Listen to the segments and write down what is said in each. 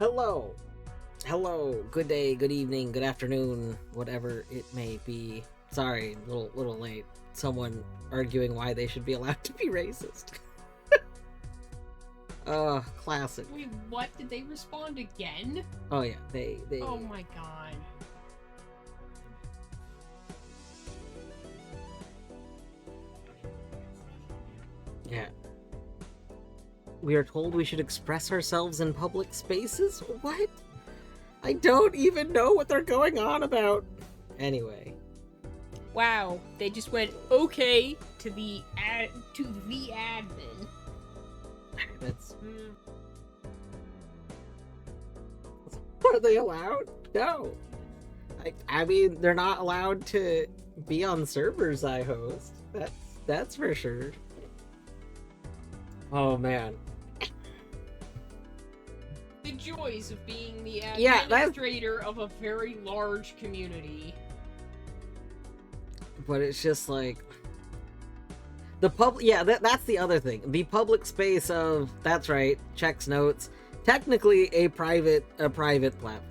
Hello. Hello. Good day, good evening, good afternoon, whatever it may be. Sorry, little late. Someone arguing why they should be allowed to be racist. Classic. Wait, what? Did they respond again? Oh yeah, they Oh my god. Yeah. We are told we should express ourselves in public spaces? What? I don't even know what they're going on about. Anyway. Wow, they just went okay to the admin. That's... Are they allowed? No. I mean, they're not allowed to be on servers I host. That's for sure. Oh man. The joys of being the Yeah, administrator of a very large community. But it's just like the public. Yeah, that's the other thing. The public space of that's right. Checks notes. Technically, a private platform.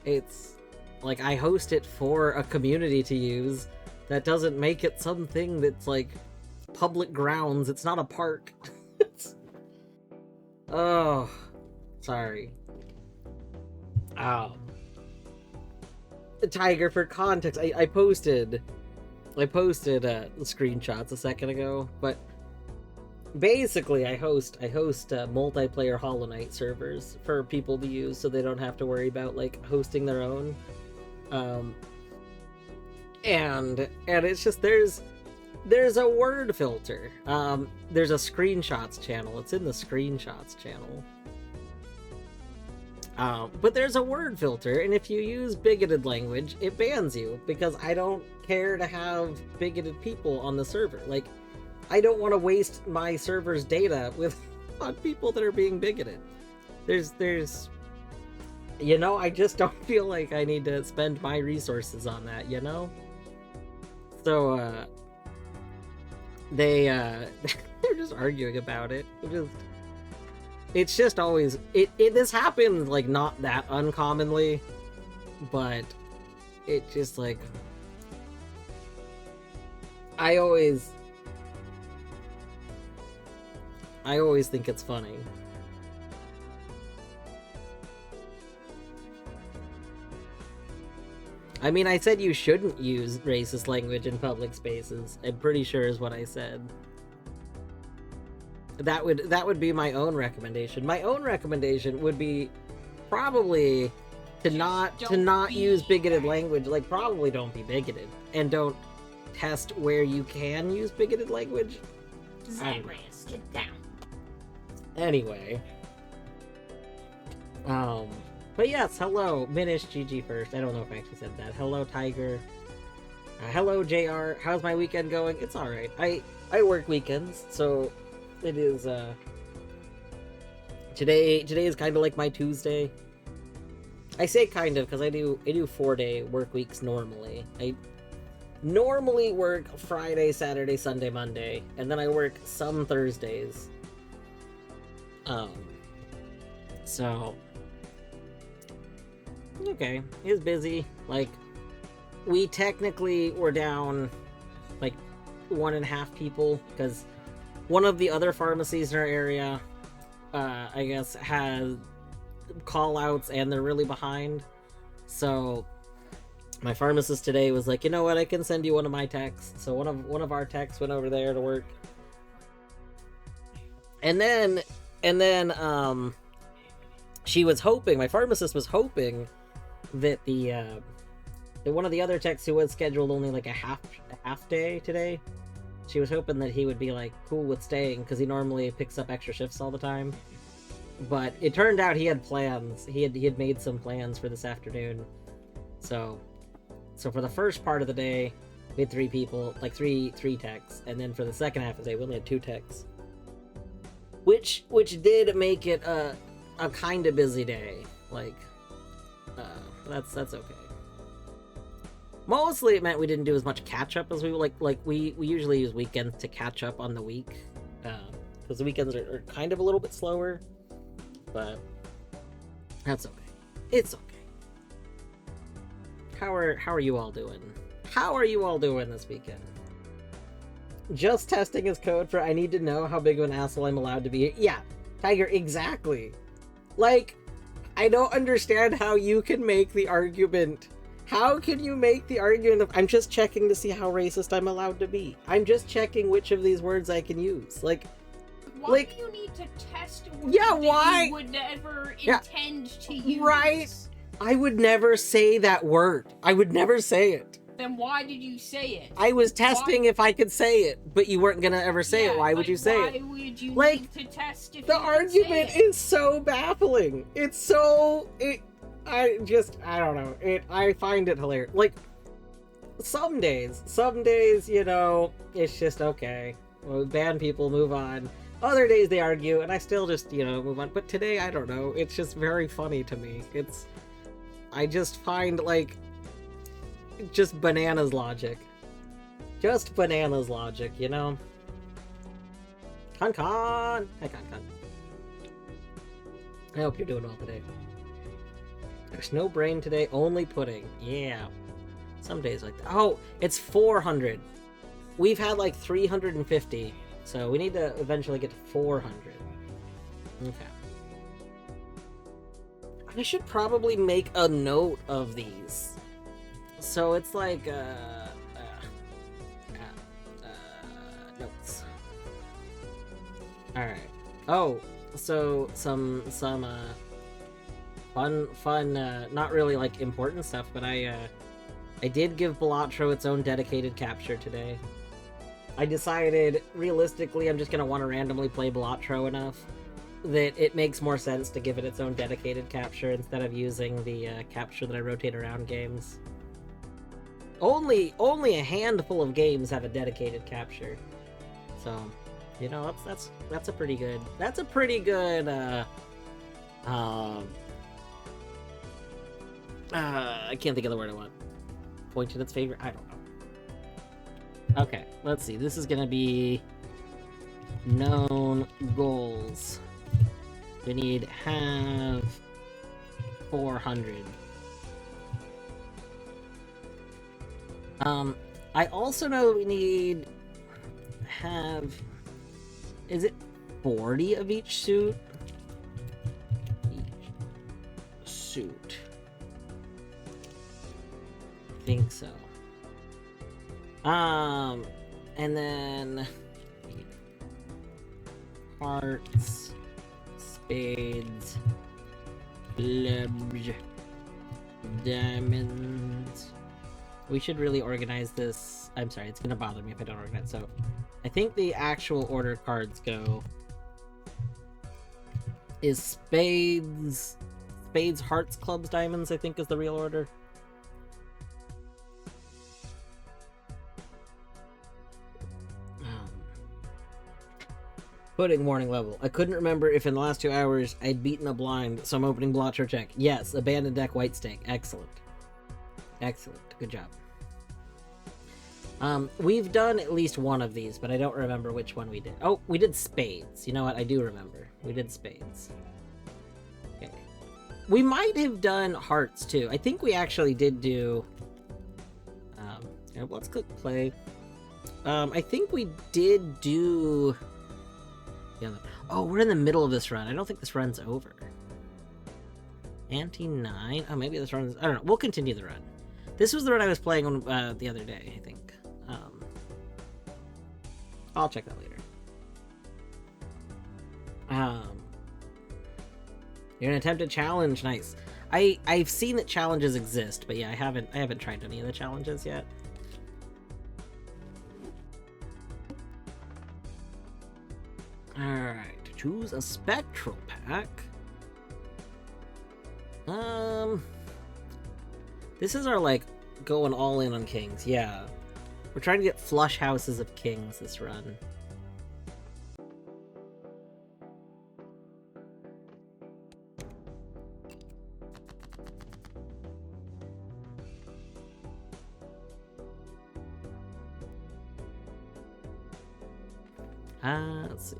It's like I host it for a community to use. That doesn't make it something that's like public grounds. It's not a park. Oh, sorry. Oh. Tiger, for context, I posted screenshots a second ago, but basically I host multiplayer Hollow Knight servers for people to use so they don't have to worry about like hosting their own. And it's just there's a word filter. There's a screenshots channel. It's in the screenshots channel. But there's a word filter, and if you use bigoted language, it bans you, because I don't care to have bigoted people on the server. Like, I don't want to waste my server's data with on people that are being bigoted. There's you know, I just don't feel like I need to spend my resources on that, you know? So, they're just arguing about it. It's just always this happens like not that uncommonly, but it just like I always think it's funny. I mean, I said you shouldn't use racist language in public spaces. I'm pretty sure is what I said. That would be my own recommendation. My own recommendation would be probably to not use bigoted language. Like, probably don't be bigoted, and don't test where you can use bigoted language. Zagreus, get down. Anyway, but yes, hello, Minish GG first. I don't know if I actually said that. Hello, Tiger. Hello, JR. How's my weekend going? It's all right. I work weekends, so. It is, today is kind of like my Tuesday. I say kind of, because I do 4-day work weeks normally. I normally work Friday, Saturday, Sunday, Monday, and then I work some Thursdays. So, okay, it's busy. Like, we technically were down, like, 1.5 people, because one of the other pharmacies in our area, I guess, has call-outs and they're really behind. So my pharmacist today was like, you know what, I can send you one of my techs. So one of our techs went over there to work. And then she was hoping, my pharmacist was hoping that that one of the other techs who was scheduled only like a half day today, she was hoping that he would be like cool with staying, because he normally picks up extra shifts all the time. But it turned out he had plans. He had made some plans for this afternoon. So for the first part of the day, we had 3 people, like three techs, and then for the second half of the day, we only had 2 techs. Which did make it a kind of busy day. Like, that's okay. Mostly it meant we didn't do as much catch-up as we like we usually use weekends to catch up on the week, because the weekends are kind of a little bit slower. but that's okay. It's okay. How are you all doing? How are you all doing this weekend? Just testing his code for I need to know how big of an asshole I'm allowed to be. Yeah, Tiger, exactly. Like, I don't understand how you can make the argument. How can you make the argument of I'm just checking to see how racist I'm allowed to be? I'm just checking which of these words I can use. Like, why do you need to test a word why? you would never intend to use? Right. I would never say that word. I would never say it. Then why did you say it? I was testing if I could say it, but you weren't gonna ever say it. Why would you say it? Why would you like, need to test if the you argument is so baffling. It's so I don't know. I find it hilarious. Like, some days, you know, it's just okay. Well, ban people, move on. Other days they argue, and I still just, you know, move on. But today, I don't know. It's just very funny to me. I just find, like, just bananas logic. Just bananas logic, you know? Con! Hi, Con. I hope you're doing well today. There's no brain today, only pudding. Yeah. Some days like that. Oh, it's 400. We've had like 350. So we need to eventually get to 400. Okay. I should probably make a note of these. So it's like, notes. Alright. Oh, so some fun, not really like important stuff, but I did give Balatro its own dedicated capture today. I decided, realistically, I'm just gonna want to randomly play Balatro enough that it makes more sense to give it its own dedicated capture instead of using the capture that I rotate around games. Only a handful of games have a dedicated capture, so you know that's a pretty good. That's a pretty good. I can't think of the word I want. Point to its favorite. I don't know. Okay, let's see. This is gonna be known goals. We need have 400. I also know we need have. Is it 40 of each suit? Each suit. I think so. And then hearts, spades, clubs, diamonds. We should really organize this. I'm sorry, it's gonna bother me if I don't organize. So, I think the actual order cards go is spades, hearts, clubs, diamonds. I think is the real order. Pudding warning level. I couldn't remember if in the last 2 hours I'd beaten a blind, so I'm opening Balatro check. Yes, abandoned deck white stake. Excellent. Excellent. Good job. We've done at least one of these, but I don't remember which one we did. Oh, we did spades. You know what? I do remember. We did spades. Okay. We might have done hearts too. I think we actually did do... let's click play. I think we did do... Oh, we're in the middle of this run. I don't think this run's over. Ante 9? Oh, maybe this run's... I don't know. We'll continue the run. This was the run I was playing on, the other day, I think. I'll check that later. You're an attempted challenge. Nice. I've seen that challenges exist, but yeah, I haven't tried any of the challenges yet. Alright, choose a spectral pack. This is our, like, going all in on kings, yeah. We're trying to get flush houses of kings this run. Let's see.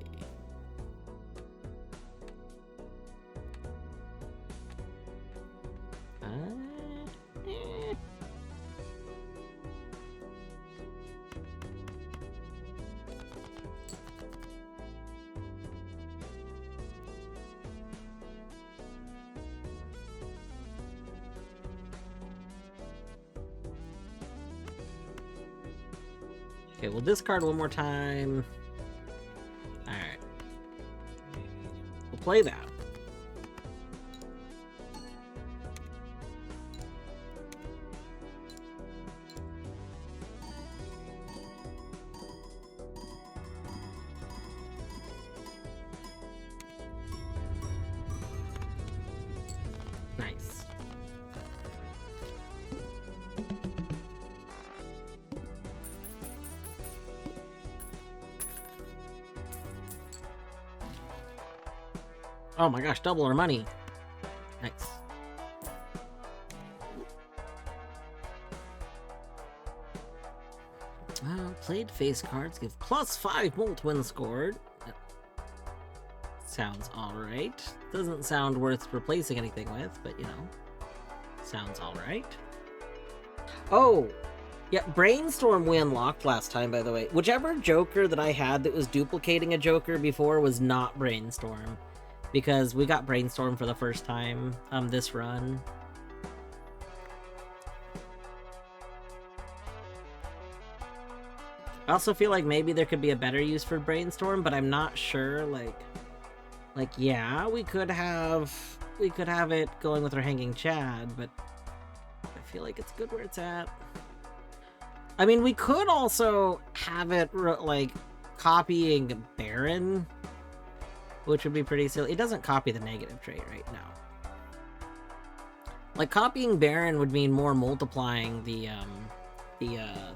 Okay, we'll discard one more time. Alright. We'll play that. Nice. Oh my gosh, double our money. Nice. Played face cards give +5 molt when scored. Sounds alright. Doesn't sound worth replacing anything with, but you know. Sounds alright. Oh! Yeah, Brainstorm we unlocked last time, by the way. Whichever Joker that I had that was duplicating a Joker before was not Brainstorm. Because we got Brainstorm for the first time this run. I also feel like maybe there could be a better use for Brainstorm, but I'm not sure, like yeah, we could have it going with our Hanging Chad, but I feel like it's good where it's at. I mean, we could also have it like copying Baron, which would be pretty silly. It doesn't copy the negative trait right now. Like copying Baron would mean more multiplying the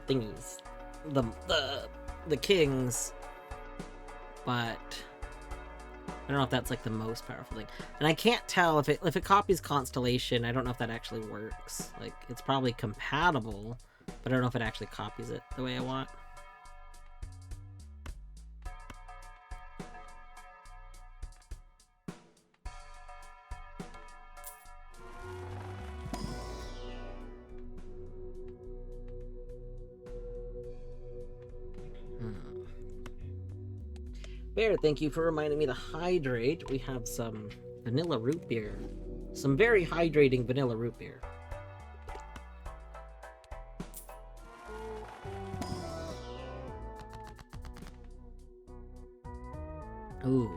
thingies, the kings, but I don't know if that's like the most powerful thing. And I can't tell if it copies Constellation. I don't know if that actually works. Like it's probably compatible, but I don't know if it actually copies it the way I want. Bear, thank you for reminding me to hydrate. We have some vanilla root beer. Some very hydrating vanilla root beer. Ooh.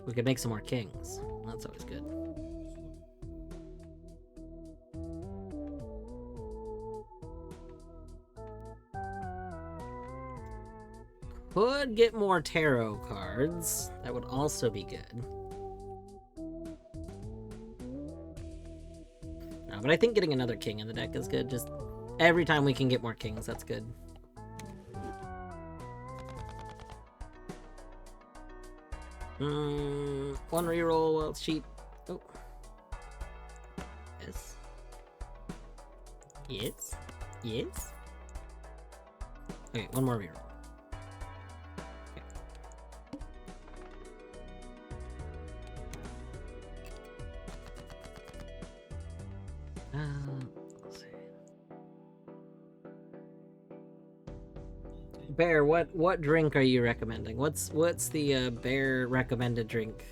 We could make some more kings. That's always good. Could get more tarot cards. That would also be good. No, but I think getting another king in the deck is good. Just every time we can get more kings, that's good. One reroll while it's cheap. Oh. Yes. Yes. Yes. Okay, one more reroll. Bear, what drink are you recommending? What's the Bear recommended drink?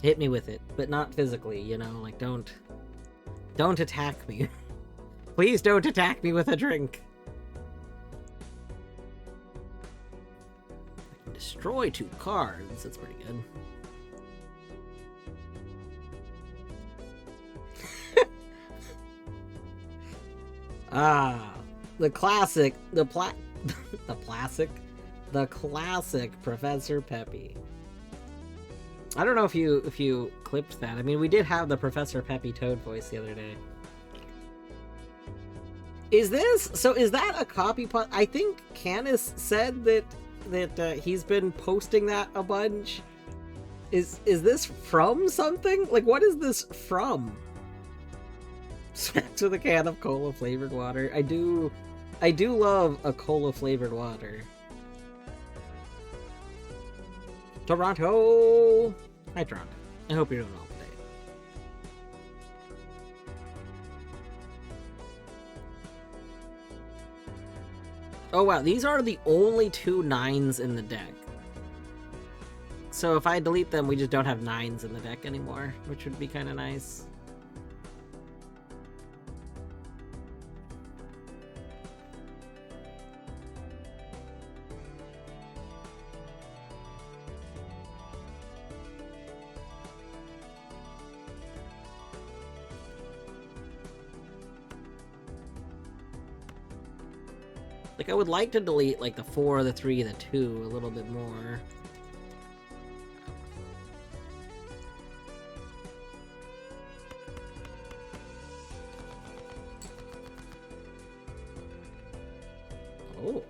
Hit me with it, but not physically, you know, like don't attack me. Please don't attack me with a drink. I can destroy 2 cards, that's pretty good. The classic, the classic Professor Peppy. I don't know if you clipped that. I mean, we did have the Professor Peppy Toad voice the other day. Is that a copy pot? I think Canis said that he's been posting that a bunch. Is this from something? Like, what is this from? Smacks with a can of cola flavored water. I do love a cola flavored water. Toronto! Hi, Toronto. I hope you're doing well today. Oh wow, these are the only 2 9s in the deck. So if I delete them, we just don't have 9s in the deck anymore, which would be kind of nice. Like, I would like to delete, like, the 4, the 3, the 2 a little bit more. Oh.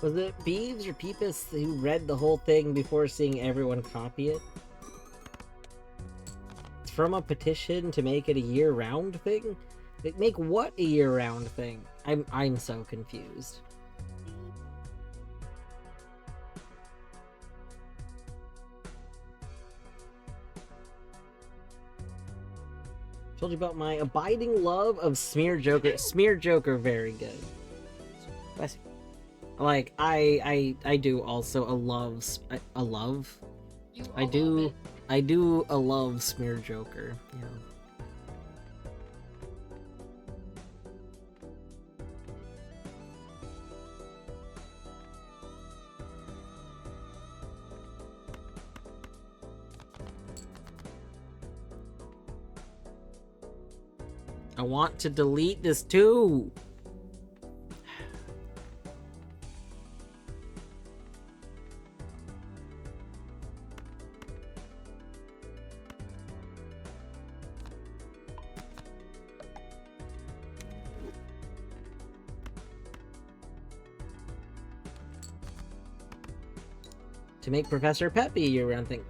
Was it Beeves or Peepus who read the whole thing before seeing everyone copy it? It's from a petition to make it a year-round thing? Make what a year-round thing? I'm so confused. Told you about my abiding love of Smear Joker. Smear Joker, very good. Like, I do also a love. I do a love Smear Joker. Yeah. I want to delete this too. To make Professor Peppy a year-round thing.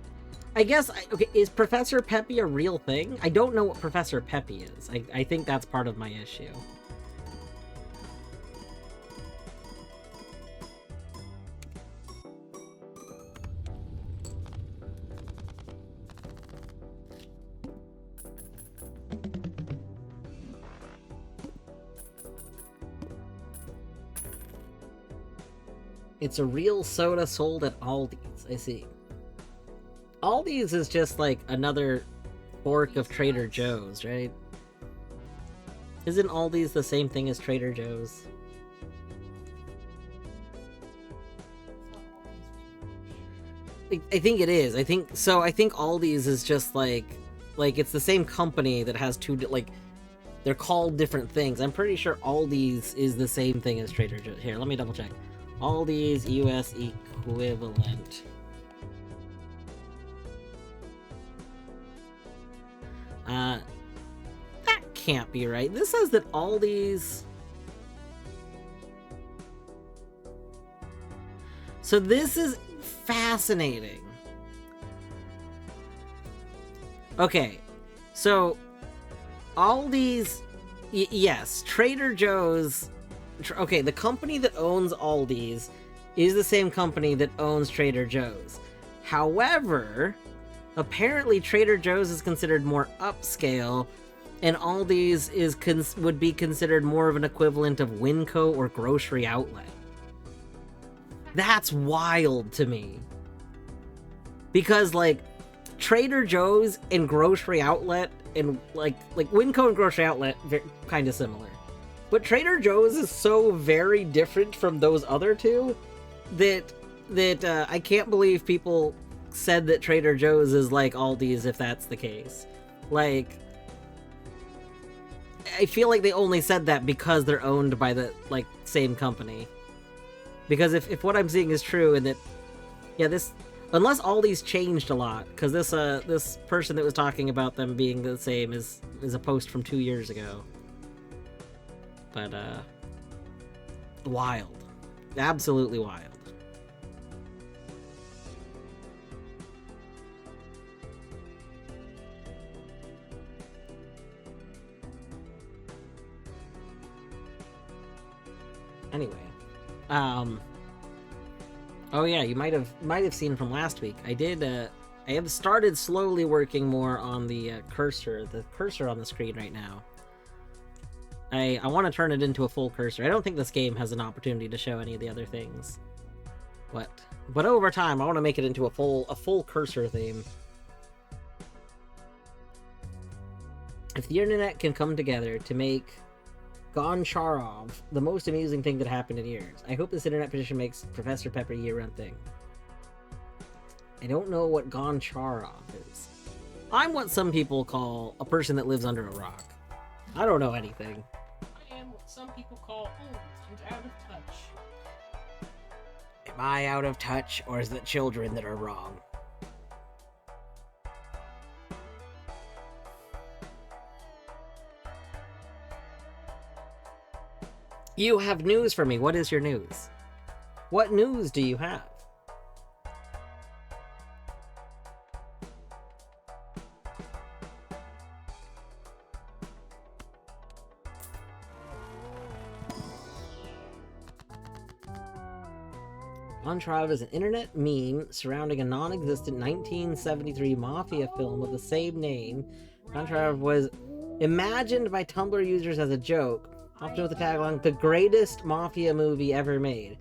I guess, okay, is Professor Peppy a real thing? I don't know what Professor Peppy is. I think that's part of my issue. It's a real soda sold at Aldi's. I see. Aldi's is just like another fork of Trader Joe's, right? Isn't Aldi's the same thing as Trader Joe's? I think it is. I think Aldi's is just like it's the same company that has two, like, they're called different things. I'm pretty sure Aldi's is the same thing as Trader Joe's. Here, let me double check. Aldi's US equivalent. That can't be right. This says that Aldi's... So this is fascinating. Okay, so Aldi's... yes, Trader Joe's... Okay, the company that owns Aldi's is the same company that owns Trader Joe's. However, apparently Trader Joe's is considered more upscale, and Aldi's would be considered more of an equivalent of Winco or Grocery Outlet. That's wild to me. Because, like, Trader Joe's and Grocery Outlet, and, like Winco and Grocery Outlet, kind of similar. But Trader Joe's is so very different from those other two that I can't believe people said that Trader Joe's is like Aldi's if that's the case. Like, I feel like they only said that because they're owned by the, like, same company. Because if what I'm seeing is true, and that, yeah, this, unless Aldi's changed a lot, because this person that was talking about them being the same is a post from 2 years ago. But, wild. Absolutely wild. Anyway, oh yeah, you might have seen from last week. I have started slowly working more on the cursor on the screen right now. I want to turn it into a full cursor. I don't think this game has an opportunity to show any of the other things. But over time, I want to make it into a full cursor theme. If the internet can come together to make Goncharov the most amusing thing that happened in years, I hope this internet petition makes Professor Pepper a year-round thing. I don't know what Goncharov is. I'm what some people call a person that lives under a rock. I don't know anything. I am what some people call old and out of touch. Am I out of touch, or is it children that are wrong? You have news for me. What is your news? What news do you have? Goncharov is an internet meme surrounding a non-existent 1973 mafia film of the same name. Goncharov was imagined by Tumblr users as a joke, often with the tagline, "The greatest mafia movie ever made."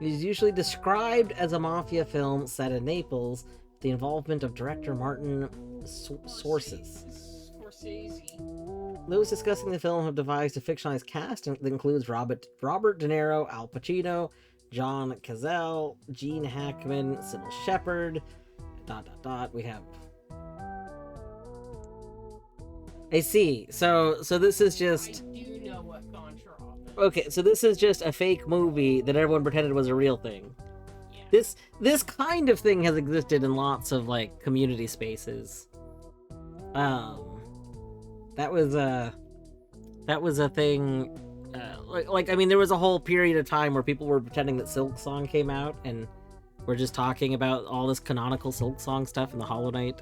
It is usually described as a mafia film set in Naples, with the involvement of director Martin Scorsese. Those discussing the film have devised a fictionalized cast that includes Robert De Niro, Al Pacino, John Cazale, Gene Hackman, Sybil Shepherd, ... We have... I see. So this is just... I do know what Goncharov is. Okay, so this is just a fake movie that everyone pretended was a real thing. Yeah. This kind of thing has existed in lots of, like, community spaces. That was a thing... I mean, there was a whole period of time where people were pretending that Silk Song came out, and we're just talking about all this canonical Silk Song stuff in the Hollow Knight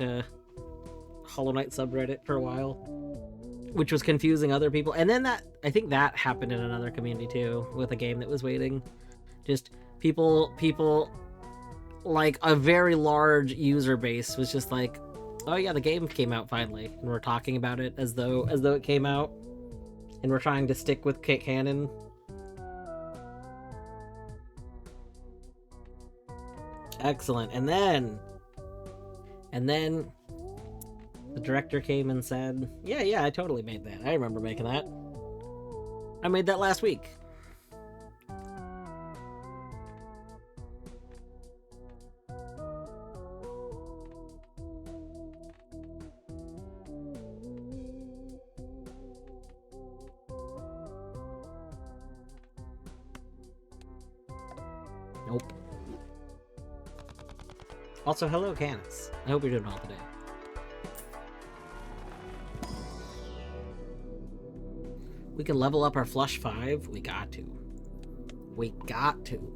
subreddit for a while, which was confusing other people. And then I think that happened in another community too, with a game that was waiting. Just people, like a very large user base was just like, oh yeah, the game came out finally, and we're talking about it as though it came out. And we're trying to stick with canon. Excellent. And then the director came and said, yeah, I totally made that. I remember making that. I made that last week. Nope. Also, hello, Canis. I hope you're doing well today. We can level up our Flush 5. We got to. We got to.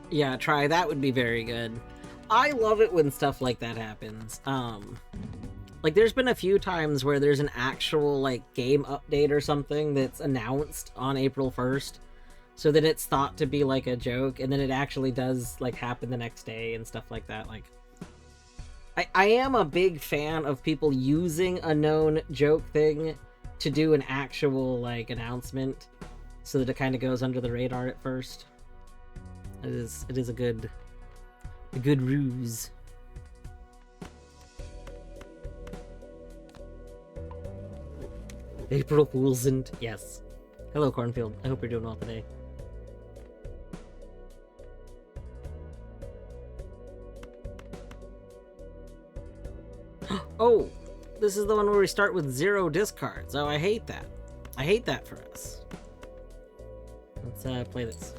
Yeah, try. That would be very good. I love it when stuff like that happens. Like, there's been a few times where there's an actual, like, game update or something that's announced on April 1st, so that it's thought to be, like, a joke, and then it actually does, like, happen the next day and stuff like that. Like, I am a big fan of people using a known joke thing to do an actual, like, announcement, so that it kind of goes under the radar at first. It is a good ruse. April Fool's and yes. Hello, Cornfield. I hope you're doing well today. Oh, this is the one where we start with 0 discards. Oh, I hate that. I hate that for us. Let's play this.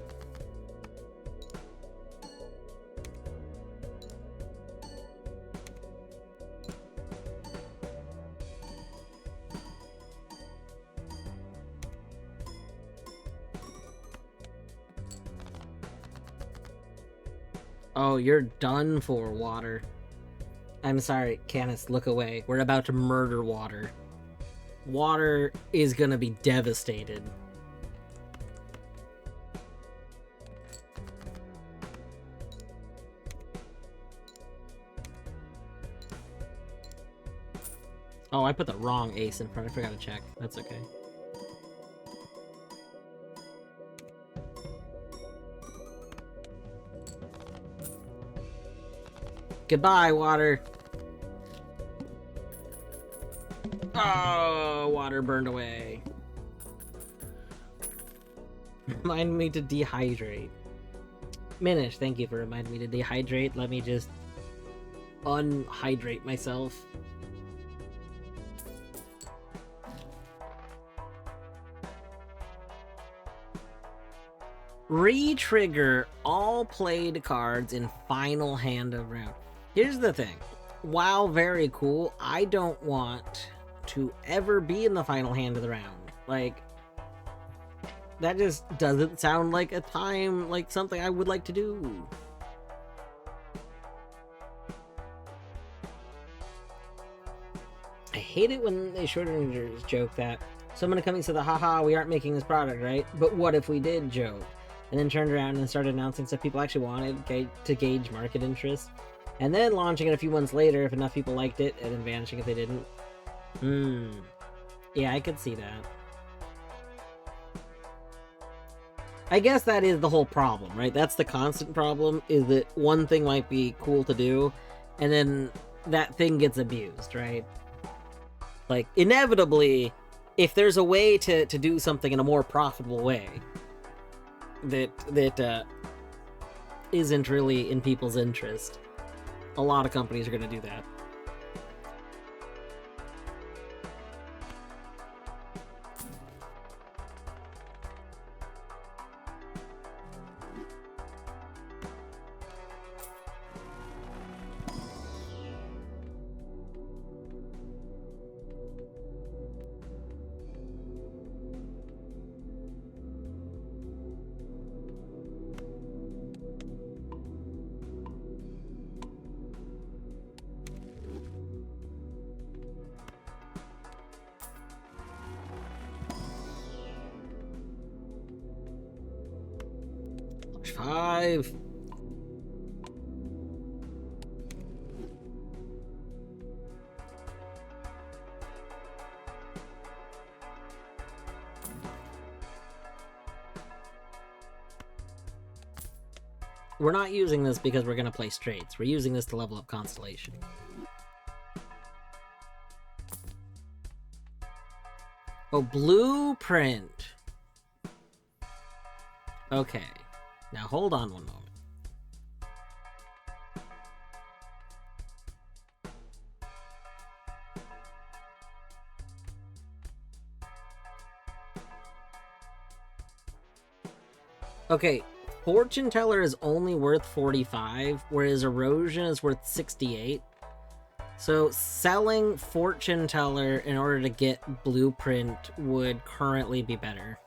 Oh, you're done for, Water. I'm sorry, Canis, look away. We're about to murder Water. Water is gonna be devastated. Oh, I put the wrong ace in front. I forgot to check. That's okay. Goodbye, Water. Oh, Water burned away. Remind me to dehydrate. Minish, thank you for reminding me to dehydrate. Let me just unhydrate myself. Re-trigger all played cards in final hand of round. Here's the thing. While very cool, I don't want to ever be in the final hand of the round. Like, that just doesn't sound like a time, like something I would like to do. I hate it when they shorthanders joke that someone coming to the haha, we aren't making this product, right? But what if we did joke? And then turned around and started announcing stuff people actually wanted to gauge market interest. And then launching it a few months later if enough people liked it, and then vanishing if they didn't. Yeah, I could see that. I guess that is the whole problem, right? That's the constant problem, is that one thing might be cool to do, and then that thing gets abused, right? Like, inevitably, if there's a way to do something in a more profitable way that isn't really in people's interest, a lot of companies are going to do that. Five. We're not using this because we're going to play straights. We're using this to level up Constellation. Oh, Blueprint. Okay. Now hold on one moment. Okay, Fortune Teller is only worth 45, whereas Erosion is worth 68. So selling Fortune Teller in order to get Blueprint would currently be better.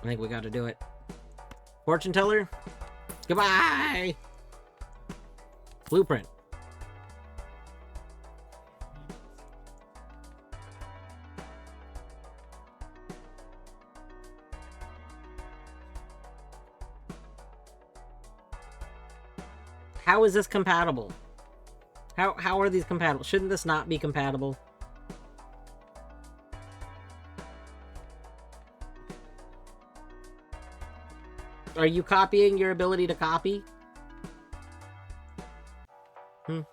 I think we got to do it. Fortune Teller, goodbye! Blueprint. How is this compatible? How are these compatible? Shouldn't this not be compatible? Are you copying your ability to copy? So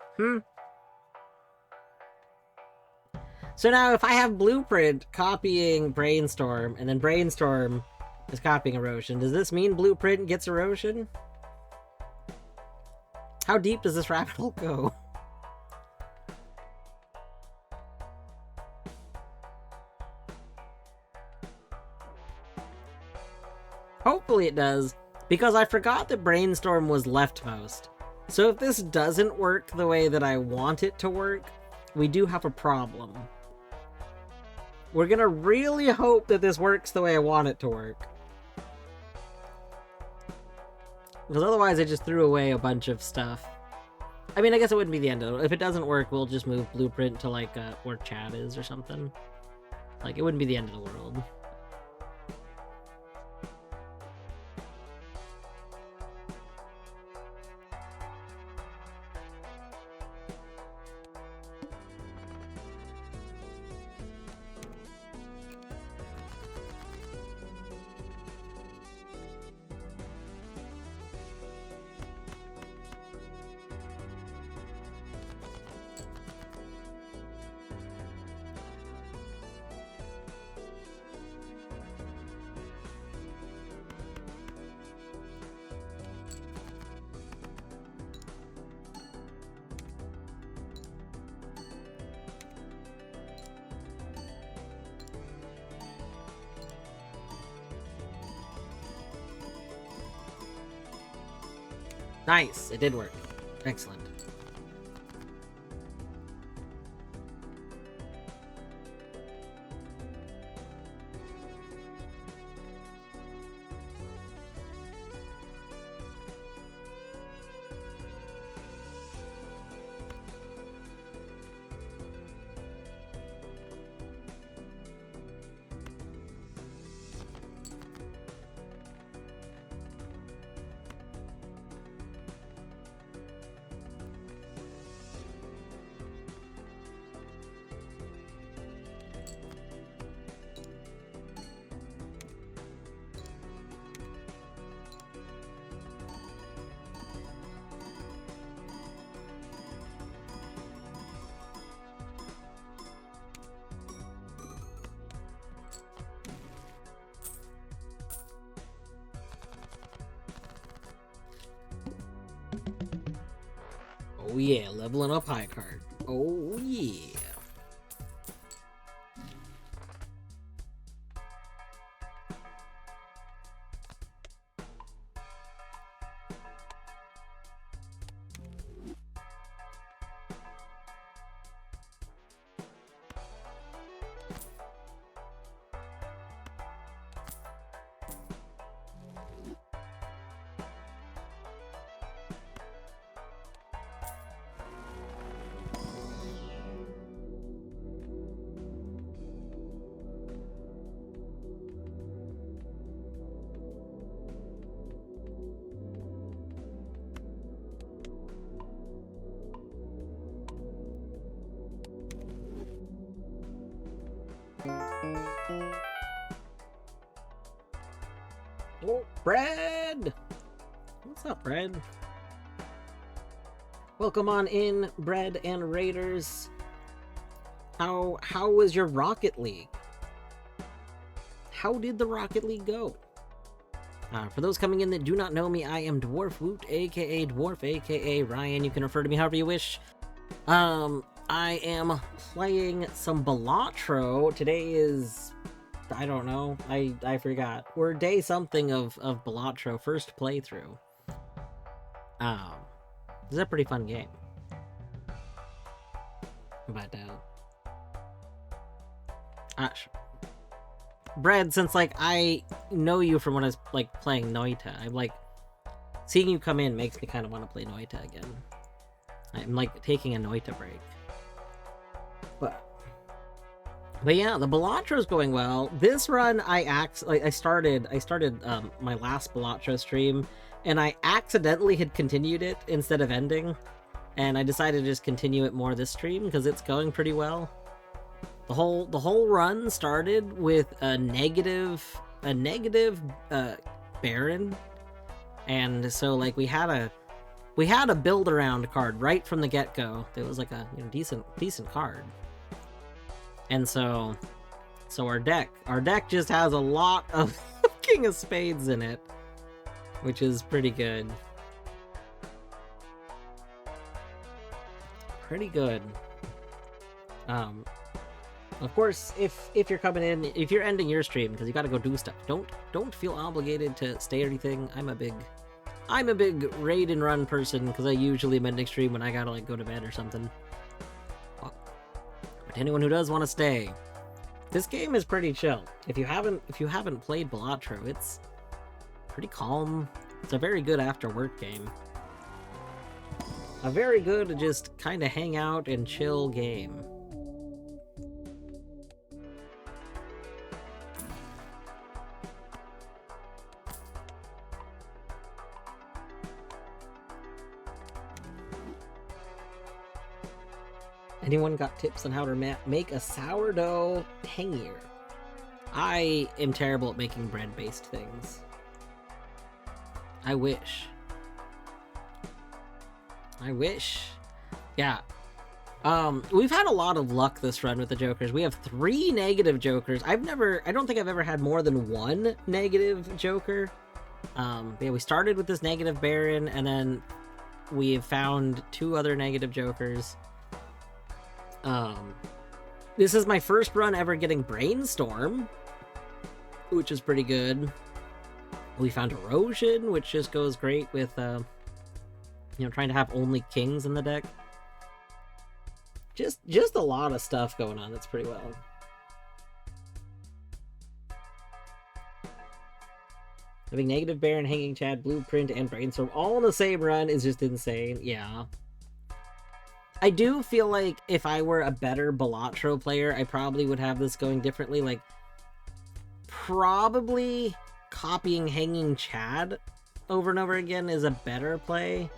now if I have Blueprint copying Brainstorm, and then Brainstorm is copying Erosion, does this mean Blueprint gets Erosion? How deep does this rabbit hole go? Hopefully it does, because I forgot that Brainstorm was leftmost. So if this doesn't work the way that I want it to work, we do have a problem. We're gonna really hope that this works the way I want it to work. Because otherwise I just threw away a bunch of stuff. I mean, I guess it wouldn't be the end of it. If it doesn't work, we'll just move Blueprint to, like, where Chad is or something. Like, it wouldn't be the end of the world. Nice! It did work. Excellent. Oh yeah, leveling up high card. Oh yeah. Oh, Brad! What's up, Brad? Welcome on in, Brad and Raiders. How was your Rocket League? How did the Rocket League go? For those coming in that do not know me, I am Dwarf Woot, aka Dwarf, aka Ryan. You can refer to me however you wish. I am playing some Balatro. Today is, I don't know, I forgot. We're day something of Balatro, first playthrough. This is a pretty fun game. But, Brad, since, like, I know you from when I was, like, playing Noita, I'm, like, seeing you come in makes me kind of want to play Noita again. I'm, like, taking a Noita break. But yeah, the Balatro's going well. This run, I started my last Balatro stream, and I accidentally had continued it instead of ending, and I decided to just continue it more this stream because it's going pretty well. The whole run started with a negative Baron, and so like we had a build around card right from the get go. It was like a decent card. And so our deck just has a lot of King of Spades in it, which is pretty good. Pretty good. Of course, if you're coming in, if you're ending your stream because you got to go do stuff, don't feel obligated to stay or anything. I'm a big I'm a big raid and run person because I usually mid stream when I gotta like go to bed or something. But anyone who does want to stay, this game is pretty chill. If you haven't played Balatro, it's pretty calm. It's a very good after work game. A very good just kind of hang out and chill game. Anyone got tips on how to make a sourdough tangier? I am terrible at making bread-based things. I wish. Yeah. We've had a lot of luck this run with the jokers. We have 3 negative jokers. I don't think I've ever had more than 1 negative joker. Yeah, we started with this negative baron, and then we've found 2 other negative jokers. This is my first run ever getting brainstorm, which is pretty good. We found erosion, which just goes great with, trying to have only kings in the deck. Just a lot of stuff going on. That's pretty well. Having negative baron, hanging chad, blueprint, and brainstorm all in the same run is just insane. Yeah. I do feel like if I were a better Balatro player, I probably would have this going differently. Like, probably copying Hanging Chad over and over again is a better play.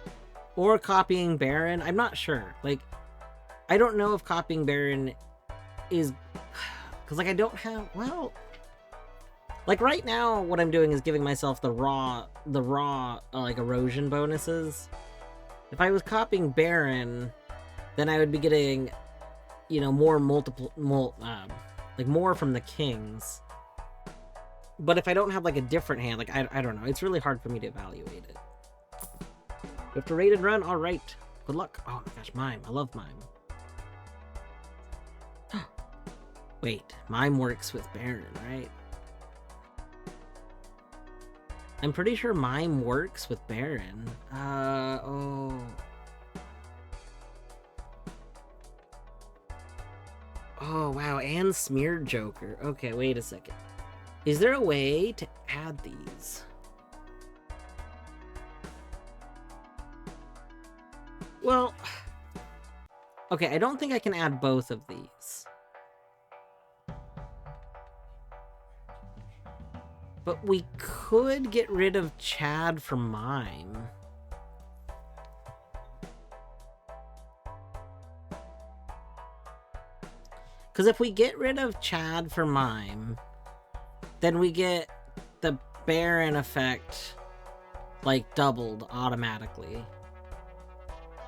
Or copying Baron. I'm not sure. Like, I don't know if copying Baron is... Because, like, I don't have... Well... Like, right now, what I'm doing is giving myself the raw, like, erosion bonuses. If I was copying Baron... then I would be getting, more more from the kings. But if I don't have, like, a different hand, like, I don't know. It's really hard for me to evaluate it. You have to raid and run? Alright. Good luck. Oh my gosh, Mime. I love Mime. Wait, Mime works with Baron, right? I'm pretty sure Mime works with Baron. Oh... Oh, wow, and Smeared Joker. Okay, wait a second. Is there a way to add these? Well... Okay, I don't think I can add both of these. But we could get rid of Chad from Mime. Because if we get rid of Chad for Mime, then we get the Baron effect, like, doubled automatically.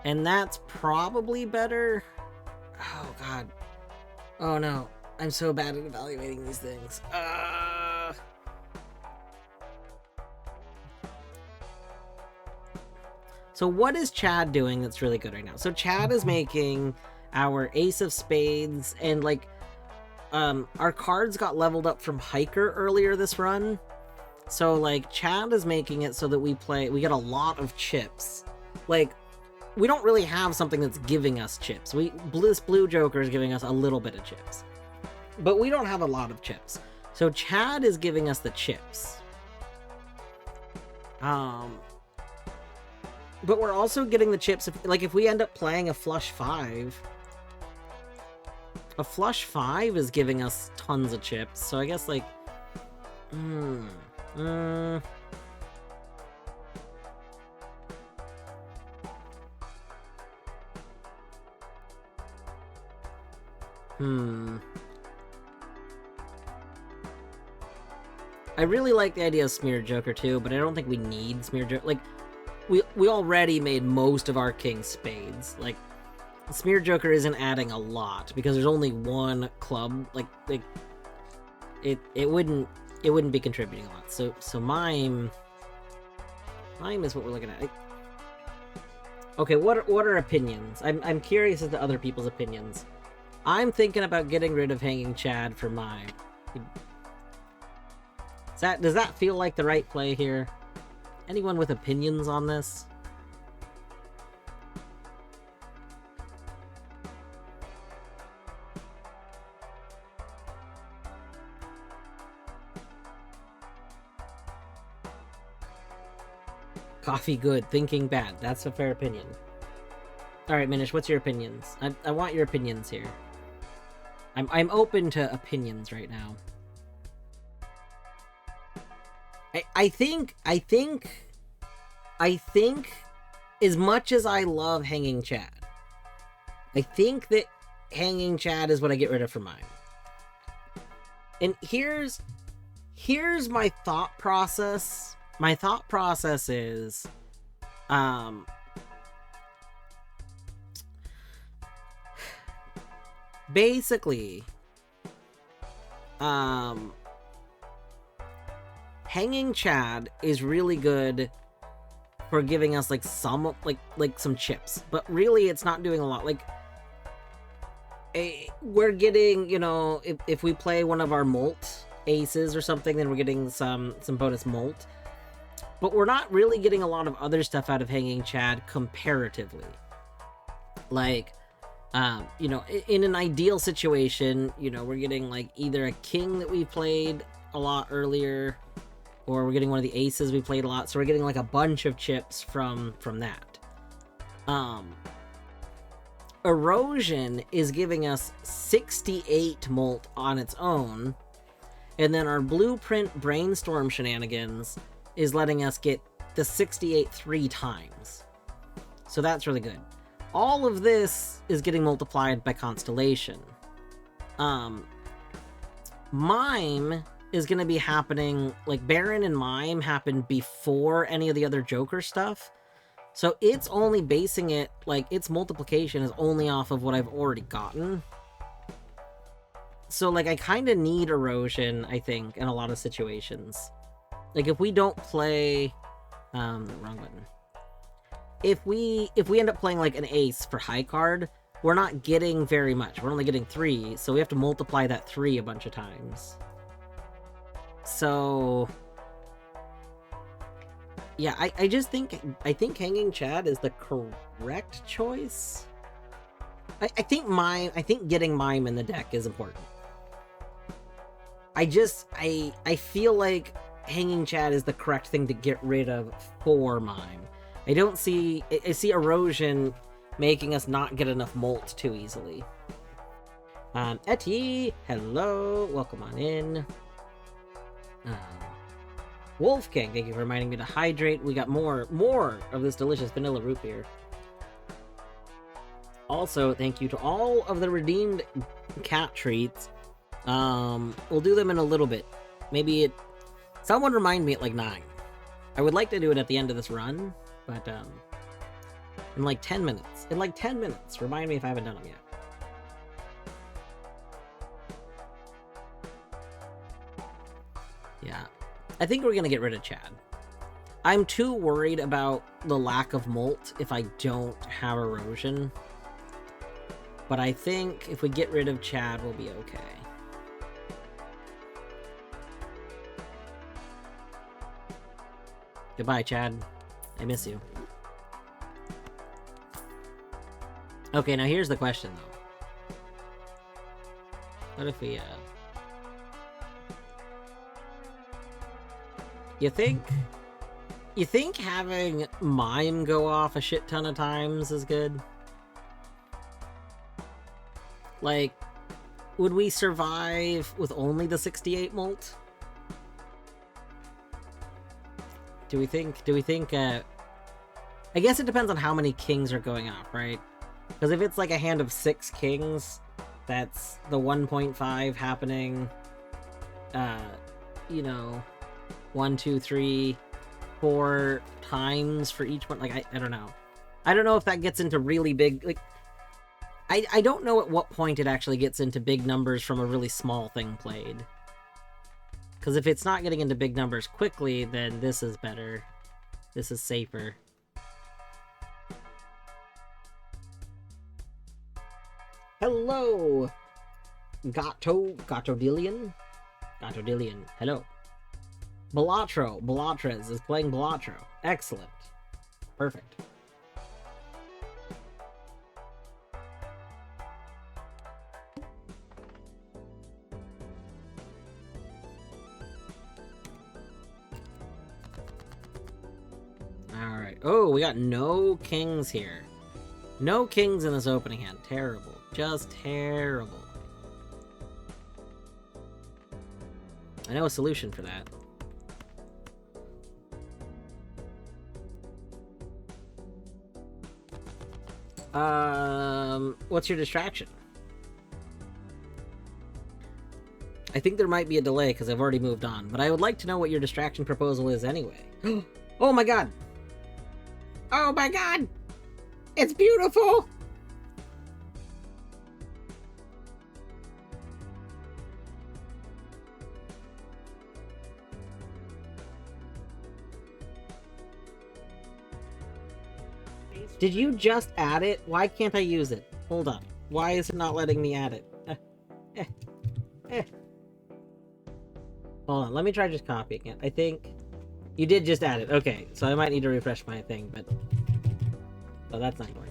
And that's probably better. Oh, God. Oh, no. I'm so bad at evaluating these things. So what is Chad doing that's really good right now? So Chad is making... our Ace of Spades, and like our cards got leveled up from Hiker earlier this run, so like Chad is making it so that we get a lot of chips. Like, we don't really have something that's giving us chips. This blue Joker is giving us a little bit of chips, but we don't have a lot of chips, so Chad is giving us the chips. But we're also getting the chips if we end up playing a flush 5. A flush 5 is giving us tons of chips, so I guess, like... I really like the idea of Smeared Joker, too, but I don't think we need Smeared Joker. Like, we already made most of our King Spades. Like, Smeared Joker isn't adding a lot because there's only one club. Like it wouldn't be contributing a lot. So Mime is what we're looking at. Okay, what are opinions? I'm curious as to other people's opinions. I'm thinking about getting rid of Hanging Chad for Mime. Does that feel like the right play here? Anyone with opinions on this? Coffee good, thinking bad. That's a fair opinion. Alright, Minish, what's your opinions? I want your opinions here. I'm open to opinions right now. I think as much as I love Hanging Chad, I think that Hanging Chad is what I get rid of for mine. And here's my thought process. My thought process is, basically, Hanging Chad is really good for giving us like some some chips, but really it's not doing a lot. Like, we're getting, you know, if we play one of our molt aces or something, then we're getting some bonus molt. But we're not really getting a lot of other stuff out of Hanging Chad comparatively. Like, you know, in an ideal situation, you know, we're getting like either a king that we played a lot earlier, or we're getting one of the aces we played a lot. So we're getting like a bunch of chips from that. Erosion is giving us 68 molt on its own, and then our blueprint brainstorm shenanigans is letting us get the 68 3 times. So that's really good. All of this is getting multiplied by Constellation. Mime is going to be happening, like Baron and Mime happened before any of the other Joker stuff. So it's only basing it, like, its multiplication is only off of what I've already gotten. So, like, I kind of need Erosion, I think, in a lot of situations. Like, if we don't play... wrong button. If we end up playing, like, an ace for high card, we're not getting very much. We're only getting 3, so we have to multiply that 3 a bunch of times. So... yeah, I just think... I think Hanging Chad is the correct choice. I think Mime... I think getting Mime in the deck is important. I feel like Hanging Chad is the correct thing to get rid of for Mime. I don't see... I see Erosion making us not get enough molt too easily. Etty, hello, welcome on in. Wolf King, thank you for reminding me to hydrate. We got more of this delicious vanilla root beer. Also, thank you to all of the redeemed cat treats. We'll do them in a little bit. Maybe someone remind me at like 9. I would like to do it at the end of this run, but in like 10 minutes. In like 10 minutes. Remind me if I haven't done them yet. Yeah. I think we're gonna get rid of Chad. I'm too worried about the lack of molt if I don't have Erosion. But I think if we get rid of Chad, we'll be okay. Goodbye, Chad. I miss you. Okay, now here's the question, though. What if we, You think having Mime go off a shit ton of times is good? Like, would we survive with only the 68 molt? Do we think, I guess it depends on how many kings are going off, right? Because if it's like a hand of 6 kings, that's the 1.5 happening, you know, 1, 2, 3, 4 times for each one. Like, I don't know. I don't know if that gets into really big, like, I don't know at what point it actually gets into big numbers from a really small thing played. Because if it's not getting into big numbers quickly, then this is better. This is safer. Hello! Gatodillion, hello. Balatro is playing Balatro. Excellent. Perfect. Alright. Oh, we got no kings here. No kings in this opening hand. Terrible. Just terrible. I know a solution for that. What's your distraction? I think there might be a delay because I've already moved on, but I would like to know what your distraction proposal is anyway. Oh my god! Oh my god! It's beautiful! Did you just add it? Why can't I use it? Hold up. Why is it not letting me add it? Hold on, let me try just copying it. I think you did just add it. Okay, so I might need to refresh my thing, but oh, that's not working.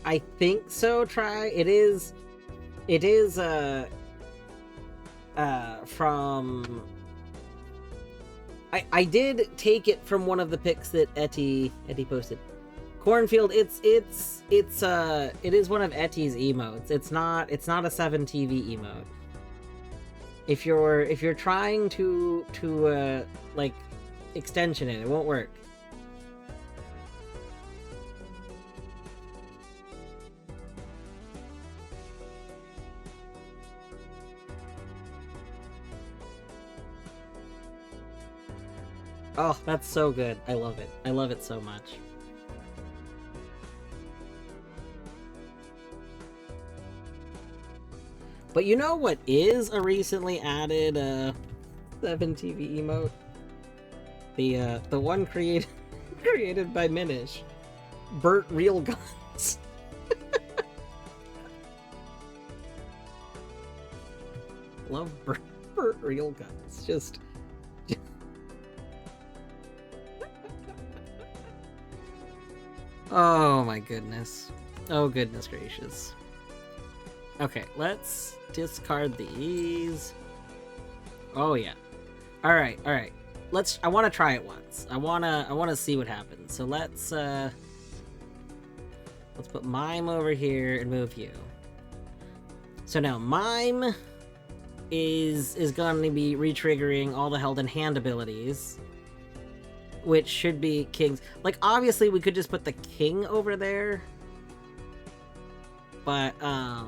I think so. It is from I did take it from one of the pics that Etty posted. Cornfield, it is one of Etty's emotes. It's not a 7TV emote. If you're trying to like extension it won't work. Oh, that's so good. I love it. I love it so much. But you know what is a recently added 7TV emote? The one created by Minish. Burt Real Guns. Love Burt Real Guns. Just oh my goodness. Oh goodness gracious. Okay, let's discard these. Oh yeah. Alright. I wanna try it once. I wanna see what happens. So let's put Mime over here and move you. So now Mime is gonna be re-triggering all the held in hand abilities, which should be kings. Like, obviously, we could just put the king over there. But, I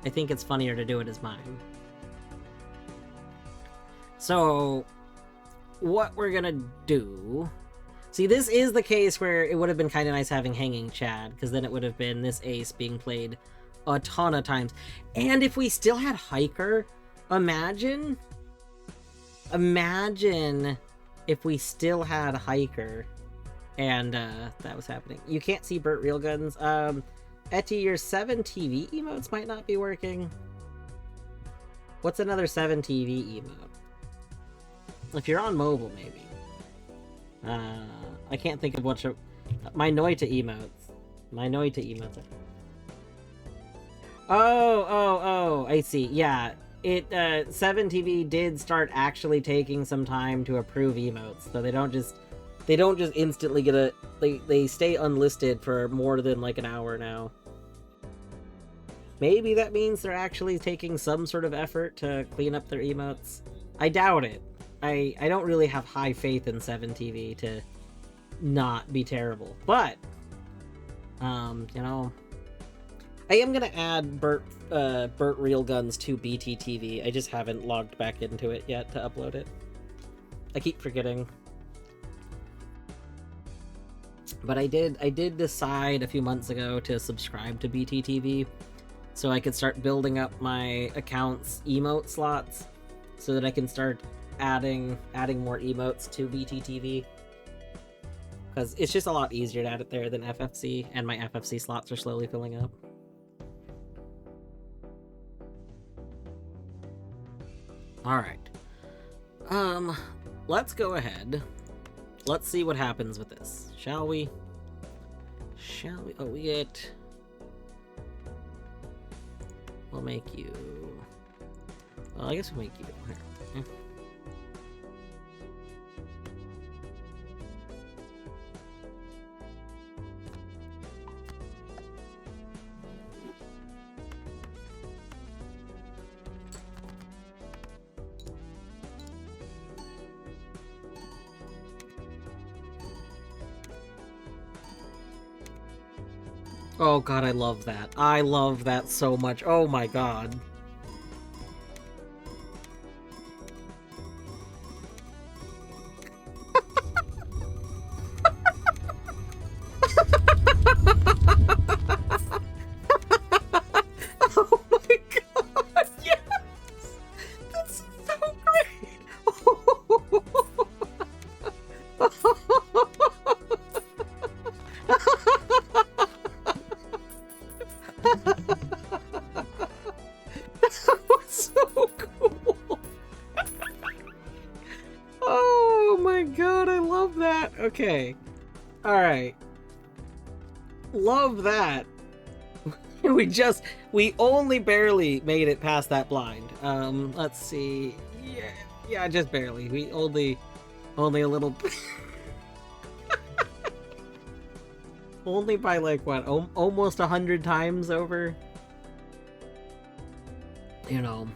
think it's funnier to do it as mine. So, what we're gonna do... See, this is the case where it would have been kind of nice having Hanging Chad, because then it would have been this ace being played a ton of times. And if we still had Hiker, imagine if we still had Hiker and that was happening. You can't see Burt Real Guns. Etty, your 7TV emotes might not be working. What's another 7TV emote? If you're on mobile, maybe. I can't think of what my Noita emotes. My Noita emotes. Oh, I see. Yeah. It 7TV did start actually taking some time to approve emotes, so they don't just instantly get they stay unlisted for more than like an hour now. Maybe that means they're actually taking some sort of effort to clean up their emotes. I doubt it. I don't really have high faith in 7TV to not be terrible, but you know, I am gonna add Burt Real Guns to BTTV. I just haven't logged back into it yet to upload it. I keep forgetting. But I did decide a few months ago to subscribe to BTTV so I could start building up my account's emote slots so that I can start adding more emotes to BTTV. Because it's just a lot easier to add it there than FFC, and my FFC slots are slowly filling up. Alright. Let's go ahead. Let's see what happens with this. Shall we? Oh, we get... We'll make you... Well, I guess we'll make you... Here. Oh god, I love that. I love that so much. Oh my god. Oh my god, yes! That's so great! That was so cool! Oh my god, I love that! Okay. Alright. Love that. We only barely made it past that blind. Let's see. Yeah, just barely. We only a little only by like what, almost 100 times over, you know.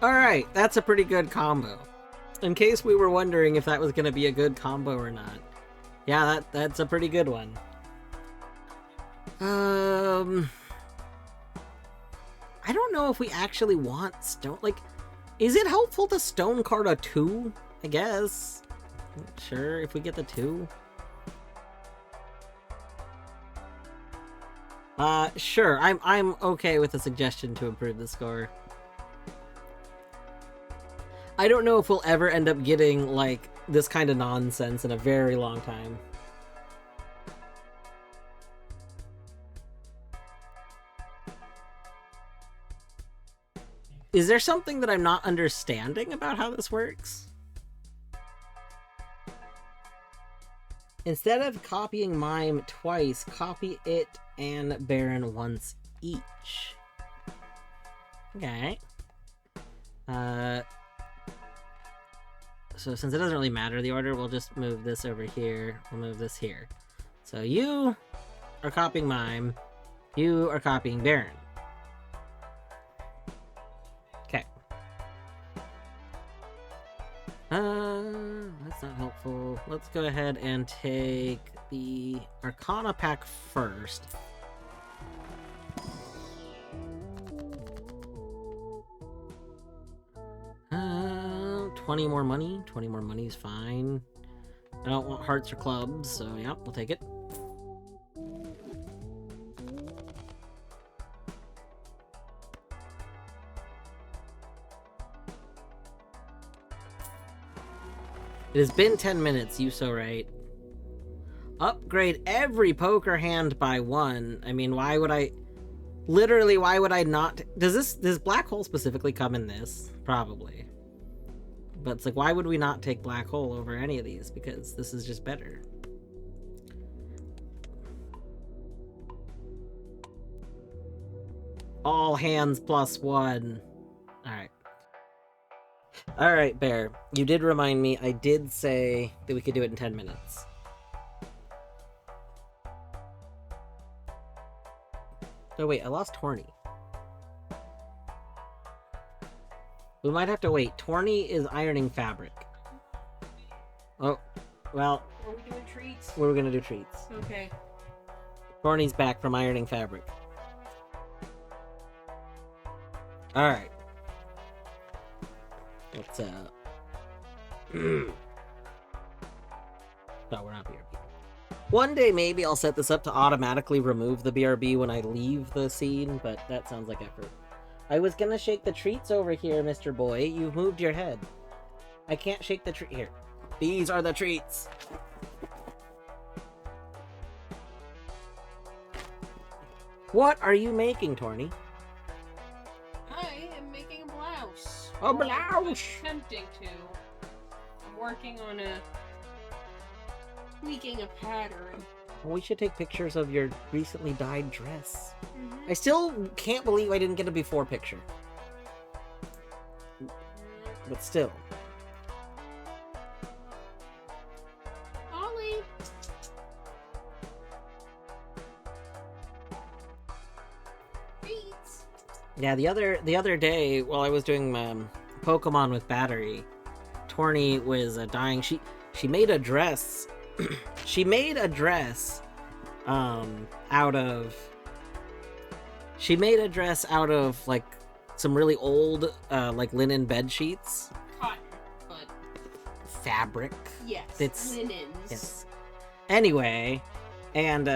All right, that's a pretty good combo. In case we were wondering if that was gonna be a good combo or not. Yeah, that's a pretty good one. I don't know if we actually want stone. Like, is it helpful to stone card a 2? I guess. Sure, if we get the 2. Sure. I'm okay with the suggestion to improve the score. I don't know if we'll ever end up getting like this kind of nonsense in a very long time. Is there something that I'm not understanding about how this works? Instead of copying Mime twice, copy it and Baron once each. Okay. So since it doesn't really matter the order, we'll just move this over here. We'll move this here. So you are copying Mime. You are copying Baron. Okay. That's not helpful. Let's go ahead and take the Arcana pack first. Uh, 20 more money. 20 more money is fine. I don't want hearts or clubs, so yeah, we'll take it. It has been 10 minutes, you so right. Upgrade every poker hand by 1. I mean, why would I... Literally, why would I not... Does Black Hole specifically come in this? Probably. But it's like, why would we not take Black Hole over any of these? Because this is just better. All hands plus 1. Alright. Alright, Bear. You did remind me. I did say that we could do it in 10 minutes. Oh wait, I lost Torny. We might have to wait. Torny is ironing fabric. Oh, well... Are we doing treats? We're gonna do treats. Okay. Torny's back from ironing fabric. Alright. What's up? No, we're not BRB. One day maybe I'll set this up to automatically remove the BRB when I leave the scene, but that sounds like effort. I was gonna shake the treats over here, Mr. Boy. You've moved your head. I can't shake the treat. Here. These are the treats. What are you making, Torny? I am making a blouse. A Well, I'm blouse! attempting to. I'm working on tweaking a pattern. We should take pictures of your recently dyed dress. I still can't believe I didn't get a before picture. But still. Ollie! Treats! Yeah, the other day while I was doing Pokemon with battery, Torny was dying. She made a dress. She made a dress out of like some really old like linen bed sheets. Cotton, but Fabric. yes, It's- linens. Yes. Anyway, and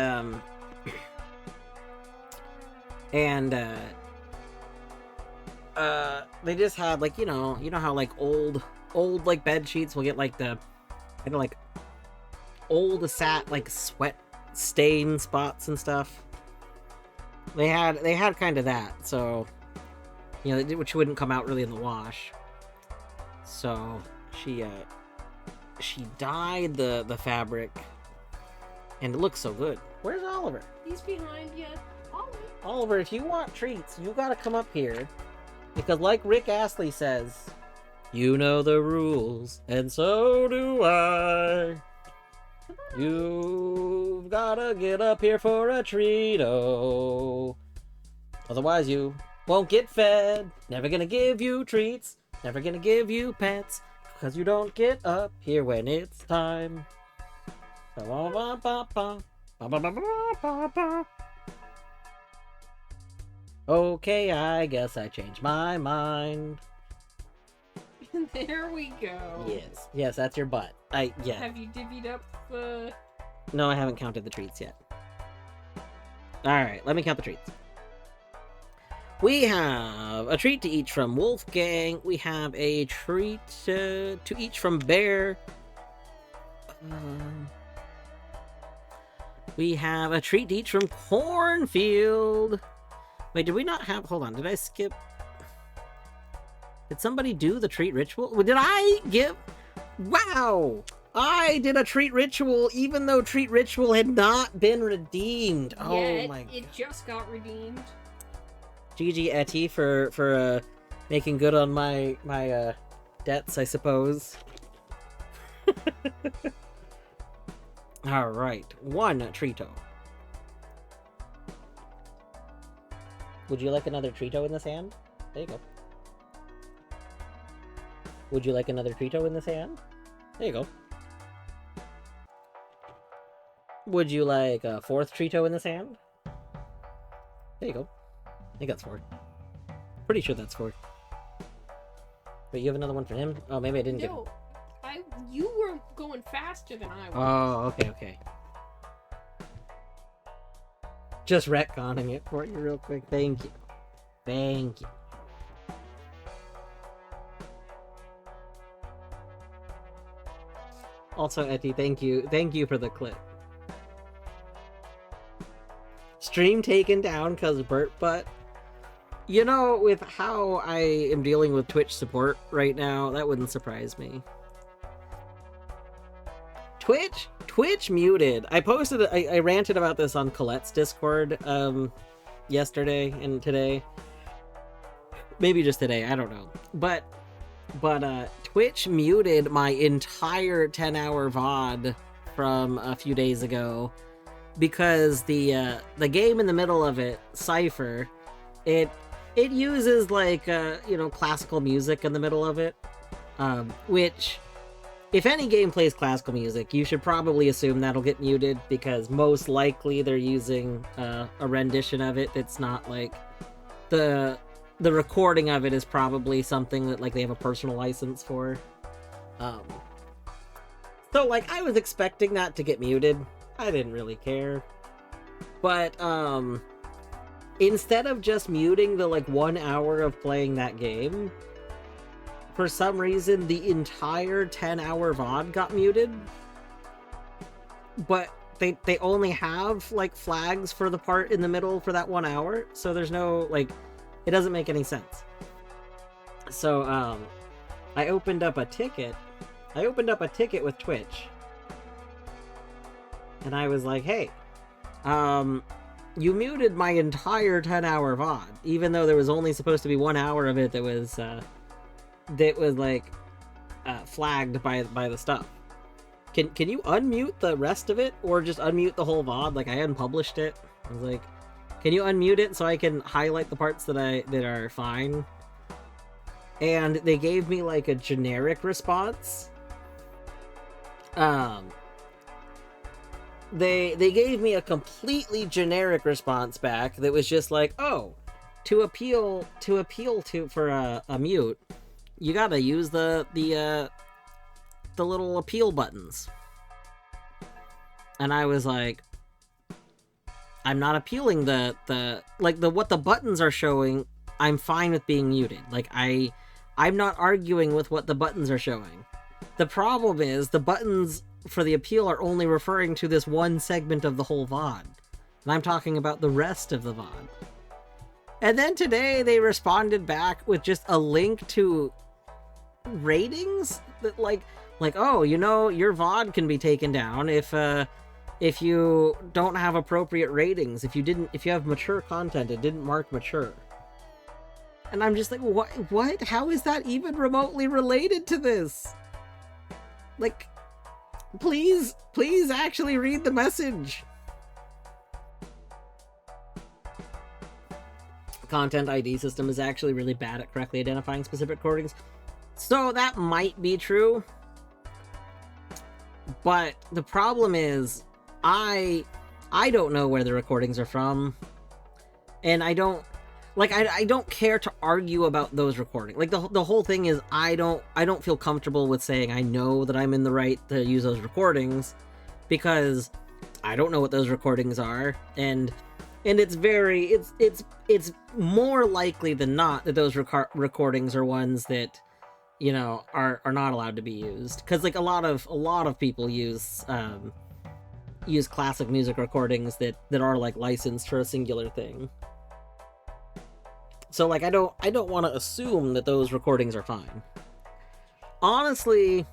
they just had like you know how like old like bed sheets will get like the kind of like old like sweat stain spots and stuff. They had kind of that, so you know, which wouldn't come out really in the wash. So she dyed the fabric, and it looks so good. Where's Oliver? He's behind you. Ollie! Oliver, if you want treats, you gotta come up here, because like Rick Astley says, you know the rules, and so do I. You've gotta get up here for a treat-o. Otherwise you won't get fed. Never gonna give you treats. Never gonna give you pets. Because you don't get up here when it's time. Okay, I guess I changed my mind. There we go. Yes, that's your butt. Yeah. Have you divvied up No, I haven't counted the treats yet. Alright, let me count the treats. We have a treat to each from Wolfgang. We have a treat to each from Bear. We have a treat to each from Cornfield. Wait, did we not have... Hold on, did I skip... Did somebody do the treat ritual? Did I give... Wow! I did a treat ritual even though treat ritual had not been redeemed. Oh Yet, my god. it just got redeemed. GG Etty for making good on my debts, I suppose. Alright, one Trito. Would you like another Trito in this hand? There you go. Would you like another Trito in this hand? There you go. Would you like a fourth Trito in this hand? There you go. I think that's four. Pretty sure that's four. But you have another one for him? Oh, maybe I didn't get him. No, you were going faster than I was. Oh, okay. Just retconning it for you real quick. Thank you. Thank you. Also, Etty, thank you. Thank you for the clip. Stream taken down because Burt Butt. You know, with how I am dealing with Twitch support right now, that wouldn't surprise me. Twitch muted. I ranted about this on Colette's Discord yesterday and today. Maybe just today, I don't know. But Twitch muted my entire 10-hour VOD from a few days ago because the game in the middle of it, Cypher, it uses like classical music in the middle of it, which if any game plays classical music, you should probably assume that'll get muted because most likely they're using a rendition of it that's not like the recording of it is probably something that like they have a personal license for. So, like, I was expecting that to get muted. I didn't really care. But, instead of just muting the, like, 1 hour of playing that game, for some reason, the entire 10-hour VOD got muted. But they only have, like, flags for the part in the middle for that 1 hour, so there's no, like, it doesn't make any sense. So, I opened up a ticket with Twitch. And I was like, hey, you muted my entire 10-hour VOD, even though there was only supposed to be 1 hour of it that was like, flagged by the stuff. Can you unmute the rest of it, or just unmute the whole VOD? Like, I unpublished it. I was like, can you unmute it so I can highlight the parts that are fine? And they gave me, like, a generic response. They gave me a completely generic response back that was just like, oh, to appeal to for a mute, you gotta use the little appeal buttons. And I was like, I'm not appealing what the buttons are showing. I'm fine with being muted. Like, I'm not arguing with what the buttons are showing. The problem is the buttons for the appeal are only referring to this one segment of the whole VOD. And I'm talking about the rest of the VOD. And then today they responded back with just a link to ratings that like, oh, you know, your VOD can be taken down if you don't have appropriate ratings, if you have mature content, it didn't mark mature. And I'm just like, what? How is that even remotely related to this? Like, please actually read the message. Content ID system is actually really bad at correctly identifying specific recordings. So that might be true. But the problem is, I don't know where the recordings are from. And I don't care to argue about those recordings. Like, the whole thing is, I don't feel comfortable with saying I know that I'm in the right to use those recordings, because I don't know what those recordings are, and it's more likely than not that those recordings are ones that, you know, are not allowed to be used, because like a lot of people use classic music recordings that are like licensed for a singular thing. So, like, I don't want to assume that those recordings are fine. Honestly,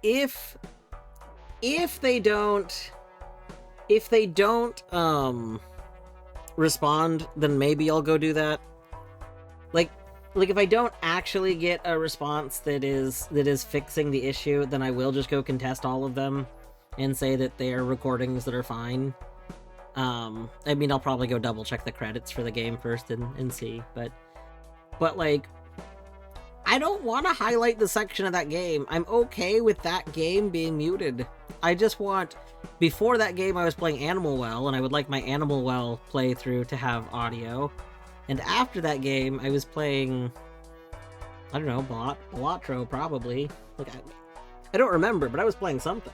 if they don't respond, then maybe I'll go do that. Like if I don't actually get a response that is fixing the issue, then I will just go contest all of them and say that they are recordings that are fine. I mean, I'll probably go double check the credits for the game first and see, but like, I don't want to highlight the section of that game. I'm okay with that game being muted. I just want, before that game I was playing Animal Well, and I would like my Animal Well playthrough to have audio, and after that game I was playing, I don't know, Balatro probably. Like, I don't remember, but I was playing something.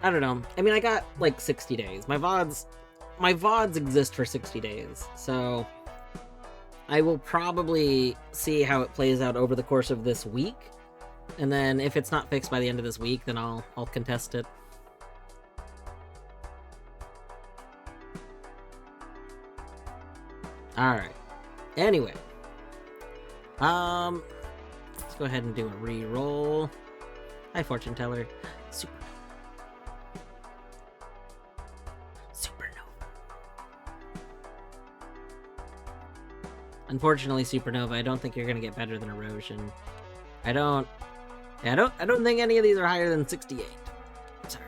I don't know. I mean, I got like 60 days. My VODs exist for 60 days, so I will probably see how it plays out over the course of this week, and then if it's not fixed by the end of this week, then I'll contest it. Alright. Anyway. Let's go ahead and do a re-roll. Hi, Fortune Teller. Unfortunately, Supernova, I don't think you're gonna get better than Erosion. I don't think any of these are higher than 68. Sorry.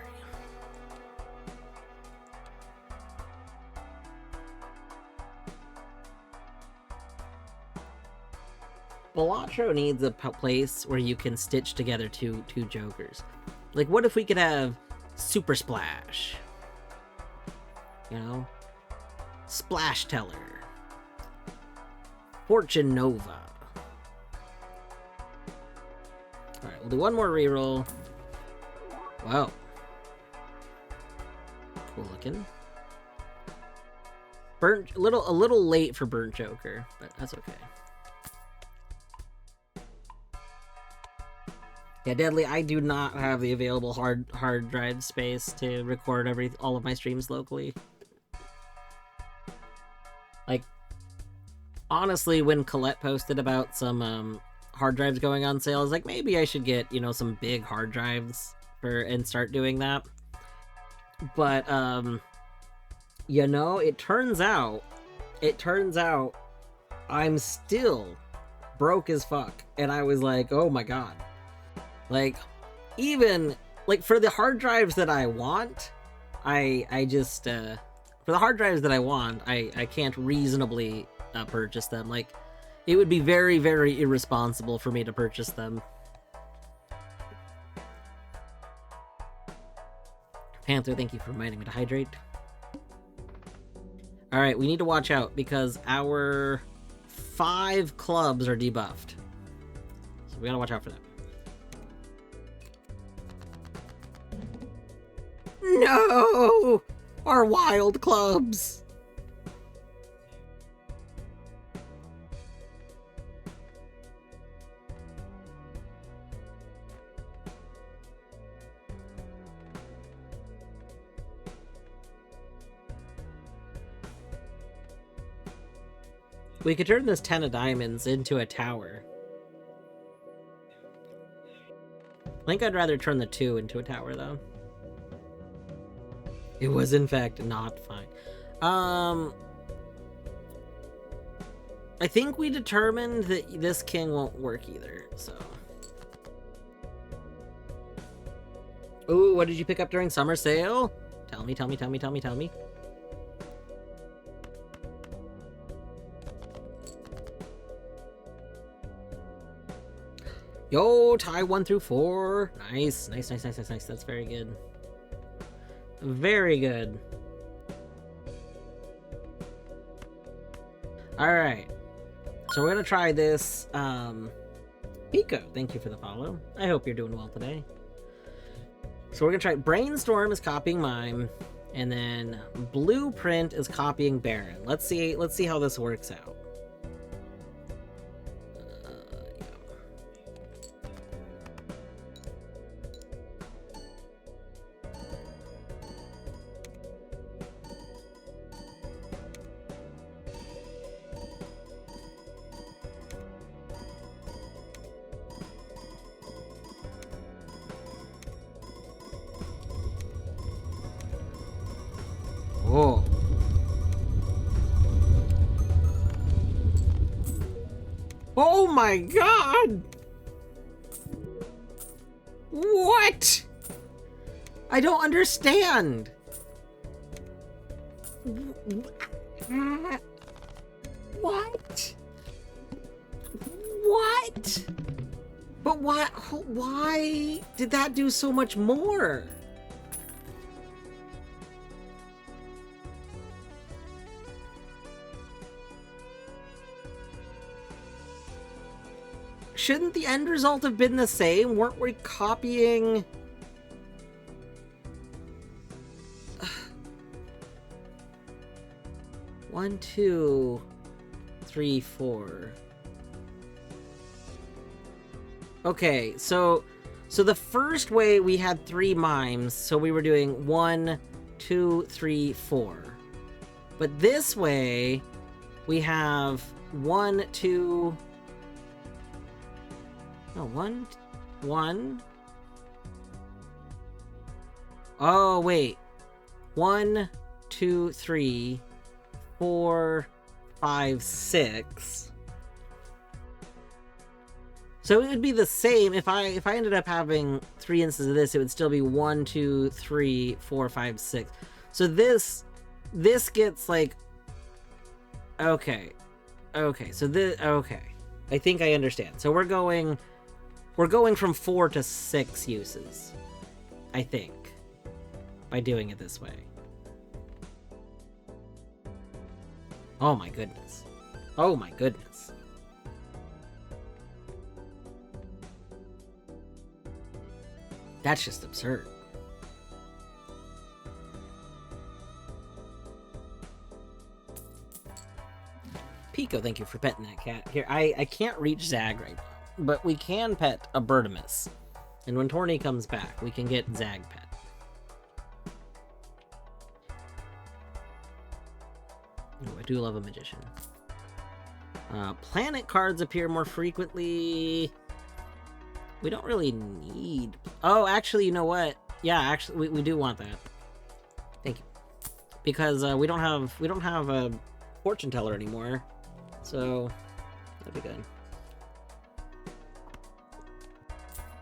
Balatro needs a place where you can stitch together two jokers. Like, what if we could have Super Splash? You know? Splash Teller. Fortune Nova. Alright, we'll do one more reroll. Wow. Cool looking. A little late for Burnt Joker, but that's okay. Yeah, Deadly, I do not have the available hard drive space to record all of my streams locally. Like, honestly, when Colette posted about some hard drives going on sale, I was like, maybe I should get, some big hard drives and start doing that. But it turns out I'm still broke as fuck, and I was like, oh my god. Like, even, like, for the hard drives that I want, I just, for the hard drives that I want, I can't reasonably purchase them. Like, it would be very, very irresponsible for me to purchase them. Panther, thank you for reminding me to hydrate. Alright, we need to watch out, because our 5 clubs are debuffed. So we gotta watch out for that. No! Our wild clubs! We could turn this 10 of diamonds into a tower. I think I'd rather turn the 2 into a tower, though. It was, in fact, not fine. I think we determined that this king won't work either, so... Ooh, what did you pick up during summer sale? Tell me. Yo, tie 1 through 4. Nice. That's very good. Very good. Alright. So we're gonna try this. Pico, thank you for the follow. I hope you're doing well today. So we're gonna try Brainstorm is copying Mime, and then Blueprint is copying Baron. Let's see how this works out. Oh. Oh my god! What? I don't understand. What? What? But why did that do so much more? Shouldn't the end result have been the same? Weren't we copying... 1, 2, 3, 4. Okay, so the first way we had 3 mimes, so we were doing 1, 2, 3, 4. But this way, we have 1, 2... No, 1, 1. Oh, wait. 1, 2, 3, 4, 5, 6. So it would be the same if I ended up having 3 instances of this. It would still be 1, 2, 3, 4, 5, 6. So this gets like... Okay. So this... Okay. I think I understand. So we're going from 4 to 6 uses, I think, by doing it this way. Oh my goodness. Oh my goodness. That's just absurd. Pico, thank you for petting that cat. Here, I can't reach Zag right now, but we can pet a Bertimus. And when Torny comes back, we can get Zag pet. Oh, I do love a magician. Planet cards appear more frequently. We don't really need... Oh, actually, you know what? Yeah, actually, we do want that. Thank you. Because we don't have a fortune teller anymore. So, that'd be good.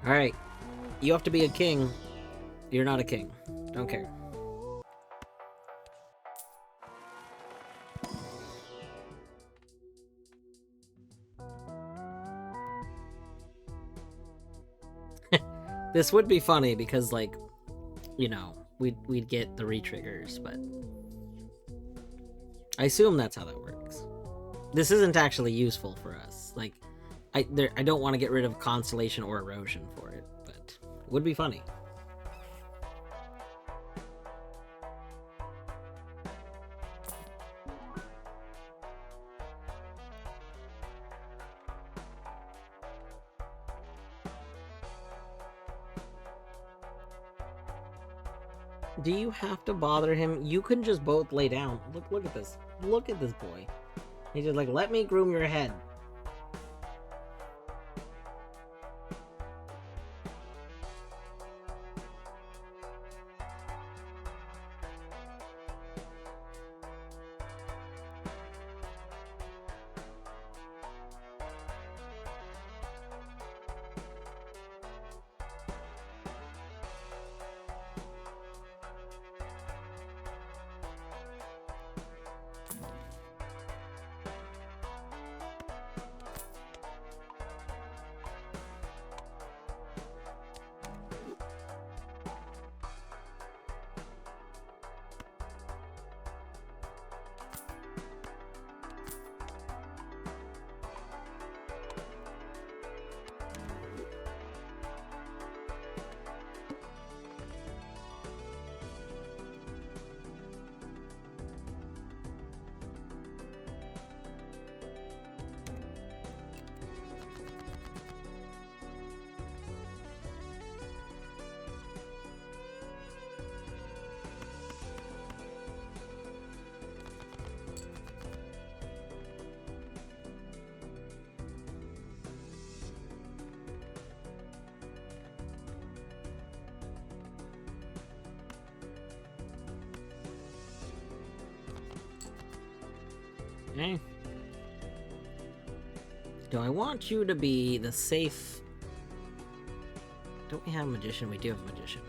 Alright. You have to be a king. You're not a king. Don't care. This would be funny because, like, you know, we'd get the re-triggers, but I assume that's how that works. This isn't actually useful for us. Like, I don't want to get rid of Constellation or Erosion for it, but it would be funny. Do you have to bother him? You can just both lay down. Look at this. Look at this boy. He's just like, let me groom your head. Okay. Do I want you to be the safe... Don't we have a magician? We do have a magician.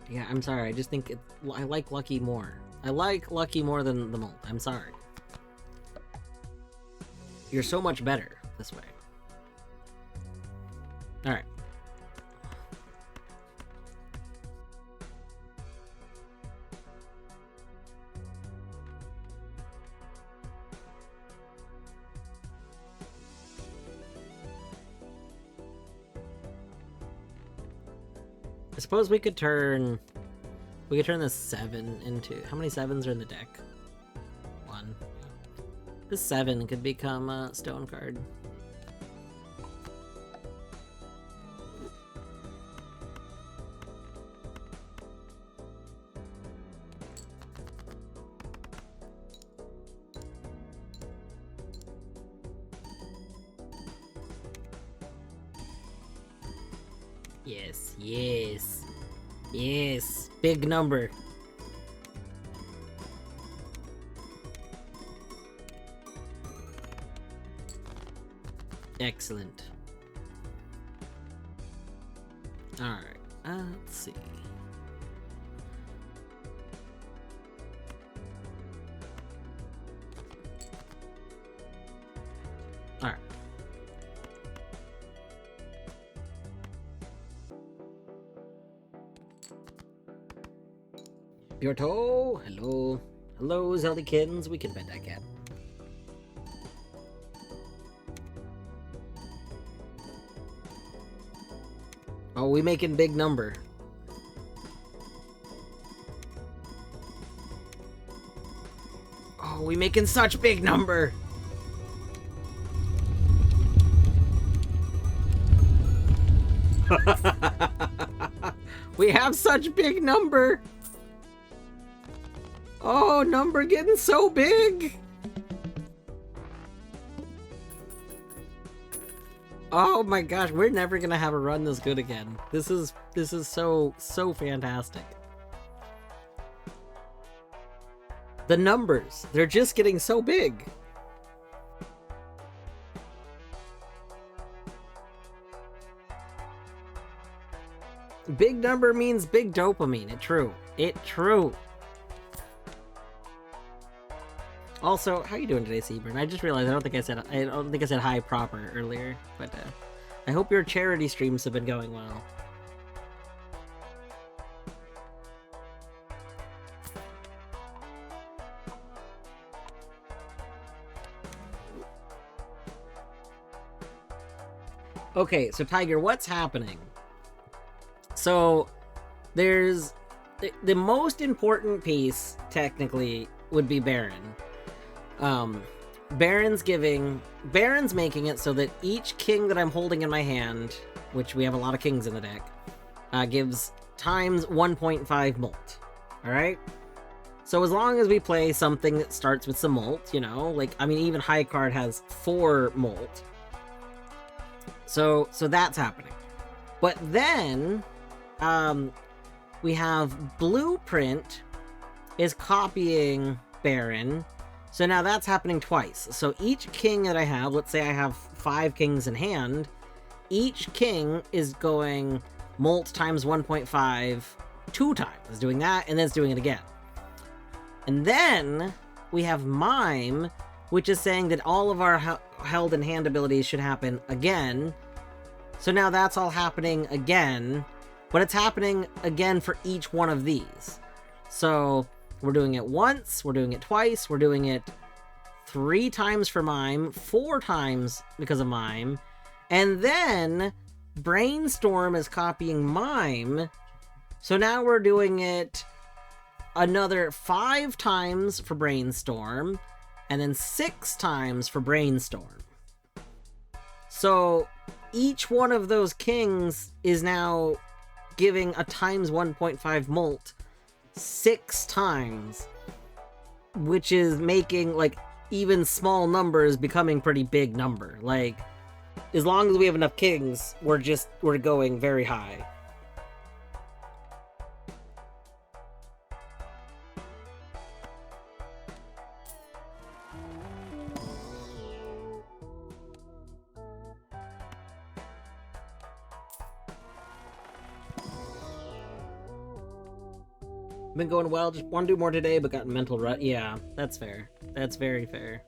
Yeah, I'm sorry. I just think I like Lucky more. I like Lucky more than the Molt. I'm sorry. You're so much better this way. Alright. I suppose we could turn this 7 into... How many 7s are in the deck? 1. This 7 could become a stone card. Yes, yes, yes. Big number. Excellent. Alright, let's see. Alright. Bjorto, hello. Hello, Zeldykins. We can bet that cat. Oh, we making big number. Oh, we making such big number. We have such big number. Oh, number getting so big. Oh my gosh, we're never gonna have a run this good again. This is so fantastic. The numbers, they're just getting so big. Big number means big dopamine. It true. It true. Also, how you doing today, Seaburn? I just realized I don't think I said hi proper earlier, but I hope your charity streams have been going well. Okay, so Tiger, what's happening? So there's the most important piece technically would be Baron. Baron's making it so that each king that I'm holding in my hand, which we have a lot of kings in the deck, gives times 1.5 molt. Alright? So as long as we play something that starts with some molt, you know, like, I mean, even High Card has 4 molt. So that's happening. But then, we have Blueprint is copying Baron. So now that's happening twice. So each king that I have, let's say I have 5 kings in hand, each king is going molt times 1.5 2 times. It's doing that, and then it's doing it again. And then we have Mime, which is saying that all of our held in hand abilities should happen again. So now that's all happening again, but it's happening again for each one of these. So we're doing it once, we're doing it twice, we're doing it 3 times for Mime, 4 times because of Mime, and then Brainstorm is copying Mime, so now we're doing it another 5 times for Brainstorm, and then 6 times for Brainstorm. So each one of those kings is now giving a times 1.5 molt 6 times, which is making, like, even small numbers becoming pretty big number. Like, as long as we have enough kings, we're going very high. Been going well, just want to do more today, but got mental rut. Yeah, that's fair. That's very fair.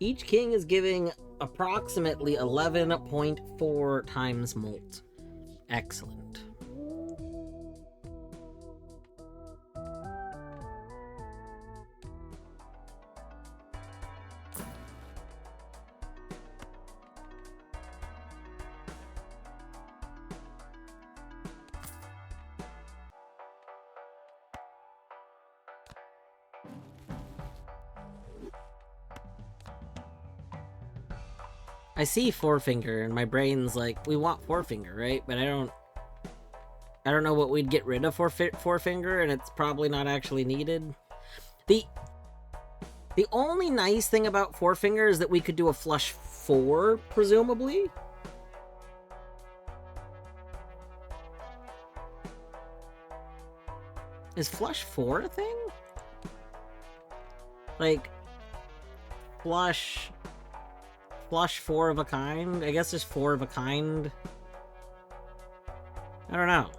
Each king is giving approximately 11.4 times molt. Excellent. I see Fourfinger and my brain's like, we want Fourfinger, right? But I don't know what we'd get rid of Fourfinger, and it's probably not actually needed. The only nice thing about Fourfinger is that we could do a flush 4, presumably. Is flush 4 a thing? Like, flush 4 of a kind? I guess there's 4 of a kind. I don't know.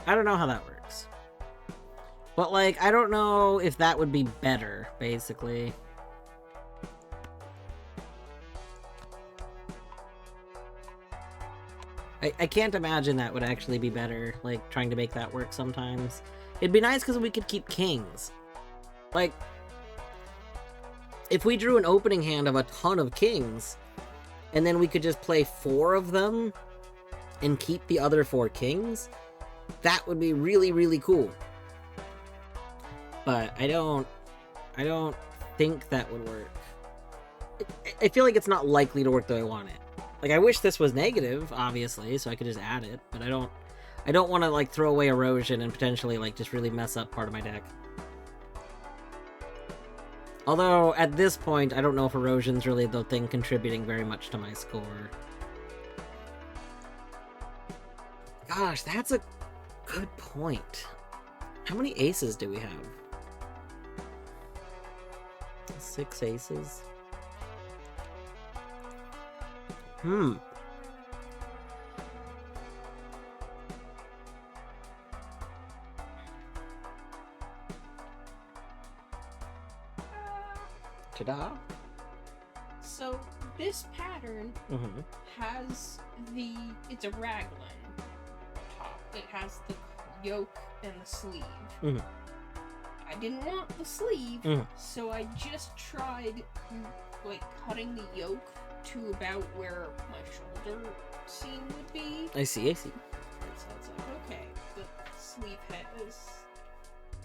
I don't know how that works. But, like, I don't know if that would be better, basically. I can't imagine that would actually be better, like, trying to make that work sometimes. It'd be nice because we could keep kings. Like, if we drew an opening hand of a ton of kings, and then we could just play 4 of them and keep the other 4 kings, that would be really, really cool. But I don't think that would work. I feel like it's not likely to work the way I want it. Like, I wish this was negative, obviously, so I could just add it, but I don't want to, like, throw away erosion and potentially, like, just really mess up part of my deck. Although, at this point, I don't know if erosion's really the thing contributing very much to my score. Gosh, that's a good point. How many aces do we have? 6 aces? Ta-da! So this pattern has it's a raglan top. It has the yoke and the sleeve. I didn't want the sleeve, so I just tried like cutting the yoke to about where my shoulder seam would be. I see. So it's like, okay, the sleeve head is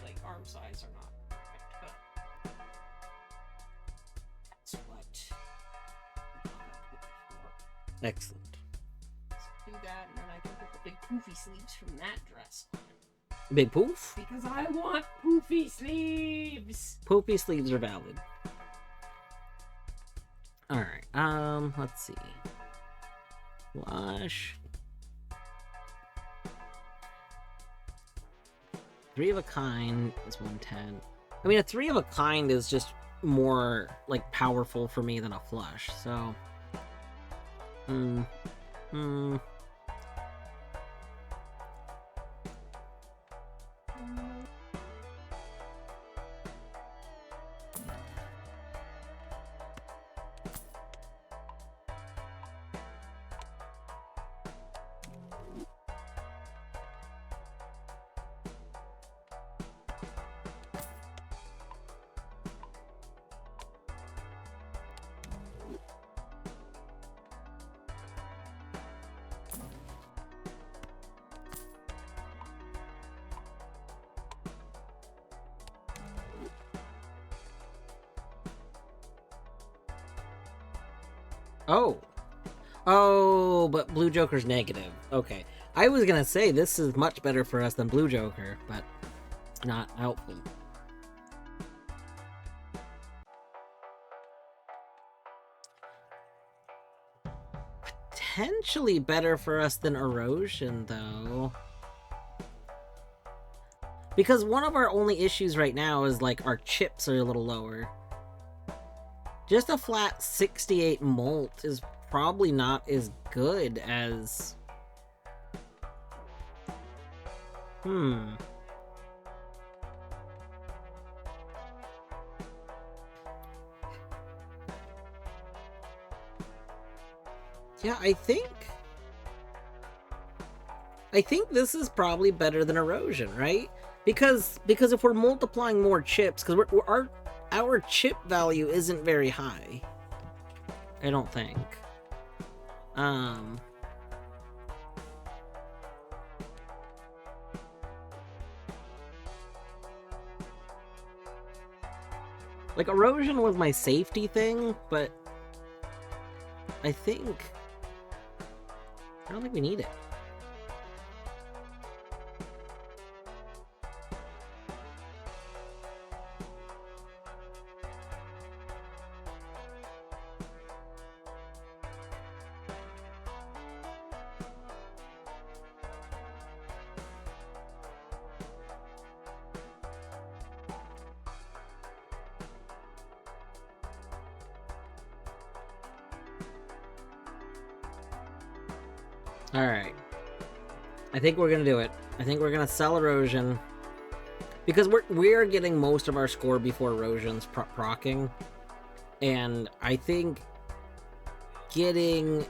like arm size are not perfect, but that's what Excellent. So do that, and then I can put the big poofy sleeves from that dress on. Big poof? Because I want poofy sleeves! Poofy sleeves are valid. Alright, let's see. Flush. 3 of a kind is 110. I mean, a 3 of a kind is just more, like, powerful for me than a flush, so... Oh, but Blue Joker's negative. Okay. I was gonna say, this is much better for us than Blue Joker, but not helpful. Potentially better for us than Erosion, though. Because one of our only issues right now is, like, our chips are a little lower. Just a flat 68 molt is probably not as good as... Yeah, I think this is probably better than Erosion, right? Because if we're multiplying more chips, because our chip value isn't very high. I don't think. Like, Erosion was my safety thing, but I don't think we need it. Alright. I think we're gonna do it. I think we're gonna sell Erosion. Because we're getting most of our score before Erosion's procking. And I think getting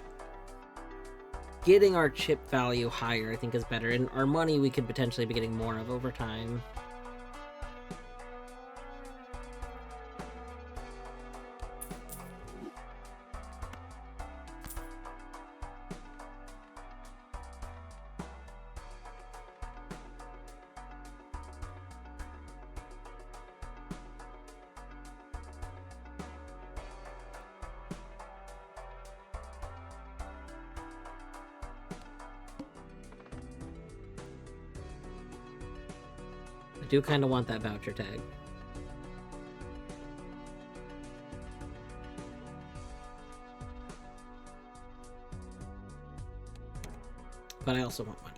getting our chip value higher, I think, is better. And our money we could potentially be getting more of over time. I do kind of want that voucher tag. But I also want money.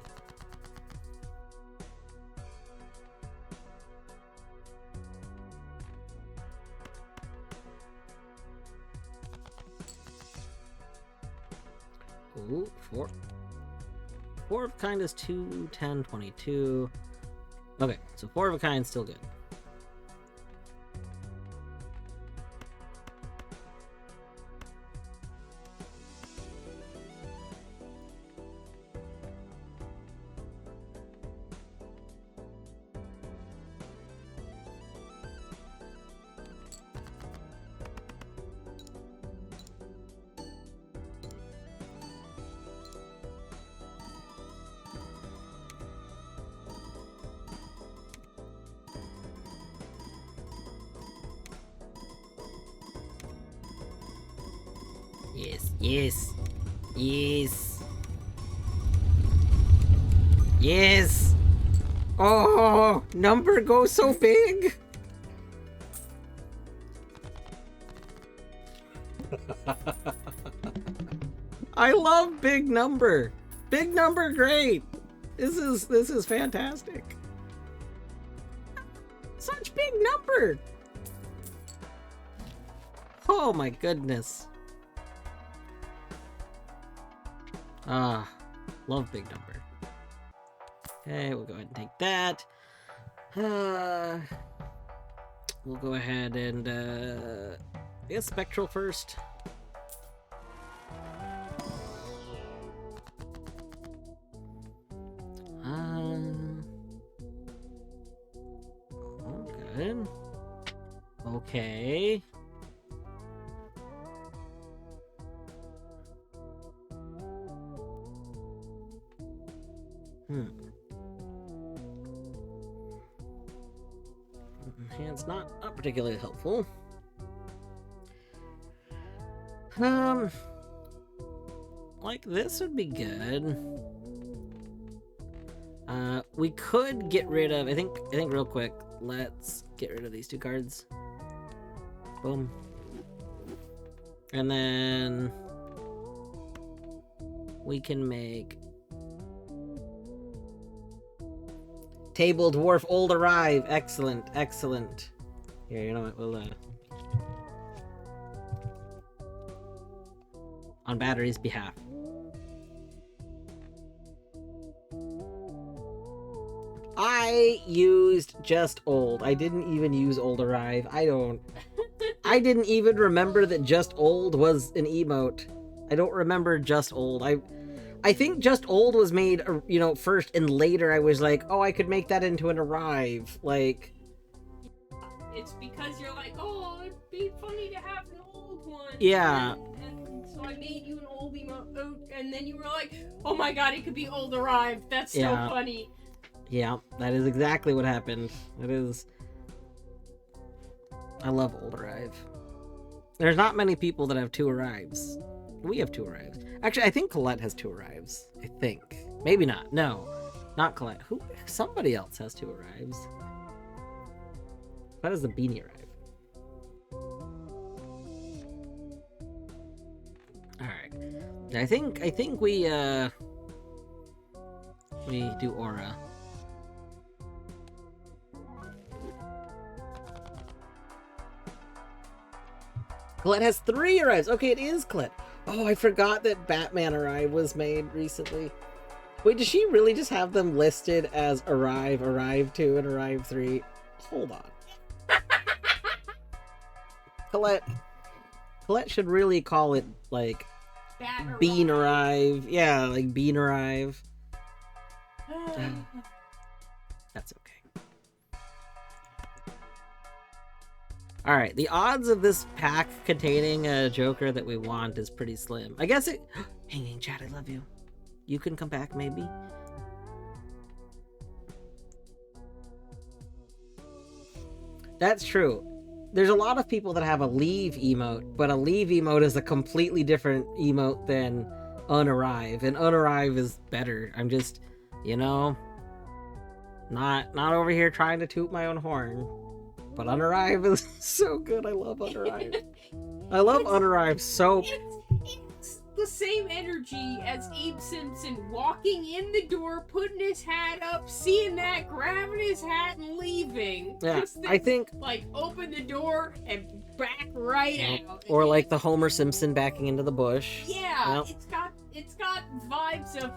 Ooh, 4. 4 of kind is 2, 10, 22. Okay, so 4 of a kind still good. Yes, yes, yes, yes. Oh, number goes so big. I love big number. Big number, great. This is fantastic. Such big number. Oh my goodness. Ah, love big number. Okay, we'll go ahead and take that. We'll go ahead and I guess Spectral first. Good. Okay. It's not particularly helpful. Like this would be good. We could get rid of, I think real quick, let's get rid of these 2 cards. Boom. And then we can make Table Dwarf Old Arrive. Excellent, excellent. Here, you know what, we'll on Battery's behalf. I used Just Old. I didn't even use Old Arrive. I didn't even remember that Just Old was an emote. I don't remember Just Old. I think Just Old was made, you know, first, and later I was like, oh, I could make that into an Arrive. Like, it's because you're like, oh, it'd be funny to have an old one. Yeah. And so I made you an old emote, and then you were like, oh my god, it could be Old Arrive. That's so funny. Yeah, that is exactly what happened. It is. I love Old Arrive. There's not many people that have 2 Arrives. We have 2 Arrives. Actually, I think Colette has 2 Arrives. I think. Maybe not. No. Not Colette. Who? Somebody else has 2 Arrives. That is the Beanie Arrive. Alright. I think we do Aura. Colette has 3 Arrives. Okay, it is Colette. Oh, I forgot that Batman Arrive was made recently. Wait, does she really just have them listed as Arrive, Arrive 2, and Arrive 3? Hold on. Colette should really call it, like, Bean arrive. Yeah, like bean arrive. That's okay. Alright, the odds of this pack containing a Joker that we want is pretty slim. I guess it... Hanging Chat, I love you. You can come back, maybe? That's true. There's a lot of people that have a leave emote, but a leave emote is a completely different emote than unarrive, and unarrive is better. I'm just, you know, not over here trying to toot my own horn, but unarrive is so good. I love unarrive. I love unarrive so... It's the same energy as Abe Simpson walking in the door, putting his hat up, seeing that, grabbing his hat, and leaving. Yeah, I think... Like, open the door and back right out. Or like the Homer Simpson backing into the bush. Yeah, it's got vibes of,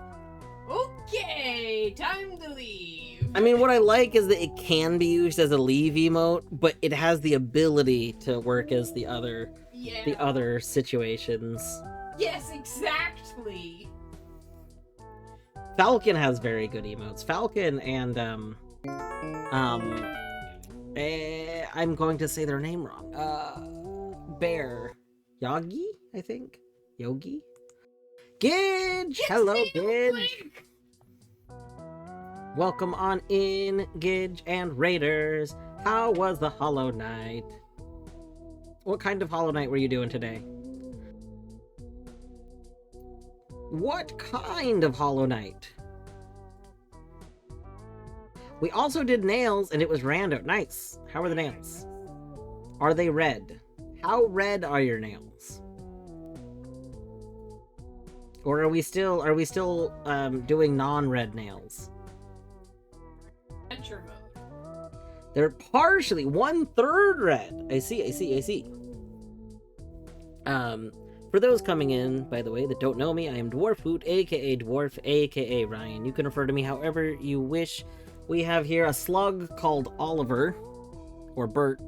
okay, time to leave. I mean, what I like is that it can be used as a leave emote, but it has the ability to work as the other situations. Yes, exactly. Falcon has very good emotes. Falcon and I'm going to say their name wrong. Bear Yogi, I think. Yogi. Gidge! Hello, Gidge! Welcome on in, Gidge and Raiders. How was the Hollow Knight? What kind of Hollow Knight were you doing today? What kind of Hollow Knight? We also did nails, and it was rando. Nice. How are the nails? Are they red? How red are your nails? Or are we still doing non-red nails? Adventure mode. They're partially 1/3 red. I see. For those coming in, by the way, that don't know me, I am Dwarfhoot, aka Dwarf, aka Ryan. You can refer to me however you wish. We have here a slug called Oliver, or Bert.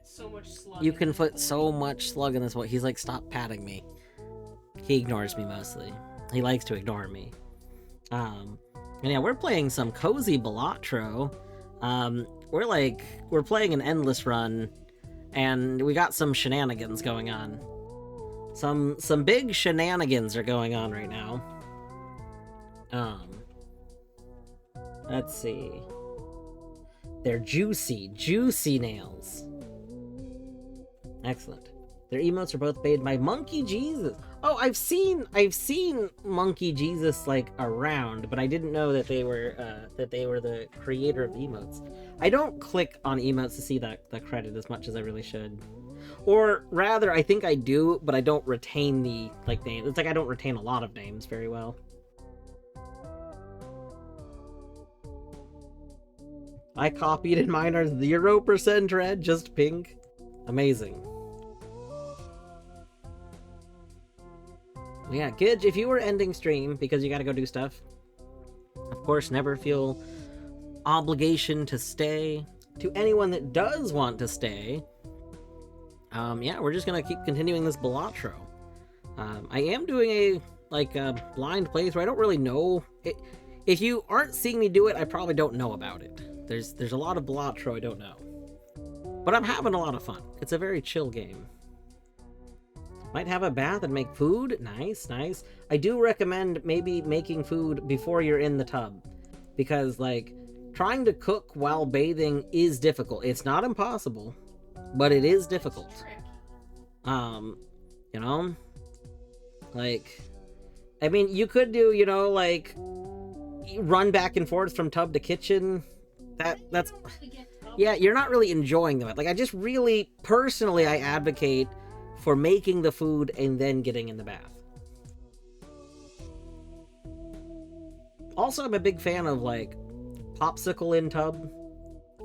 So much slug. You can put so much slug in this one. He's like, stop patting me. He ignores me mostly. He likes to ignore me. And yeah, we're playing some cozy Balatro. We're playing an endless run, and we got some shenanigans going on. Some big shenanigans are going on right now. Let's see. They're juicy nails. Excellent. Their emotes are both made by Monkey Jesus. Oh, I've seen Monkey Jesus like around, but I didn't know that they were the creator of the emotes. I don't click on emotes to see the credit as much as I really should. Or rather, I think I do, but I don't retain the name. It's like I don't retain a lot of names very well. I copied and mine are 0% red, just pink. Amazing. Yeah, Gidge, if you were ending stream because you gotta go do stuff, of course, never feel obligation to stay. To anyone that does want to stay, yeah, we're just gonna keep continuing this Balatro. I am doing a blind playthrough. I don't really know it. If you aren't seeing me do it, I probably don't know about it. There's a lot of Balatro I don't know, but I'm having a lot of fun. It's a very chill game. Might have a bath and make food. Nice. I do recommend maybe making food before you're in the tub, because trying to cook while bathing is difficult. It's not impossible, but it is difficult. You know, I mean, you could do, run back and forth from tub to kitchen. That's yeah, you're not really enjoying them. I just really personally, I advocate for making the food and then getting in the bath. Also, I'm a big fan of popsicle in tub.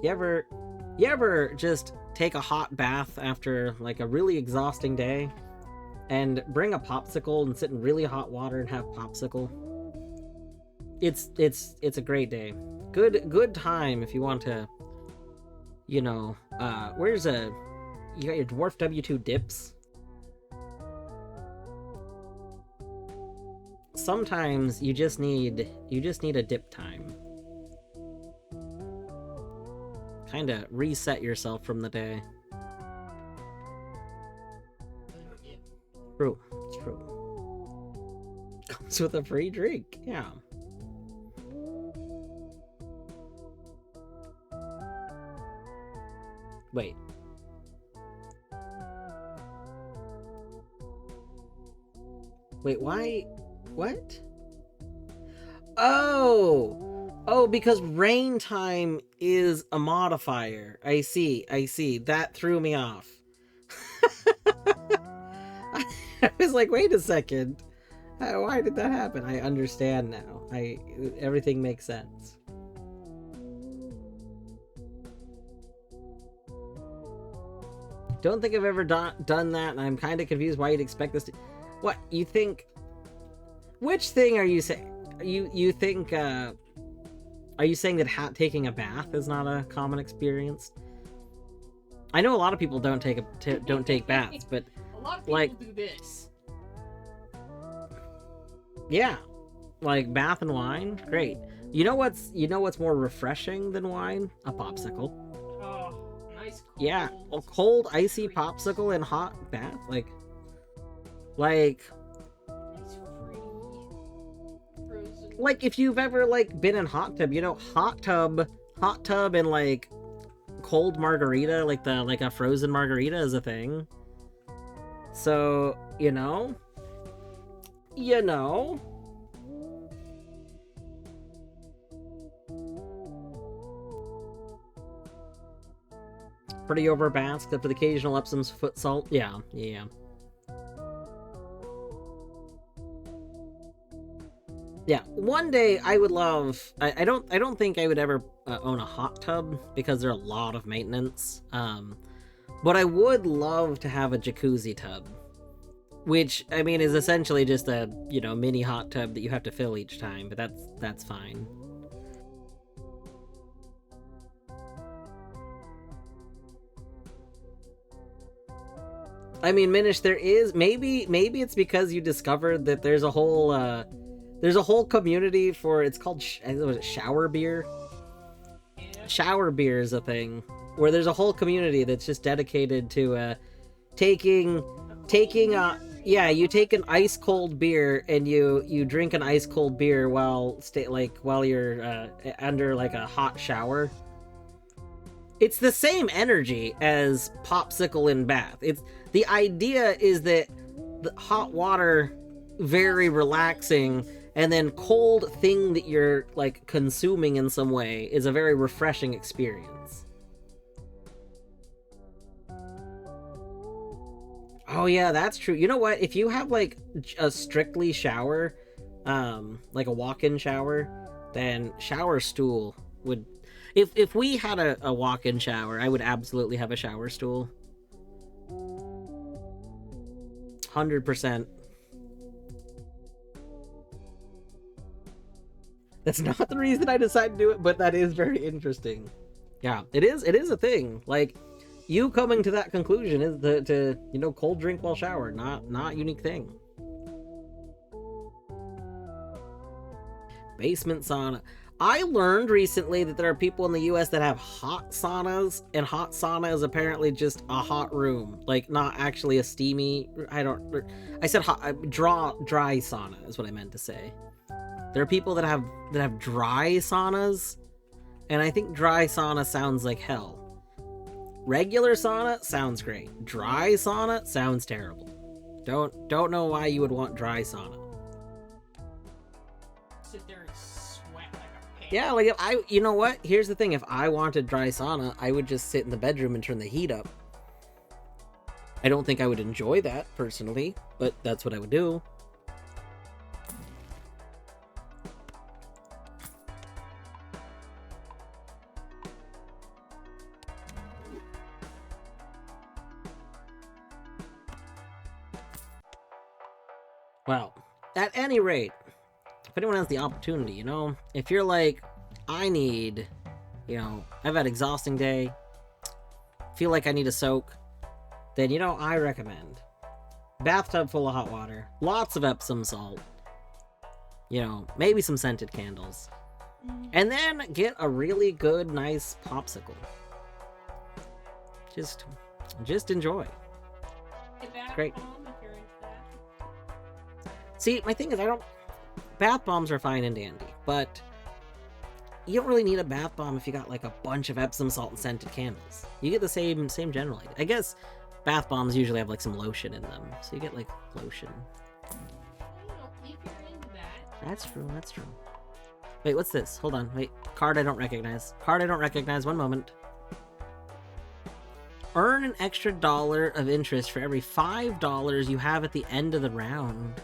You ever just take a hot bath after a really exhausting day and bring a popsicle and sit in really hot water and have popsicle? It's a great day. Good time if you want to, you got your Dwarf W2 dips? sometimes you just need a dip time. Kind of reset yourself from the day. True. It's true. Comes with a free drink. Yeah. Wait. Wait, why? What? Oh, because rain time is a modifier. I see. That threw me off. I was like, wait a second. Why did that happen? I understand now. Everything makes sense. Don't think I've ever done that, and I'm kind of confused why you'd expect this to... What, you think... Which thing are you saying? You think, are you saying that taking a bath is not a common experience? I know a lot of people don't take baths, but... A lot of people do this. Yeah. Like, bath and wine? Great. You know what's more refreshing than wine? A popsicle. Oh, nice cold... Yeah, a cold, icy popsicle and hot bath? Like... Like, if you've ever, like, been in hot tub, you know, hot tub and, like, cold margarita, like a frozen margarita is a thing. So, you know. Pretty over baths, except for the occasional Epsom's foot salt. Yeah. Yeah, one day I would love... I don't think I would ever own a hot tub because they're a lot of maintenance. But I would love to have a jacuzzi tub, which, I mean, is essentially just a, you know, mini hot tub that you have to fill each time, but that's fine. I mean, Minish, there is... Maybe it's because you discovered that there's a whole community for, it's called, was it shower beer? Yeah. Shower beer is a thing where there's a whole community that's just dedicated to taking you take an ice cold beer and you drink an ice cold beer while you're under like a hot shower. It's the same energy as popsicle and bath. The idea is that the hot water, very relaxing, and then cold thing that you're, like, consuming in some way is a very refreshing experience. Oh yeah, that's true. You know what? If you have, like, a strictly shower, like a walk-in shower, then shower stool would... If we had a walk-in shower, I would absolutely have a shower stool. 100%. That's not the reason I decided to do it, but that is very interesting. Yeah, it is a thing. Like, you coming to that conclusion is to you know, cold drink while shower, not unique thing. Basement sauna. I learned recently that there are people in the US that have hot saunas, and hot sauna is apparently just a hot room, like not actually a steamy... I said hot, dry sauna is what I meant to say. There are people that have dry saunas, and I think dry sauna sounds like hell. Regular sauna sounds great. Dry sauna sounds terrible. Don't know why you would want dry sauna. Sit there and sweat like a pig. Yeah, like you know what? Here's the thing: if I wanted dry sauna, I would just sit in the bedroom and turn the heat up. I don't think I would enjoy that personally, but that's what I would do. Well, at any rate, if anyone has the opportunity, you know, if you're like, I need, you know, I've had an exhausting day, feel like I need a soak, then, you know, I recommend bathtub full of hot water, lots of Epsom salt, You know, maybe some scented candles. And then get a really good, nice popsicle. Just enjoy. Great. See, my thing is, bath bombs are fine and dandy, but you don't really need a bath bomb if you got like a bunch of Epsom salt and scented candles. You get the same general idea. I guess bath bombs usually have like some lotion in them, so you get like lotion. If you're into that. That's true. Wait, what's this? Hold on, wait. Card I don't recognize. One moment. Earn an extra $1 of interest for every $5 you have at the end of the round.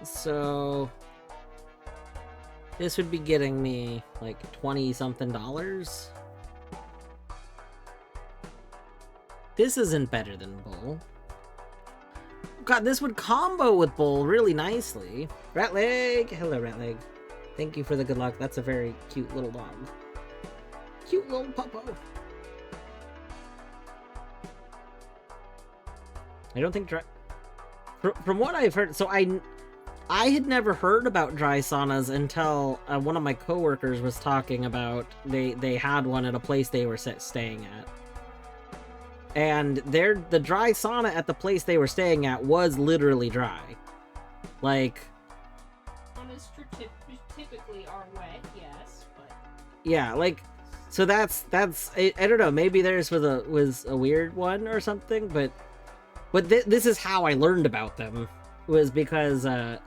So this would be getting me like 20-something dollars. This isn't better than Bull. God, this would combo with Bull really nicely. Ratleg! Hello, Ratleg. Thank you for the good luck. That's a very cute little dog. Cute little puppo. I don't think from what I've heard, so I had never heard about dry saunas until one of my coworkers was talking about they had one at a place they were staying at. And the dry sauna at the place they were staying at was literally dry. Like, saunas typically are wet, yes, but yeah, like, so that's I don't know, maybe theirs was a weird one or something, but this is how I learned about them, was because I'd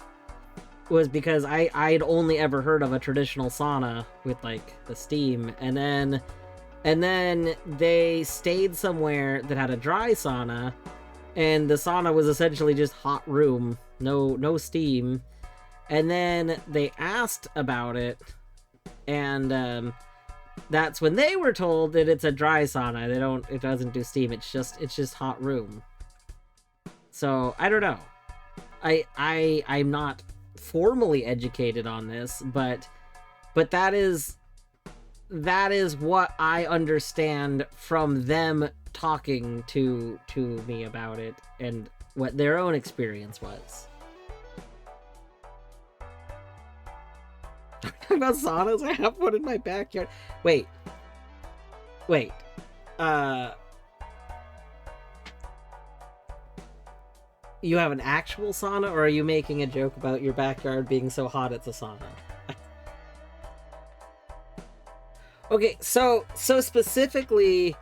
only ever heard of a traditional sauna with like the steam, and then they stayed somewhere that had a dry sauna, and the sauna was essentially just hot room, no steam. And then they asked about it, and that's when they were told that it's a dry sauna. It doesn't do steam. It's just hot room. So I don't know. I'm not formally educated on this, but that is what I understand from them talking to me about it and what their own experience was. Talking about saunas, I have one in my backyard. Wait. You have an actual sauna, or are you making a joke about your backyard being so hot it's a sauna? Okay, so specifically,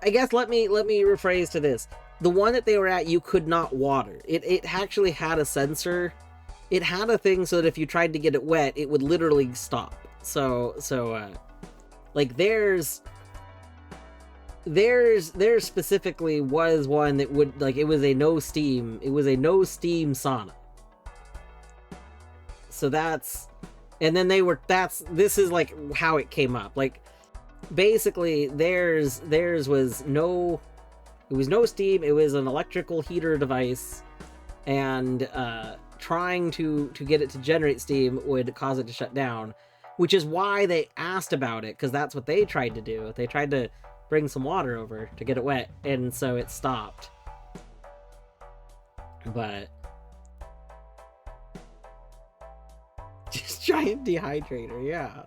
I guess let me rephrase to this. The one that they were at, you could not water. It actually had a sensor. It had a thing so that if you tried to get it wet, it would literally stop. So like theirs specifically was one that would, like, it was a no steam sauna. So this is like how it came up. Like, basically theirs was no steam. It was an electrical heater device, and trying to get it to generate steam would cause it to shut down, which is why they asked about it, because that's what they tried to do. They tried to bring some water over to get it wet, and so it stopped. But just giant dehydrator, yeah.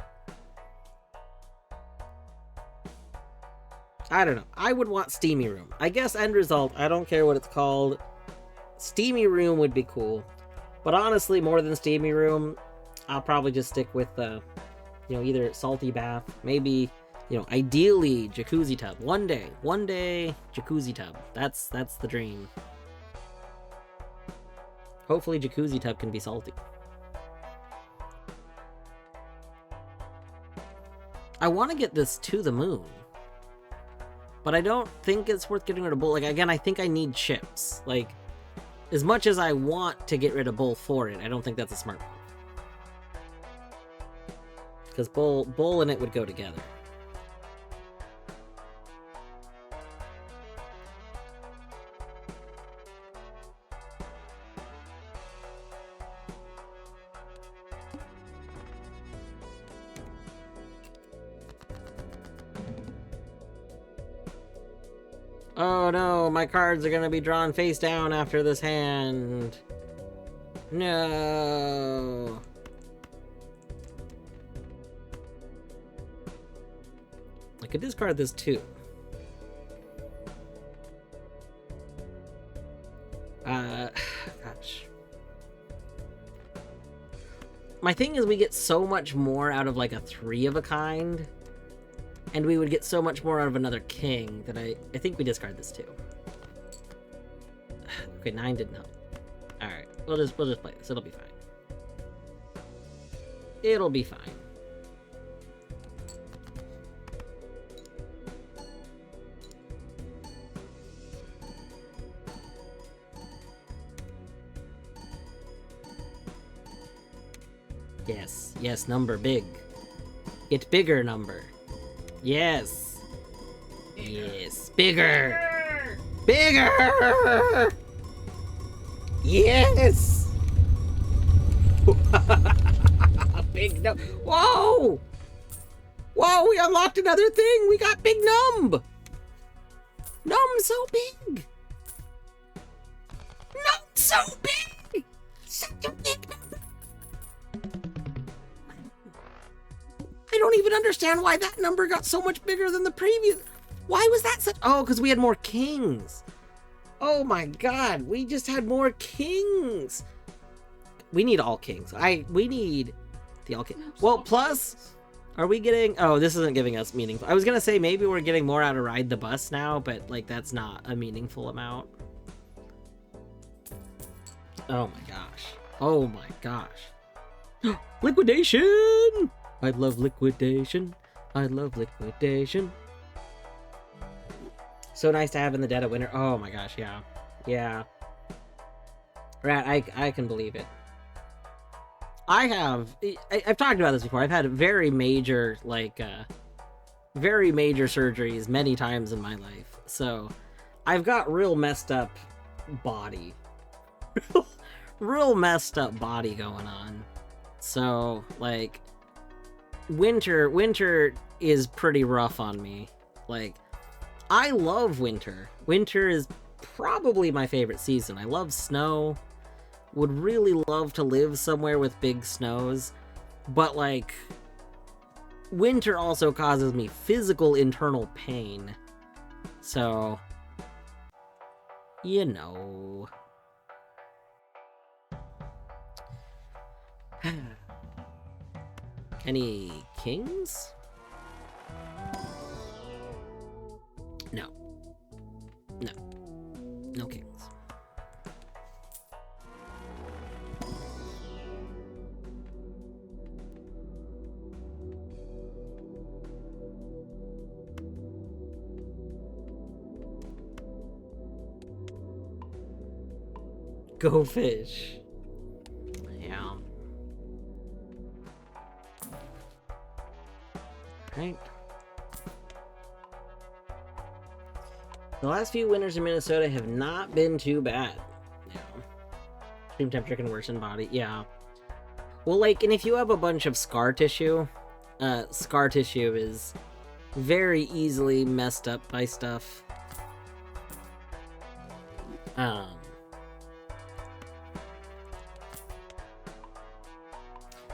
I don't know. I would want steamy room. I guess end result, I don't care what it's called. Steamy room would be cool. But honestly, more than steamy room, I'll probably just stick with either salty bath, maybe, ideally jacuzzi tub. One day jacuzzi tub. That's the dream. Hopefully jacuzzi tub can be salty. I want to get this to the moon, but I don't think it's worth getting rid of Bull. Like, again, I think I need chips. Like, as much as I want to get rid of Bull for it, I don't think that's a smart move. Because Bull and it would go together. Oh no, my cards are gonna be drawn face down after this hand. No. I could discard this too. Gosh. My thing is we get so much more out of like a 3 of a kind, and we would get so much more out of another king that I think we discard this too. Okay, 9 didn't help. Alright, we'll just play this. It'll be fine. It'll be fine. Yes, yes, number big. Get bigger, number. Yes. Yes, bigger. Bigger! Yes! Big num. Whoa! Whoa, we unlocked another thing! We got big num! Num's so big! Num's so big! Such a big number! I don't even understand why that number got so much bigger than the previous. Why was that such? Oh, because we had more kings. Oh my god, we just had more kings. We need all kings. We need the all kings. Well, plus, are we getting? Oh, this isn't giving us meaningful. I was gonna say maybe we're getting more out of Ride the Bus now, but like that's not a meaningful amount. Oh my gosh. Oh my gosh. Liquidation! I love liquidation. I love liquidation. So nice to have in the dead of winter. Oh my gosh, yeah. Yeah. Right, I can believe it. I've talked about this before. I've had very major, like, very major surgeries many times in my life. So, I've got real messed up body. Real messed up body going on. So, like, winter is pretty rough on me. Like, I love winter. Winter is probably my favorite season. I love snow. Would really love to live somewhere with big snows. But, like, winter also causes me physical internal pain. So, you know. Any kings? No. No. No kings. Go fish. Yeah. Right. The last few winters in Minnesota have not been too bad. Yeah. Extreme temperature can worsen body. Yeah. Well, like, and if you have a bunch of scar tissue is very easily messed up by stuff.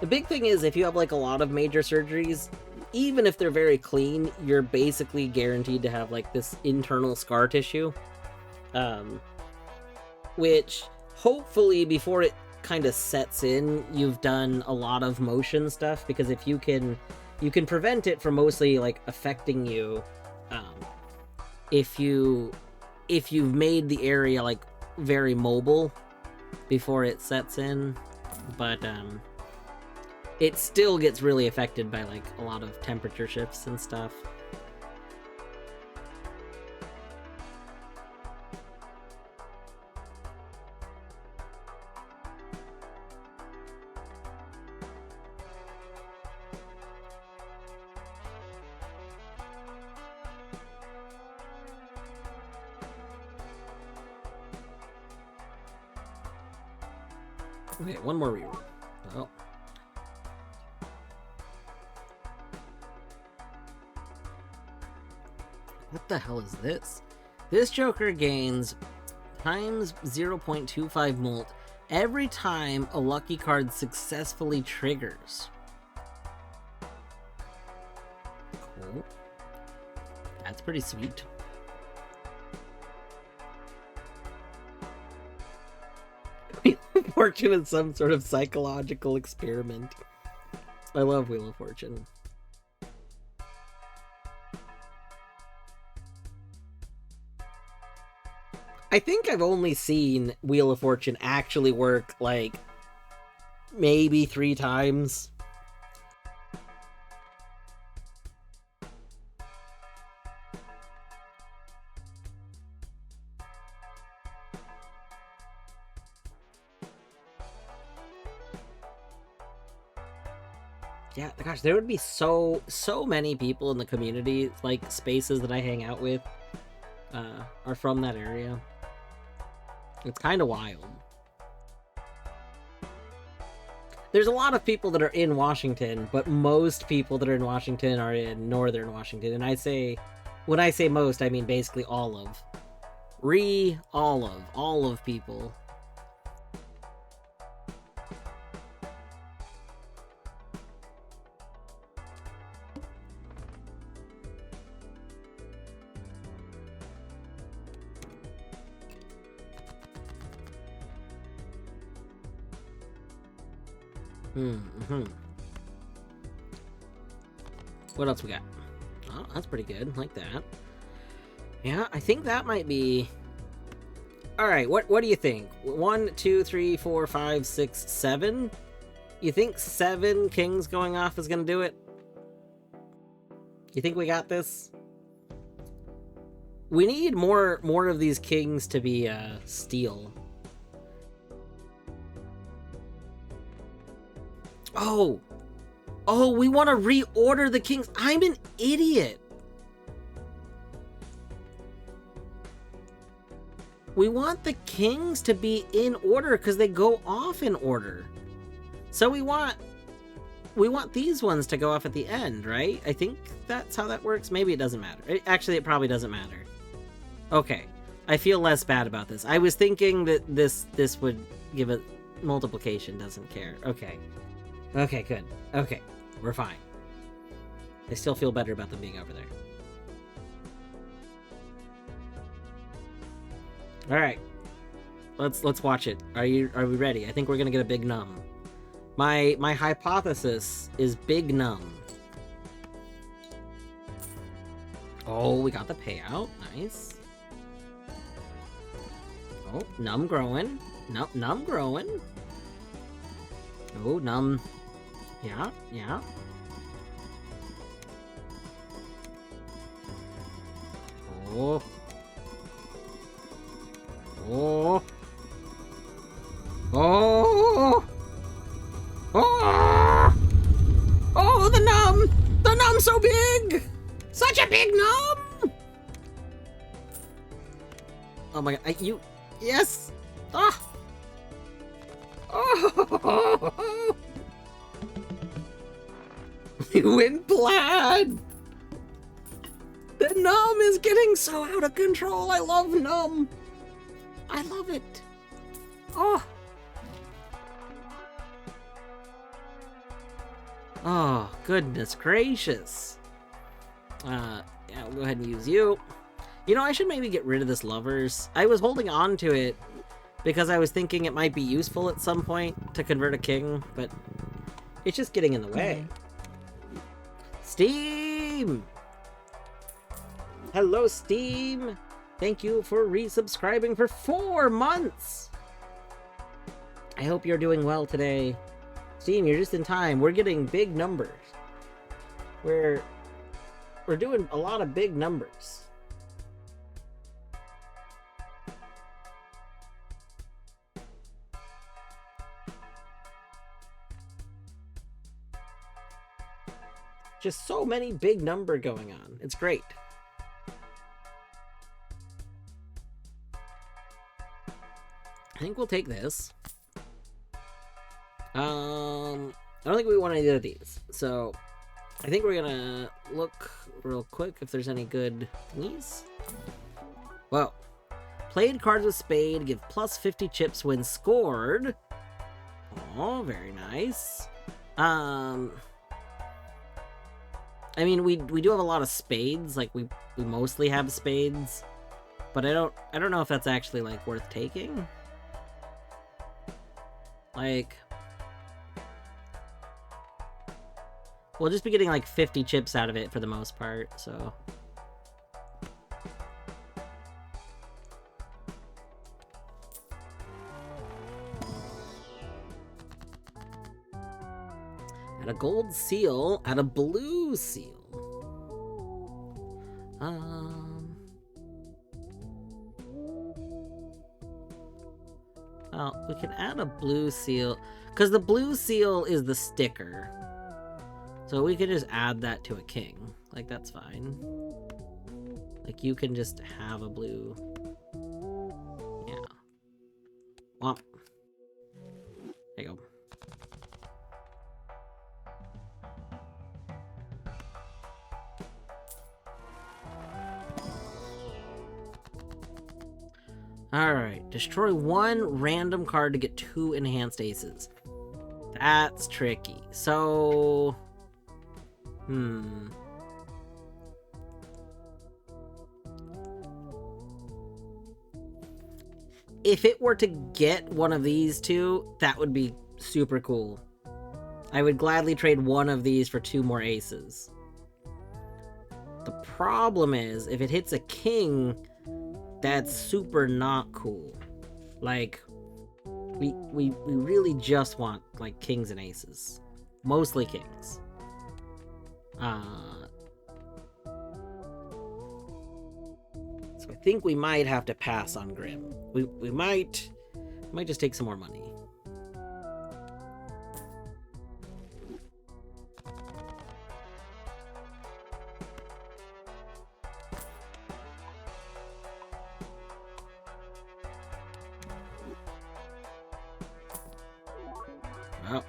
The big thing is if you have like a lot of major surgeries, even if they're very clean, you're basically guaranteed to have like this internal scar tissue. Which hopefully before it kind of sets in, you've done a lot of motion stuff, because if you can prevent it from mostly like affecting you, if you've made the area like very mobile before it sets in. But it still gets really affected by like a lot of temperature shifts and stuff. Okay, one more reroll. Oh. What the hell is this? This Joker gains times 0.25 molt every time a lucky card successfully triggers. Cool. That's pretty sweet. Wheel of Fortune is some sort of psychological experiment. I love Wheel of Fortune. I think I've only seen Wheel of Fortune actually work, like, maybe 3 times. Yeah, gosh, there would be so many people in the community, like, spaces that I hang out with, are from that area. It's kind of wild. There's a lot of people that are in Washington, but most people that are in Washington are in northern Washington. And when I say most, I mean basically all of. All of people. What else we got? Oh, that's pretty good. Like that. Yeah, I think that might be... Alright, what do you think? 1, 2, 3, 4, 5, 6, 7? You think 7 kings going off is gonna do it? You think we got this? We need more of these kings to be steel. Oh, we want to reorder the kings. I'm an idiot. We want the kings to be in order because they go off in order. So we want these ones to go off at the end, right? I think that's how that works. Maybe it doesn't matter. Actually, it probably doesn't matter. Okay. I feel less bad about this. I was thinking that this would give it multiplication. Doesn't care. Okay. Okay, good. Okay. We're fine. I still feel better about them being over there. All right, let's watch it. Are we ready? I think we're gonna get a big num. My hypothesis is big num. Oh, we got the payout. Nice. Oh, num growing. Num growing. Oh, num. Yeah, yeah. Oh. Oh. Oh. Oh. Oh, the num! The num's so big! Such a big num! Oh my god, you... Yes! Ah! Oh! You went plaid! The num is getting so out of control. I love num. I love it. Oh. Oh, goodness gracious. Yeah, we'll go ahead and use you. You know, I should maybe get rid of this lovers. I was holding on to it because I was thinking it might be useful at some point to convert a king, but it's just getting in the way. Steam! Hello, Steam! Thank you for resubscribing for 4 months! I hope you're doing well today. Steam, you're just in time. We're getting big numbers. We're doing a lot of big numbers. Just so many big number going on. It's great. I think we'll take this. I don't think we want any of these. So I think we're gonna look real quick if there's any good thingies. Whoa. Played cards with spade, give plus 50 chips when scored. Oh, very nice. I mean, we do have a lot of spades. Like, we mostly have spades. But I don't know if that's actually, like, worth taking. Like, we'll just be getting, like, 50 chips out of it for the most part, so... Add a gold seal, add a blue seal. Well, we can add a blue seal, because the blue seal is the sticker. So we can just add that to a king. Like, that's fine. Like, you can just have a blue... Yeah. Womp. There you go. Alright, destroy one random card to get 2 enhanced aces. That's tricky. So... If it were to get one of these two, that would be super cool. I would gladly trade one of these for 2 more aces. The problem is, if it hits a king... That's super not cool. Like, we really just want, like, kings and aces. Mostly kings. So I think we might have to pass on Grim. We might just take some more money. Well.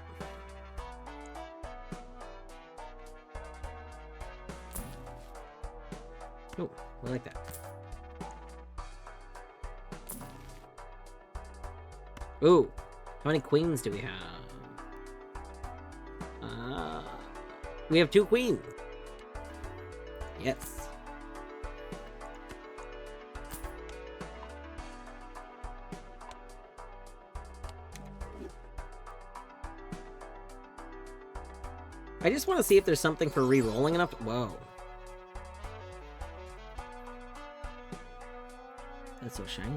Oh, I like that. Ooh, how many queens do we have? We have 2 queens. Yes. I just want to see if there's something for re-rolling enough. Whoa. That's so shiny.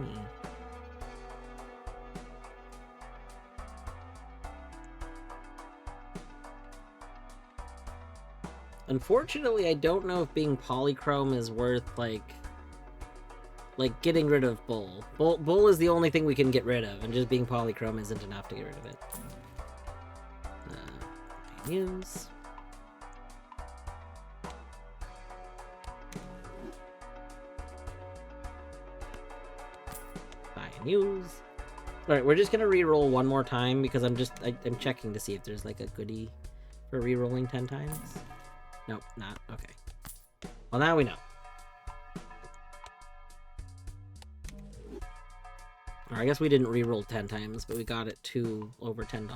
Unfortunately, I don't know if being polychrome is worth, like getting rid of Bull. Bull is the only thing we can get rid of, and just being polychrome isn't enough to get rid of it. Use. Buy and use. Alright, we're just gonna re-roll one more time because I'm checking to see if there's like a goodie for re-rolling 10 times. Nope, not. Okay. Well, now we know. Or I guess we didn't re-roll 10 times, but we got it to over $10.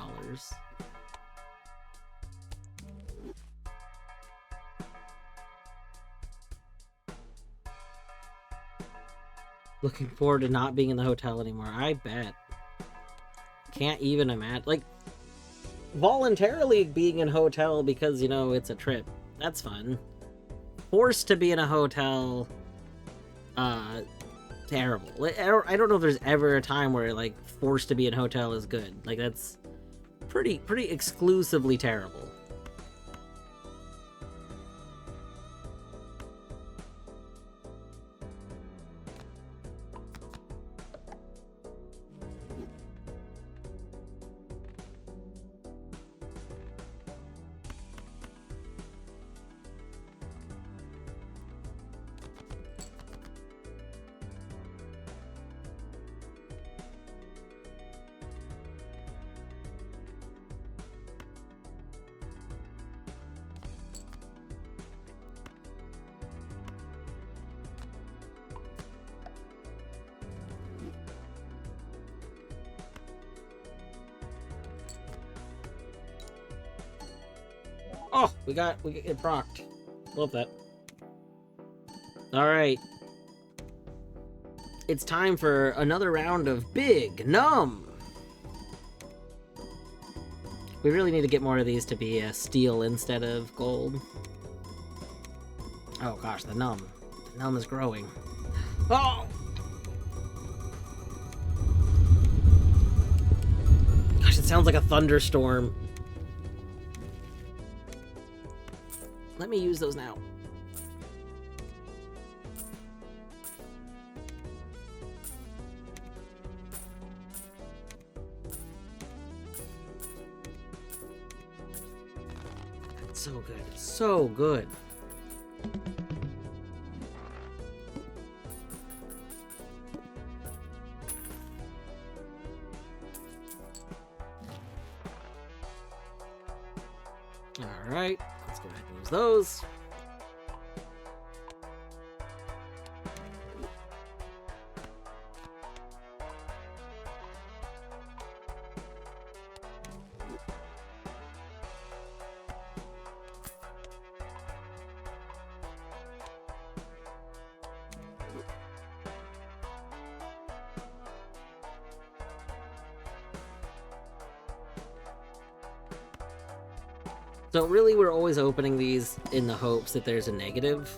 Looking forward to not being in the hotel anymore. I bet. Can't even imagine. Like, voluntarily being in a hotel because, you know, it's a trip. That's fun. Forced to be in a hotel, terrible. I don't know if there's ever a time where, like, forced to be in a hotel is good. Like, that's pretty exclusively terrible. Oh, we get it procced. Love that. Alright. It's time for another round of Big Num. We really need to get more of these to be steel instead of gold. Oh gosh, the Num. The Num is growing. Oh! Gosh, it sounds like a thunderstorm. Let me use those now. It's so good. It's so good. Alright, let's go ahead and use those. So really, we're always opening these in the hopes that there's a negative.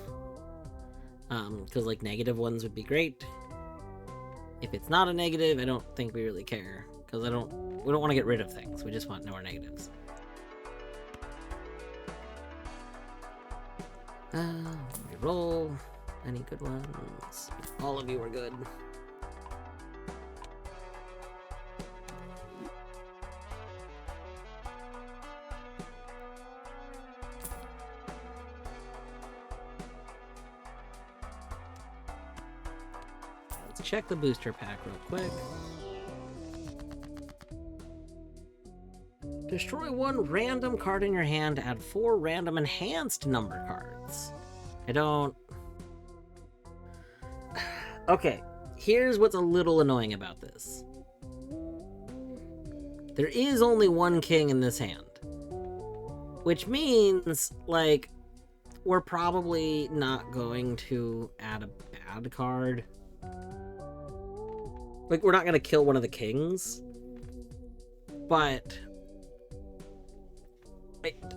Because like negative ones would be great. If it's not a negative, I don't think we really care. Because we don't want to get rid of things. We just want no more negatives. Roll. Any good ones? All of you are good. Check the booster pack real quick. Destroy one random card in your hand to add 4 random enhanced number cards. I don't... Okay, here's what's a little annoying about this. There is only one king in this hand. Which means, like, we're probably not going to add a bad card. Like, we're not going to kill one of the kings, but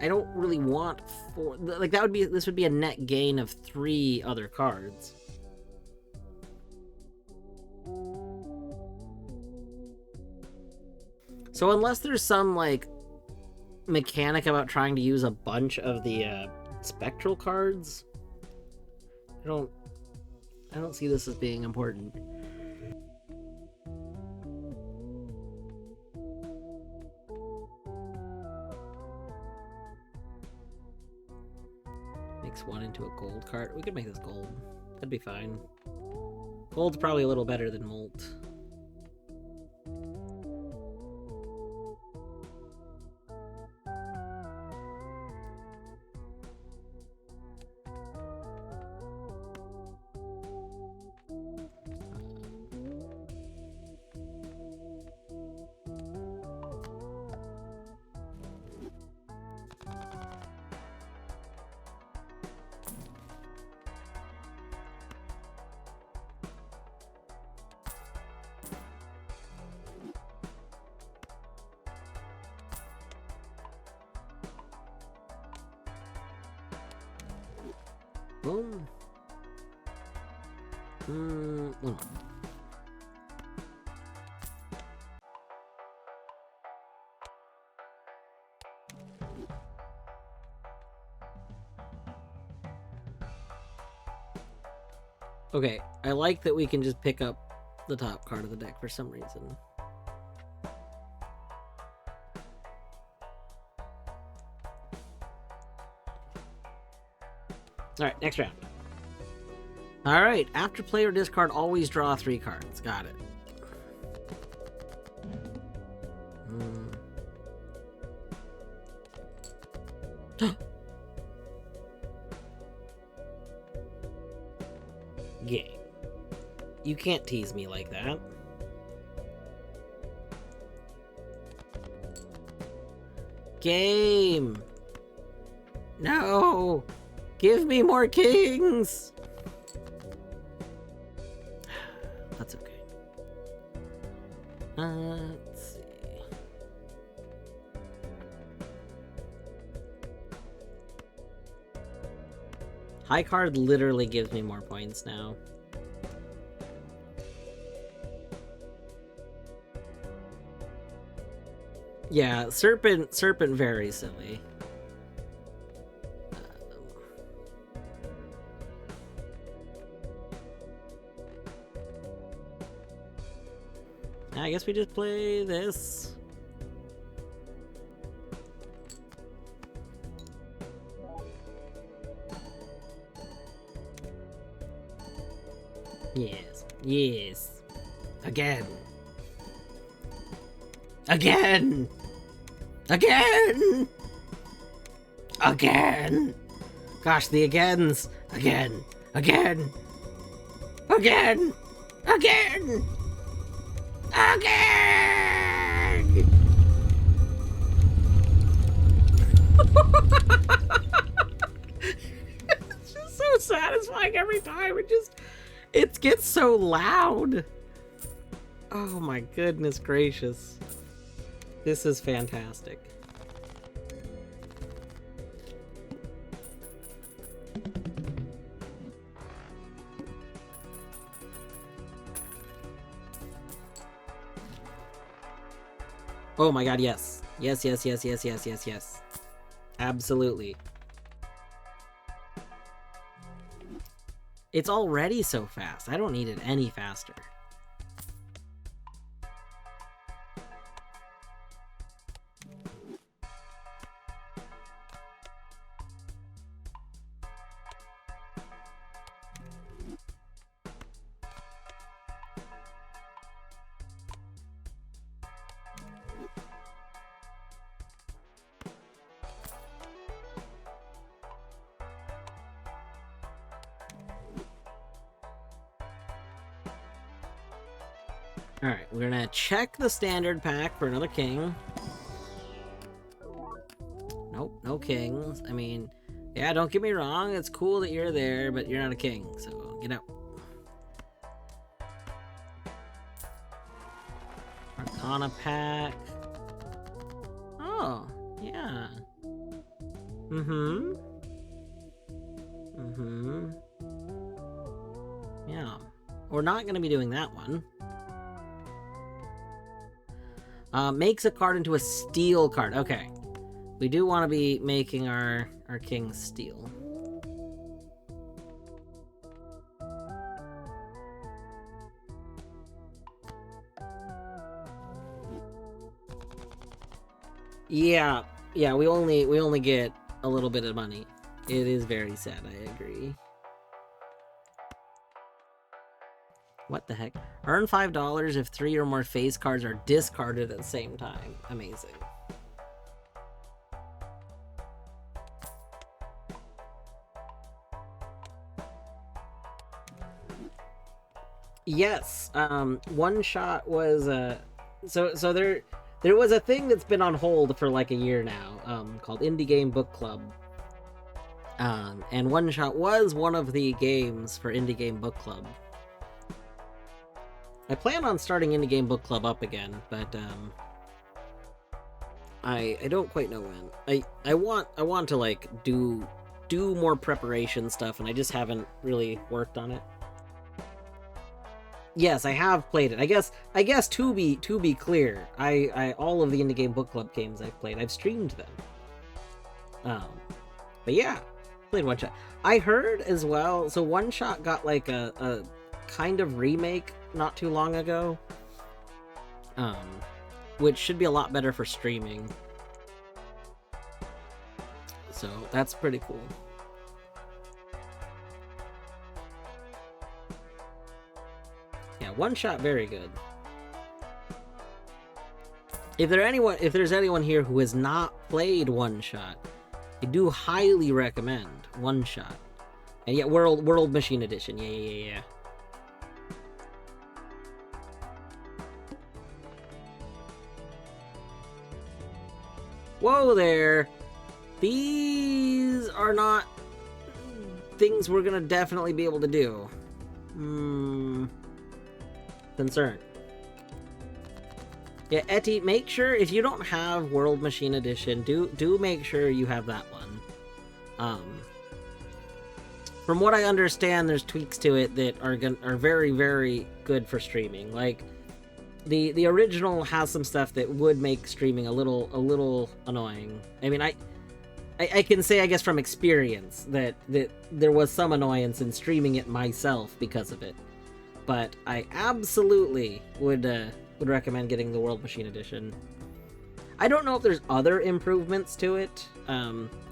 I don't really want 4... Like, this would be a net gain of 3 other cards. So unless there's some, like, mechanic about trying to use a bunch of the spectral cards, I don't see this as being important. Makes one into a gold card. We could make this gold. That'd be fine. Gold's probably a little better than Molt. Boom. Okay, I like that we can just pick up the top card of the deck for some reason. Alright, next round. Alright, after play or discard, always draw 3 cards. Got it. Game. You can't tease me like that. Game. No! Give me more kings! That's okay. Let's see. High card literally gives me more points now. Yeah, Serpent very silly. I guess we just play this. Yes. Yes. Again. Again! Again! Again! Gosh, the agains! Again! Again! Again! Again! Again! It's just so satisfying every time. It gets so loud. Oh my goodness gracious. This is fantastic. Oh my god, yes. Yes, yes, yes, yes, yes, yes, yes. Absolutely. It's already so fast. I don't need it any faster. Alright, we're gonna check the standard pack for another king. Nope, no kings. I mean, yeah, don't get me wrong, it's cool that you're there, but you're not a king, so get out. Arcana pack. Oh, yeah. Yeah. We're not gonna be doing that one. Makes a card into a steel card. Okay. We do want to be making our king steel. Yeah, we only get a little bit of money. It is very sad, I agree. What the heck? Earn $5 if 3 or more face cards are discarded at the same time. Amazing. Yes, one shot was so there was a thing that's been on hold for like a year now, called Indie Game Book Club. And One Shot was one of the games for Indie Game Book Club. I plan on starting Indie Game Book Club up again, but I don't quite know when. I want to like do more preparation stuff, and I just haven't really worked on it. Yes, I have played it. I guess to be clear, I all of the Indie Game Book Club games I've played, I've streamed them. But yeah, played One Shot. I heard as well, so One Shot got like a kind of remake not too long ago, which should be a lot better for streaming. So that's pretty cool. Yeah, One Shot, very good. If there's anyone here who has not played One Shot, I do highly recommend One Shot. And yeah, World Machine Edition. Yeah. Whoa there! These are not things we're gonna definitely be able to do. Concern. Yeah, Etty, make sure if you don't have World Machine Edition, do make sure you have that one. From what I understand, there's tweaks to it that are very, very good for streaming. Like the original has some stuff that would make streaming a little annoying. I mean, I can say, I guess, from experience that there was some annoyance in streaming it myself because of it. But I absolutely would recommend getting the World Machine Edition. I don't know if there's other improvements to it.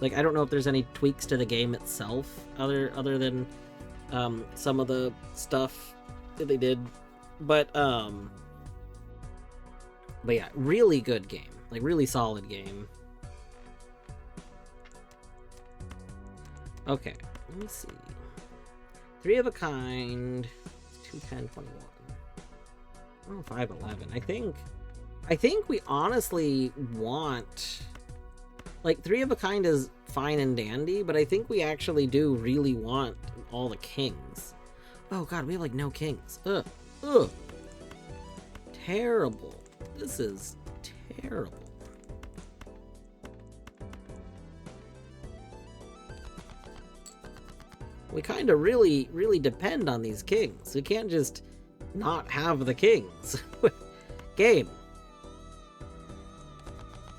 Like, I don't know if there's any tweaks to the game itself other than some of the stuff that they did. But yeah, really good game. Like, really solid game. Okay, let me see. 3 of a kind. 21021. Oh, 511. I think we honestly want, like, 3 of a kind is fine and dandy, but I think we actually do really want all the kings. Oh god, we have like no kings. Ugh. Terrible. This is terrible. We kind of really depend on these kings. We can't just not have the kings. Game.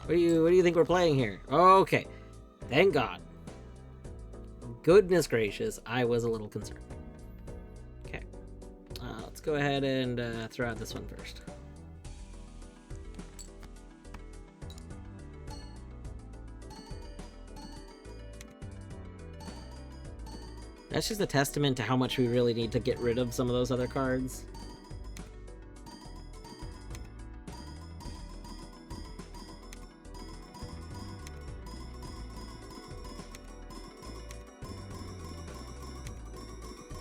What do you think we're playing here? Okay. Thank God. Goodness gracious, I was a little concerned. Okay. Let's go ahead and throw out this one first. That's just a testament to how much we really need to get rid of some of those other cards.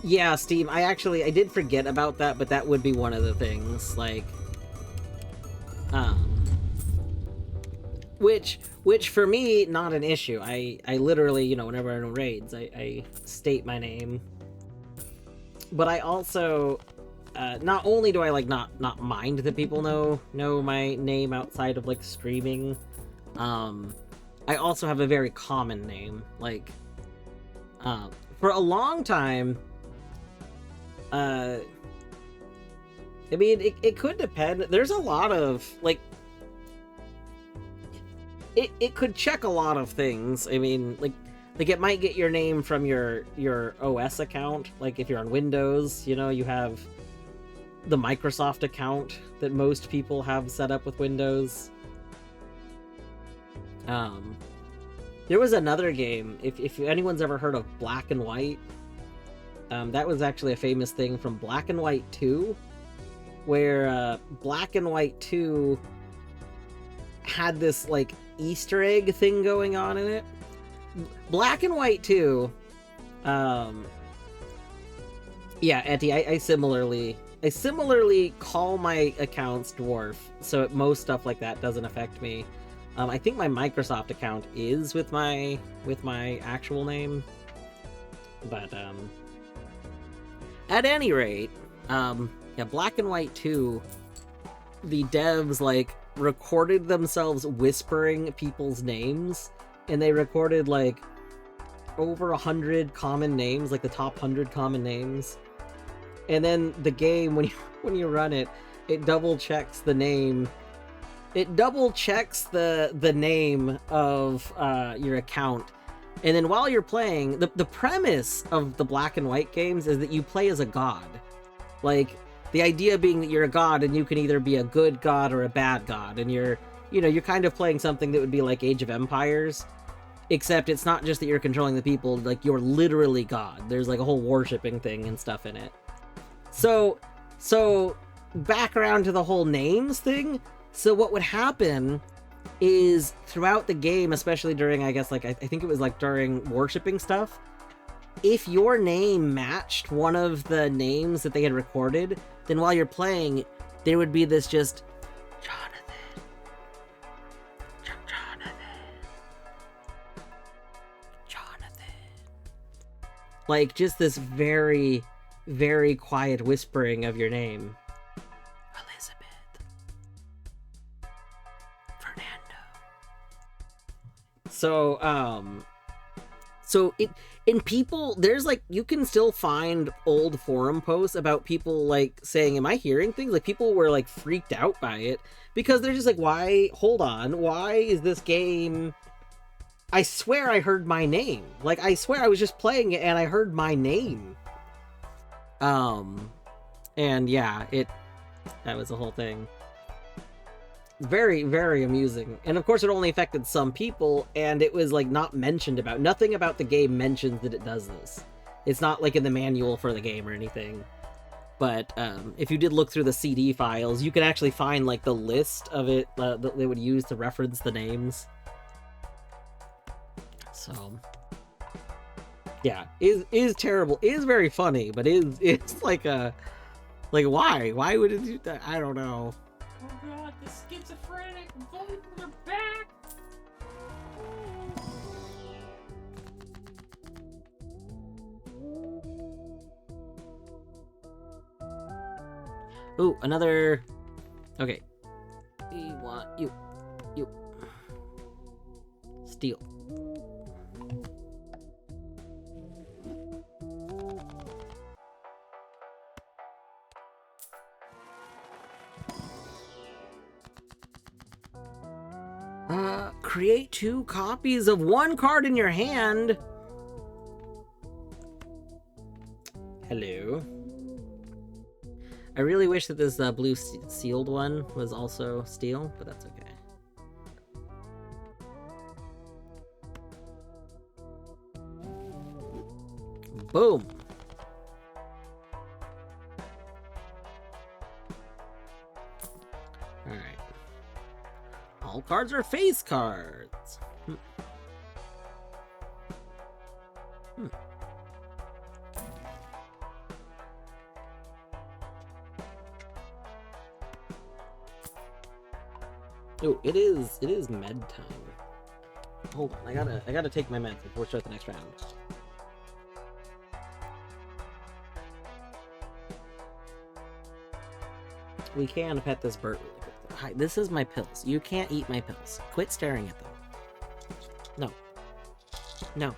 Yeah, Steam, I did forget about that, but that would be one of the things, like, which for me, not an issue. I literally, you know, whenever I'm in raids, I state my name. But I also, not only do I, like, not mind that people know my name outside of, like, streaming, I also have a very common name. Like, for a long time, I mean, it could depend. There's a lot of, like, it could check a lot of things. I mean, like it might get your name from your OS account. Like, if you're on Windows, you know, you have the Microsoft account that most people have set up with Windows. There was another game, if anyone's ever heard of Black and White, that was actually a famous thing from Black and White 2, where Black and White 2 had this, like, Easter egg thing going on in it. Black and White 2, yeah, Etty, I similarly call my accounts dwarf, so most stuff like that doesn't affect me. I think my Microsoft account is with my actual name, but at any rate, yeah, Black and White 2, the devs, like, recorded themselves whispering people's names, and they recorded, like, over 100 common names, like the top 100 common names. And then the game, when you run it, it double checks the name. It double checks the name of your account. And then while you're playing, the premise of the Black and White games is that you play as a god. Like, the idea being that you're a god and you can either be a good god or a bad god, and you're kind of playing something that would be like Age of Empires, except it's not just that you're controlling the people, like, you're literally god. There's, like, a whole worshipping thing and stuff in it. So back around to the whole names thing. So what would happen is, throughout the game, especially during, I guess, like, I think it was, like, during worshipping stuff, if your name matched one of the names that they had recorded, then while you're playing, there would be this just, Jonathan. Like, just this very, very quiet whispering of your name. Elizabeth. Fernando. So in people, there's like, you can still find old forum posts about people like saying, am I hearing things? Like, people were like freaked out by it because they're just like, hold on, why is this game? I swear I heard my name. Like, I swear I was just playing it and I heard my name. And yeah, that was the whole thing. Very, very amusing. And of course it only affected some people, and it was like not mentioned about. Nothing about the game mentions that it does this. It's not like in the manual for the game or anything. But if you did look through the CD files, you could actually find like the list of it that they would use to reference the names. So yeah, is terrible. Is very funny, but it's like why would it do that? I don't know. Oh god, the schizophrenic vote, they're back! Ooh, another... Okay. We want you. Steal. Create 2 copies of 1 card in your hand. Hello. I really wish that this blue sealed one was also steel, but that's okay. Boom. Alright. All cards are face cards. Oh, it is med time. Hold on, I gotta take my meds before we start the next round. We can pet this bird really quick. Hi, this is my pills. You can't eat my pills. Quit staring at them. No. No.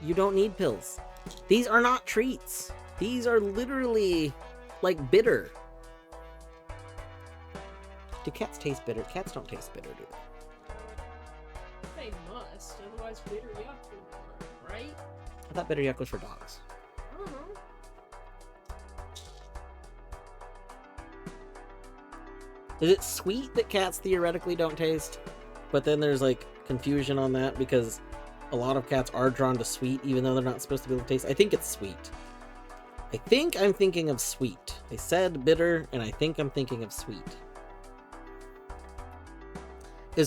You don't need pills. These are not treats. These are literally, like, bitter. Do cats taste bitter? Cats don't taste bitter, do they? They must, otherwise bitter yuck would work, right? I thought bitter yuck was for dogs. I don't know. Is it sweet that cats theoretically don't taste? But then there's, like, confusion on that because a lot of cats are drawn to sweet even though they're not supposed to be able to taste. I think it's sweet. I think I'm thinking of sweet. They said bitter, and I think I'm thinking of sweet. I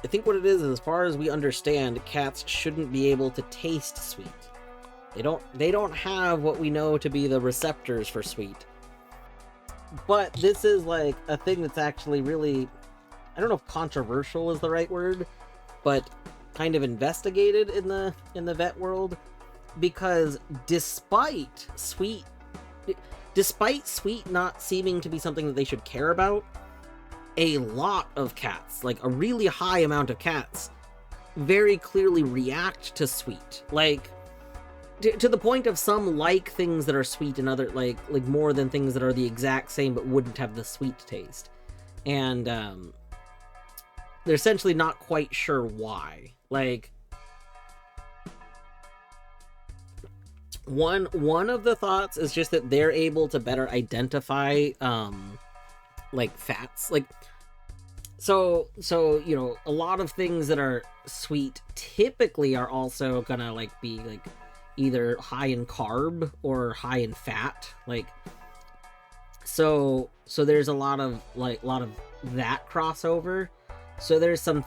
think what it is as far as we understand, cats shouldn't be able to taste sweet. They don't have what we know to be the receptors for sweet. But this is like a thing that's actually really, I don't know if controversial is the right word, but kind of investigated in the vet world, because despite sweet not seeming to be something that they should care about, a lot of cats, like a really high amount of cats, very clearly react to sweet. Like, to the point of some like things that are sweet and other, like more than things that are the exact same but wouldn't have the sweet taste. And, they're essentially not quite sure why. Like, one of the thoughts is just that they're able to better identify, like fats, like so you know, a lot of things that are sweet typically are also gonna like be like either high in carb or high in fat, like so there's a lot of that crossover. So there's some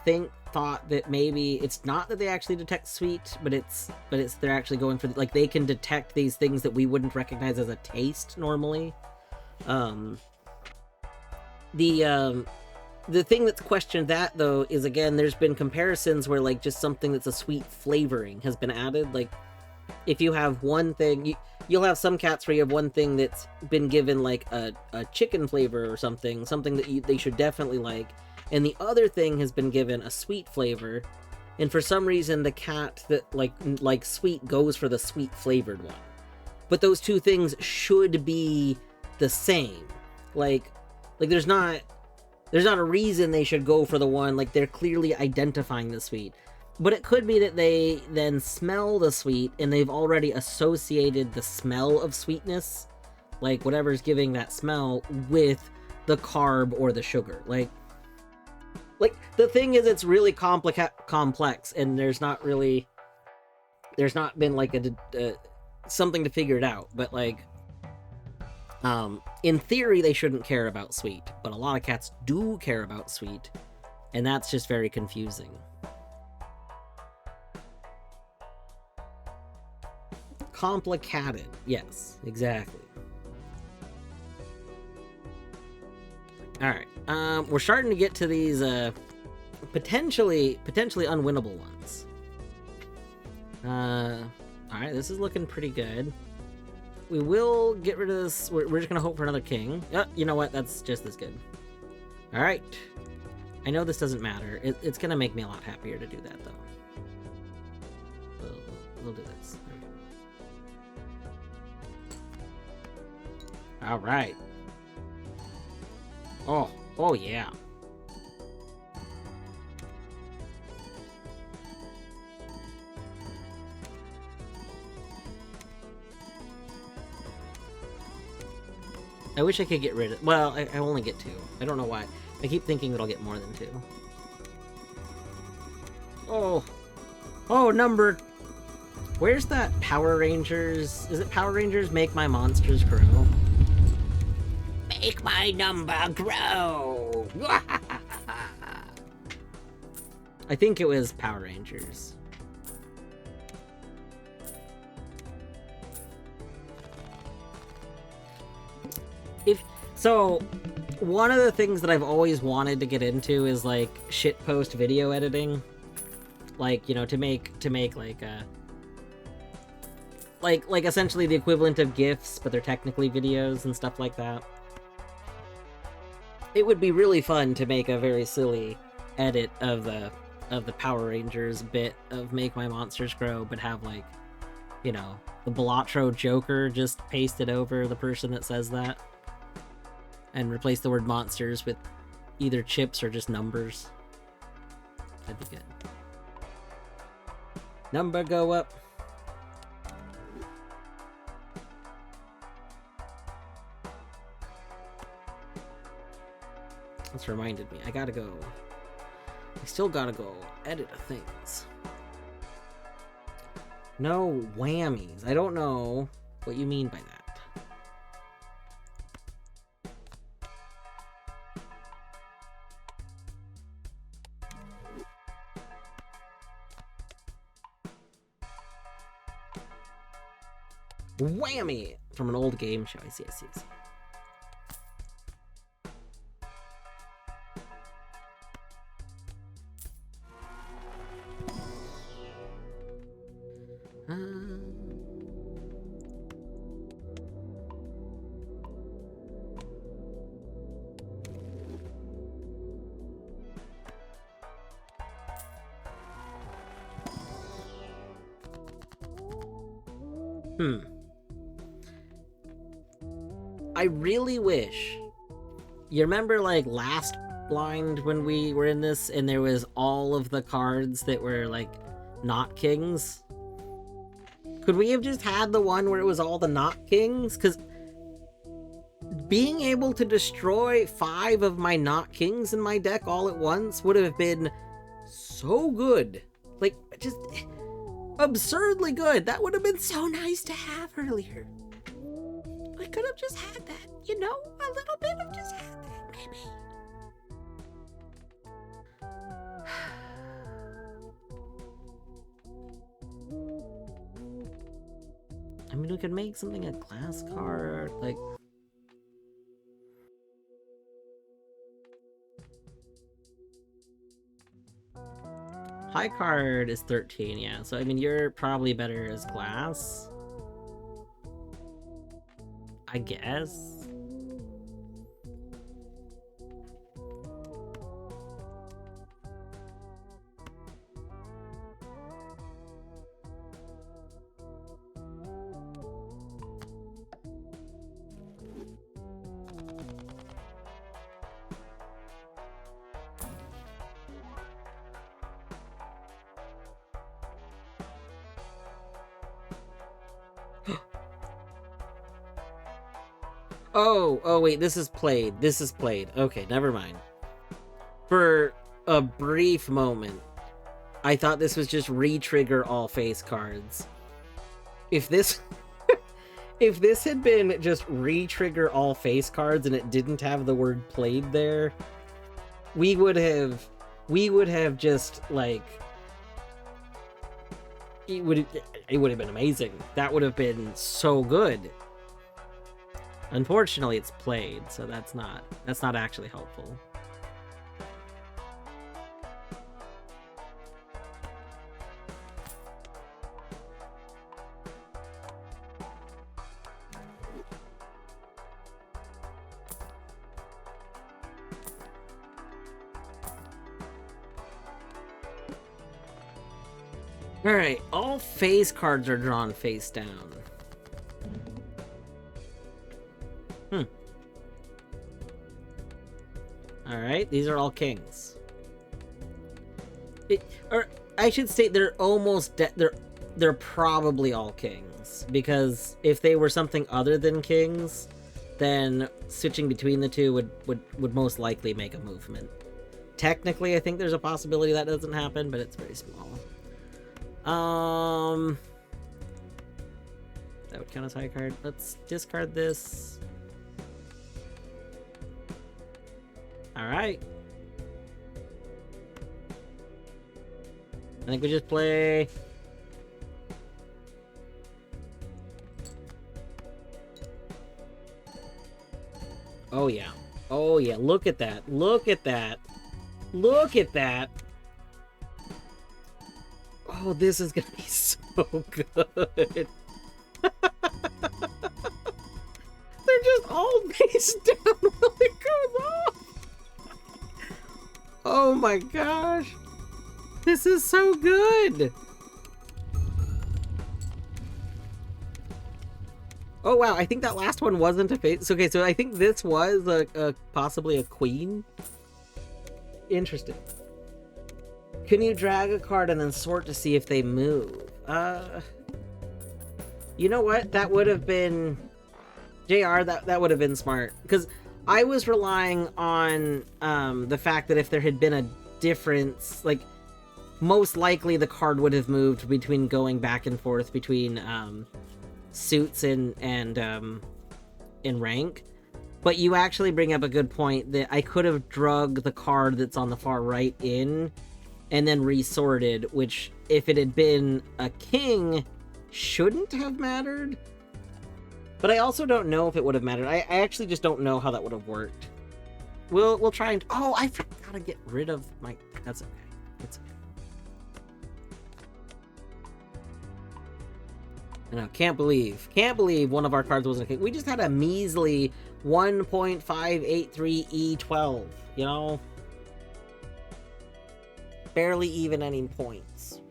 thought that maybe it's not that they actually detect sweet, but it's they're actually going for like they can detect these things that we wouldn't recognize as a taste normally. The thing that's questioned that though is, again, there's been comparisons where like just something that's a sweet flavoring has been added, like if you have one thing, you'll have some cats where you have one thing that's been given like a chicken flavor or something that they should definitely like, and the other thing has been given a sweet flavor, and for some reason the cat that like sweet goes for the sweet flavored one. But those two things should be the same. Like there's not a reason they should go for the one, like they're clearly identifying the sweet. But it could be that they then smell the sweet and they've already associated the smell of sweetness, like whatever's giving that smell, with the carb or the sugar. Like the thing is, it's really complex, and there's not been like a something to figure it out. But like, in theory, they shouldn't care about sweet, but a lot of cats do care about sweet, and that's just very confusing. Complicated. Yes, exactly. Alright. We're starting to get to these potentially unwinnable ones. Alright, this is looking pretty good. We will get rid of this. We're just gonna hope for another king. You know what? That's just as good. Alright. I know this doesn't matter. It's gonna make me a lot happier to do that, though. We'll do this. All right. Oh yeah. I wish I could get rid of... Well, I only get 2. I don't know why. I keep thinking that I'll get more than 2. Oh, number... Where's that Power Rangers? Is it Power Rangers Make My Monsters Grow? Make my number grow! I think it was Power Rangers. So, one of the things that I've always wanted to get into is like shitpost video editing. Like, you know, to make like like essentially the equivalent of GIFs, but they're technically videos and stuff like that. It would be really fun to make a very silly edit of the Power Rangers bit of Make My Monsters Grow, but have like, you know, the Balatro Joker just pasted over the person that says that, and replace the word monsters with either chips or just numbers. That'd be good. Number go up. That's reminded me. I still gotta go edit things. No whammies. I don't know what you mean by that. Whammy! From an old game show. I see. I really wish... You remember, like, last blind when we were in this, and there was all of the cards that were, like, not kings? Could we have just had the one where it was all the not kings? Because being able to destroy 5 of my not kings in my deck all at once would have been so good. Like, just absurdly good. That would have been so nice to have earlier. I could have just had that, you know? A little bit of just had that, maybe. I mean, we could make something a glass card, like... High card is 13, yeah. So, I mean, you're probably better as glass. I guess. Oh, wait, this is played. This is played. Okay, never mind. For a brief moment, I thought this was just re-trigger all face cards. If this... if this had been just re-trigger all face cards and it didn't have the word played there, we would have just, like... It would have been amazing. That would have been so good. Unfortunately, it's played, so that's not actually helpful. Alright, all face cards are drawn face down. Alright, these are all kings. Or I should state they're almost they're probably all kings, because if they were something other than kings, then switching between the two would most likely make a movement. Technically, I think there's a possibility that doesn't happen, but it's very small. That would count as high card. Let's discard this. Alright. I think we just play... Oh yeah. Oh yeah, look at that. Look at that. Look at that. Oh, this is gonna be so good. They're just all face down while it goes off. Oh my gosh. This is so good. Oh wow, I think that last one wasn't a face. Okay, so I think this was a possibly a queen. Interesting. Can you drag a card and then sort to see if they move? You know what? That would have been... JR, that would have been smart. Because I was relying on the fact that if there had been a difference, like, most likely the card would have moved between going back and forth between suits and rank. But you actually bring up a good point that I could have drug the card that's on the far right in and then resorted, which, if it had been a king, shouldn't have mattered. But I also don't know if it would have mattered. I actually just don't know how that would have worked. We'll try and... Oh, I forgot to get rid of my... That's okay. That's okay. No, can't believe one of our cards wasn't a king. We just had a measly 1.583 you know? Barely even any points.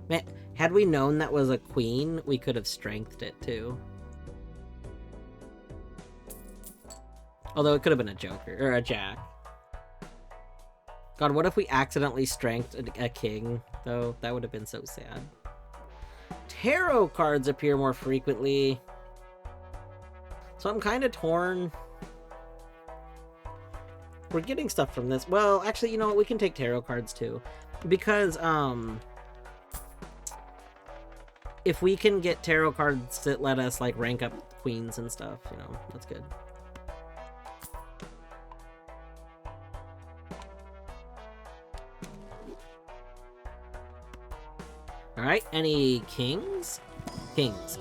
Man, had we known that was a queen, we could have strengthed it too. Although it could have been a joker, or a jack. God, what if we accidentally strengthed a king, though? That would have been so sad. Tarot cards appear more frequently. So I'm kind of torn. We're getting stuff from this. Well, actually, you know what? We can take tarot cards too. Because, if we can get tarot cards that let us, like, rank up queens and stuff, you know, that's good. Alright, any kings? Kings.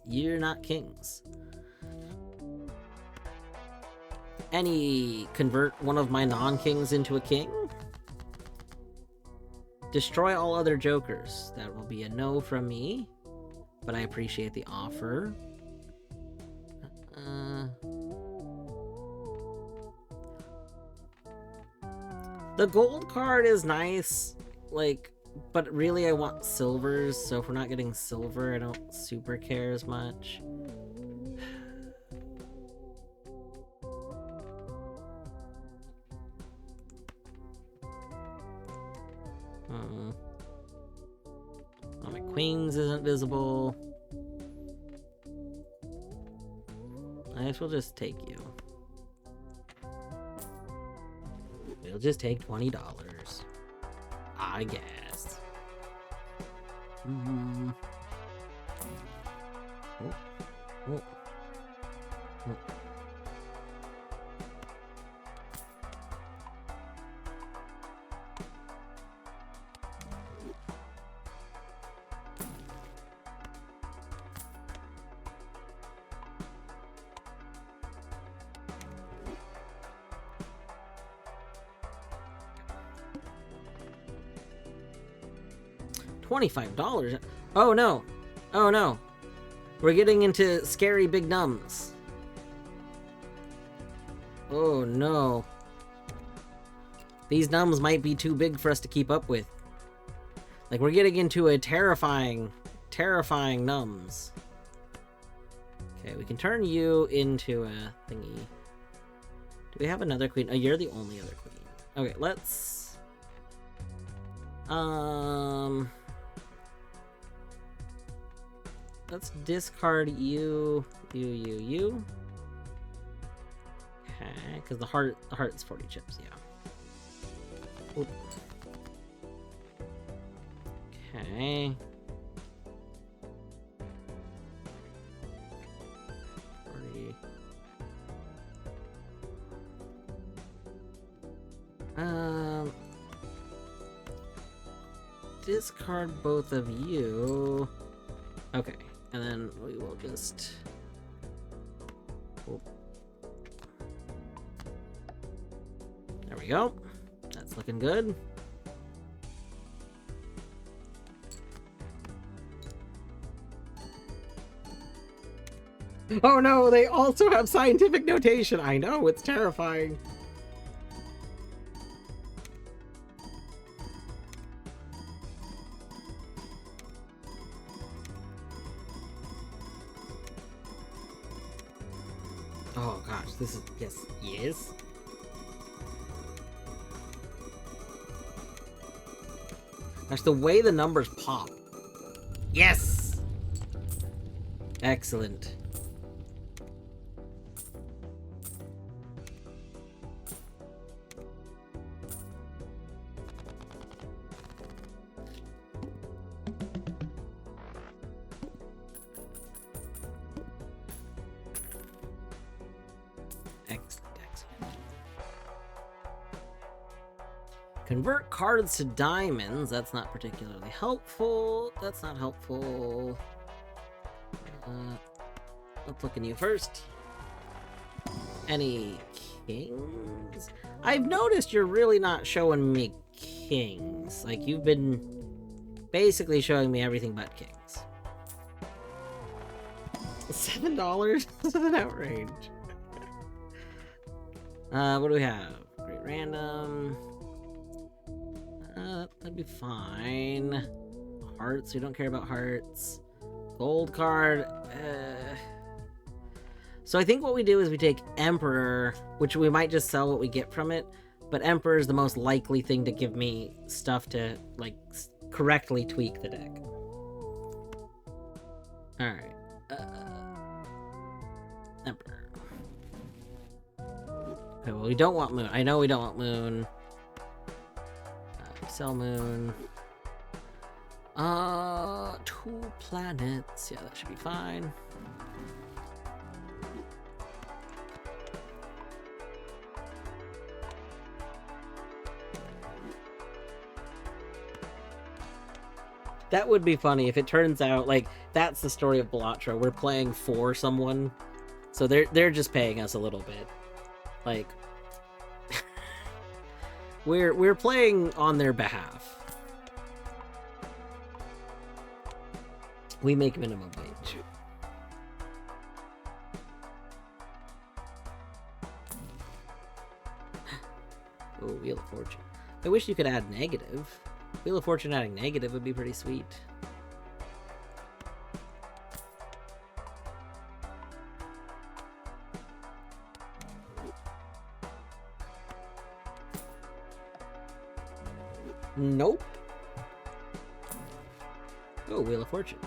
You're not kings. Any convert one of my non-kings into a king? Destroy all other jokers. That will be a no from me, but I appreciate the offer. The gold card is nice, like, but really I want silvers, so if we're not getting silver, I don't super care as much. Oh, my queens isn't visible. I guess we'll just take you. We'll just take $20. I guess. Oh. Oh. Oh. $25? Oh no. Oh no. We're getting into scary big nums. Oh no. These nums might be too big for us to keep up with. Like, we're getting into a terrifying nums. Okay, we can turn you into a thingy. Do we have another queen? Oh, you're the only other queen. Okay, let's... Let's discard you. Okay, because the heart's 40 chips, yeah. Oop. Okay. 40. Discard both of you. Okay. And then we will just... Oh. There we go. That's looking good. Oh no, they also have scientific notation. I know, it's terrifying. Oh gosh, this is... Yes. Gosh, the way the numbers pop. Yes! Excellent. Convert cards to diamonds. That's not particularly helpful. That's not helpful. Let's look at you first. Any kings? I've noticed you're really not showing me kings. Like, you've been basically showing me everything but kings. $7? This is an outrage. What do we have? Great random. That'd be fine. Hearts, we don't care about hearts. Gold card. So I think what we do is we take Emperor, which we might just sell what we get from it, but Emperor is the most likely thing to give me stuff to, like, correctly tweak the deck. Alright. Emperor. Okay, well, we don't want Moon. I know we don't want Moon. Sell Moon. 2 planets. Yeah, that should be fine. That would be funny if it turns out, like, that's the story of Balatro. We're playing for someone, so they're just paying us a little bit. Like, we're playing on their behalf. We make minimum wage. Oh, Wheel of Fortune. I wish you could add negative. Wheel of Fortune adding negative would be pretty sweet. Nope. Oh, Wheel of Fortune.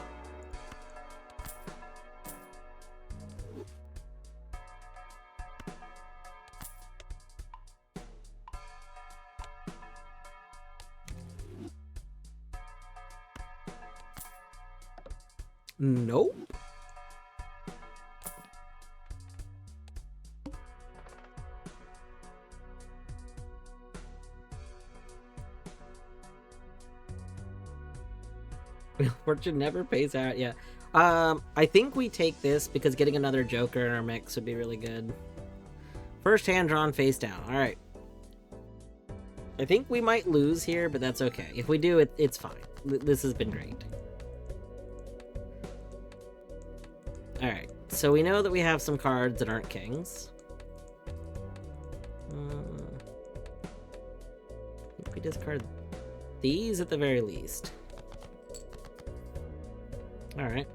Nope. Fortune never pays out. Yeah. I think we take this because getting another Joker in our mix would be really good. First hand drawn face down. All right. I think we might lose here, but that's okay. If we do, it's fine. This has been great. All right. So we know that we have some cards that aren't kings. I think we discard these at the very least. All right.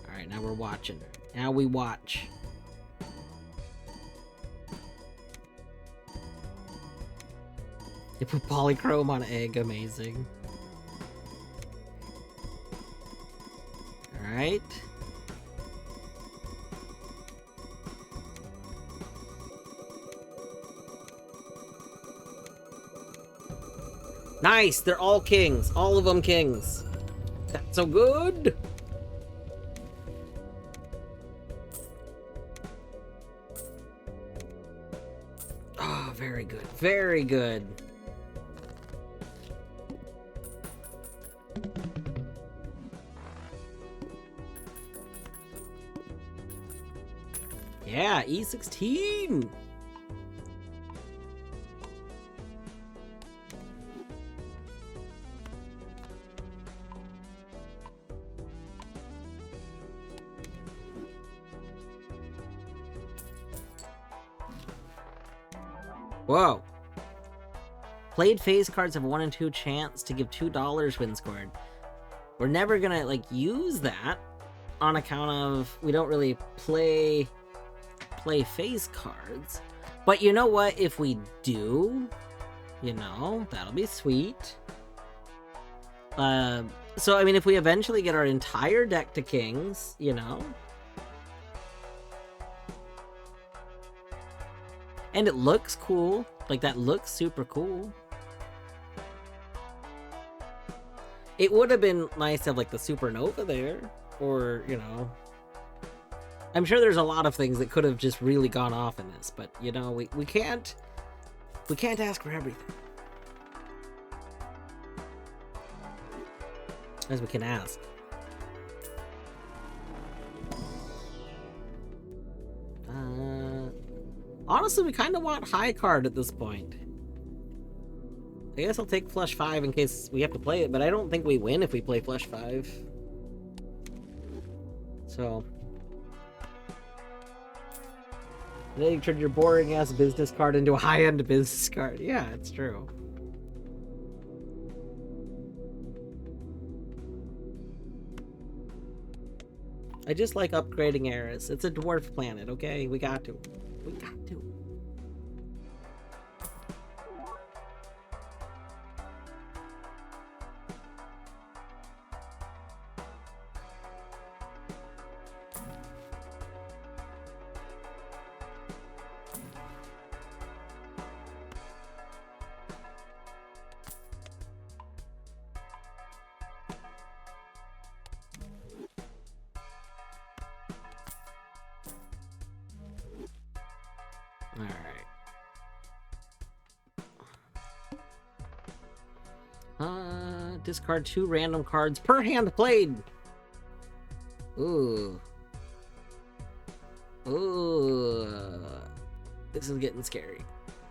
All right, now we're watching. Now we watch. They put polychrome on egg, amazing. Alright. Nice! They're all kings. All of them kings. That's so good! Oh, very good. Very good. Yeah, E16! Whoa. Played phase cards have 1 and 2 chance to give $2 win scored. We're never gonna, like, use that on account of we don't really play phase cards. But you know what? If we do, you know, that'll be sweet. So, I mean, if we eventually get our entire deck to kings, you know. And it looks cool. Like, that looks super cool. It would have been nice to have, like, the supernova there. Or, you know. I'm sure there's a lot of things that could have just really gone off in this. But, you know, we can't ask for everything. As we can ask. Honestly, we kind of want high card at this point. I guess I'll take flush 5 in case we have to play it, but I don't think we win if we play flush 5. So. And then you turn your boring ass business card into a high-end business card. Yeah, it's true. I just like upgrading Eris. It's a dwarf planet, okay? We got to. We got to. Alright. Discard 2 random cards per hand played. Ooh. Ooh. This is getting scary.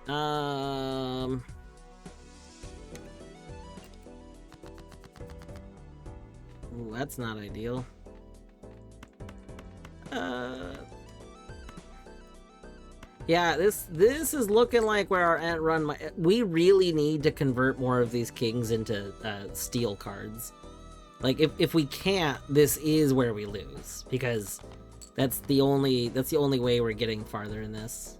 Ooh, that's not ideal. Yeah, this is looking like where our Ant Run might... We really need to convert more of these kings into steel cards. Like, if we can't, this is where we lose, because that's the only way we're getting farther in this.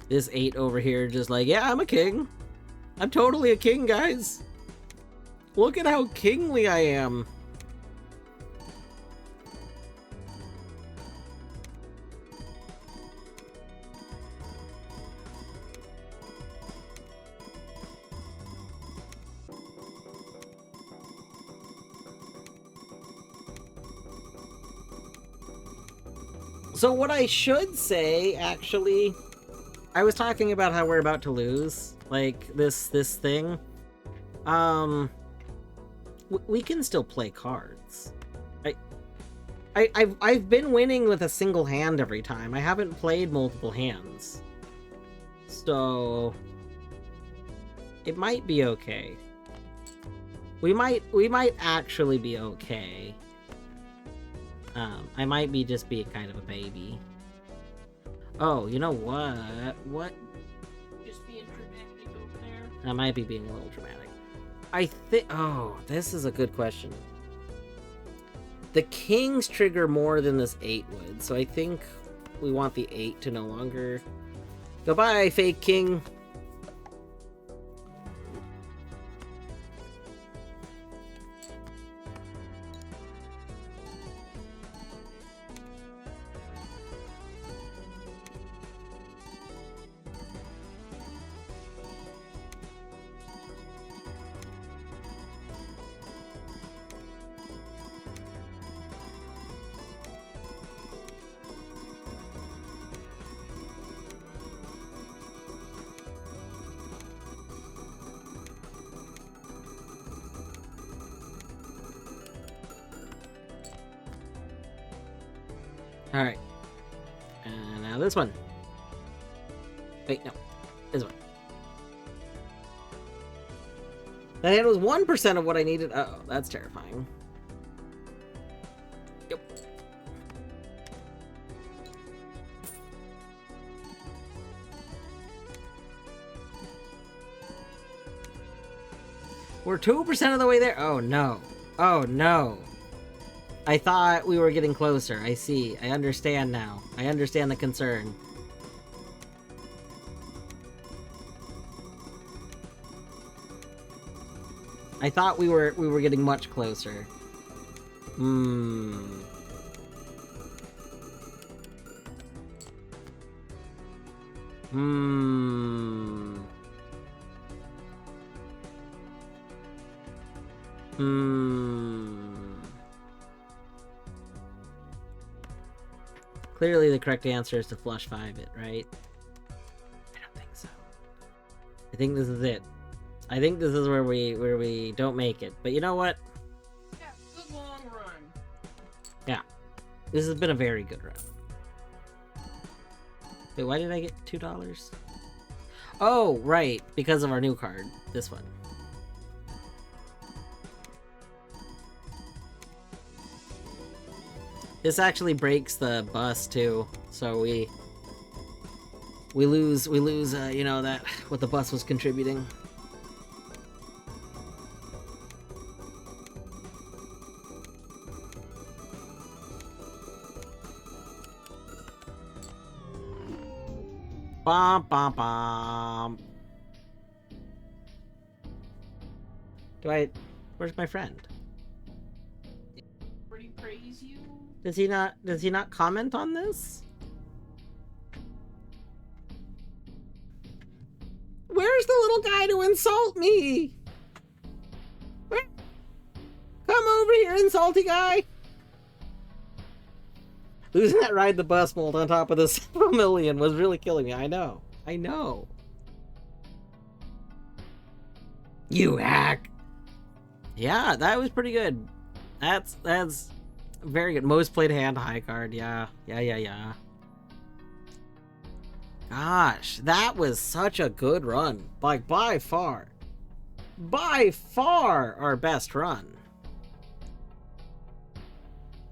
This 8 over here just like, yeah, I'm a king. I'm totally a king, guys. Look at how kingly I am. So what I should say, actually... I was talking about how we're about to lose, like, this thing. We can still play cards. I've been winning with a single hand every time. I haven't played multiple hands. So... it might be okay. We might actually be okay. I might be just being kind of a baby. Oh, you know what? What? Just being dramatic over there. I might be being a little dramatic. I think... oh, this is a good question. The kings trigger more than this 8 would, so I think we want the 8 to no longer... Goodbye, fake king! Alright. And now this one. Wait, no. This one. That hand was 1% of what I needed. Uh-oh, that's terrifying. Yep. We're 2% of the way there. Oh, no. Oh, no. I thought we were getting closer. I see. I understand now. I understand the concern. I thought we were getting much closer. Hmm. Hmm. Hmm. Clearly the correct answer is to flush 5 it, right? I don't think so. I think this is it. I think this is where we don't make it. But you know what? Yeah, good long run. Yeah. This has been a very good run. Wait, why did I get $2? Oh, right. Because of our new card. This one. This actually breaks the bus too, so we lose, you know, that what the bus was contributing. Bom bom bom. Where's my friend? Pretty praise you. Does he not comment on this? Where's the little guy to insult me? Where? Come over here, insulty guy! Losing that ride the bus mold on top of the several million was really killing me. I know. I know. You hack! Yeah, that was pretty good. That's very good. Most played hand high card. Yeah. Gosh, that was such a good run. Like, by far our best run.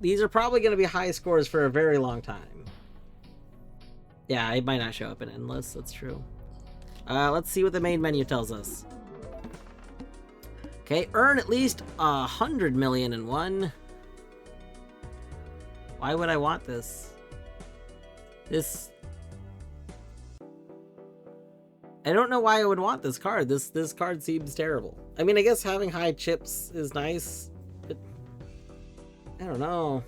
These are probably going to be high scores for a very long time. Yeah, it might not show up in Endless, that's true. Let's see what the main menu tells us. Okay, earn at least 100 million in one. Why would I want this? I don't know why I would want this card. This card seems terrible. I mean, I guess having high chips is nice, but I don't know.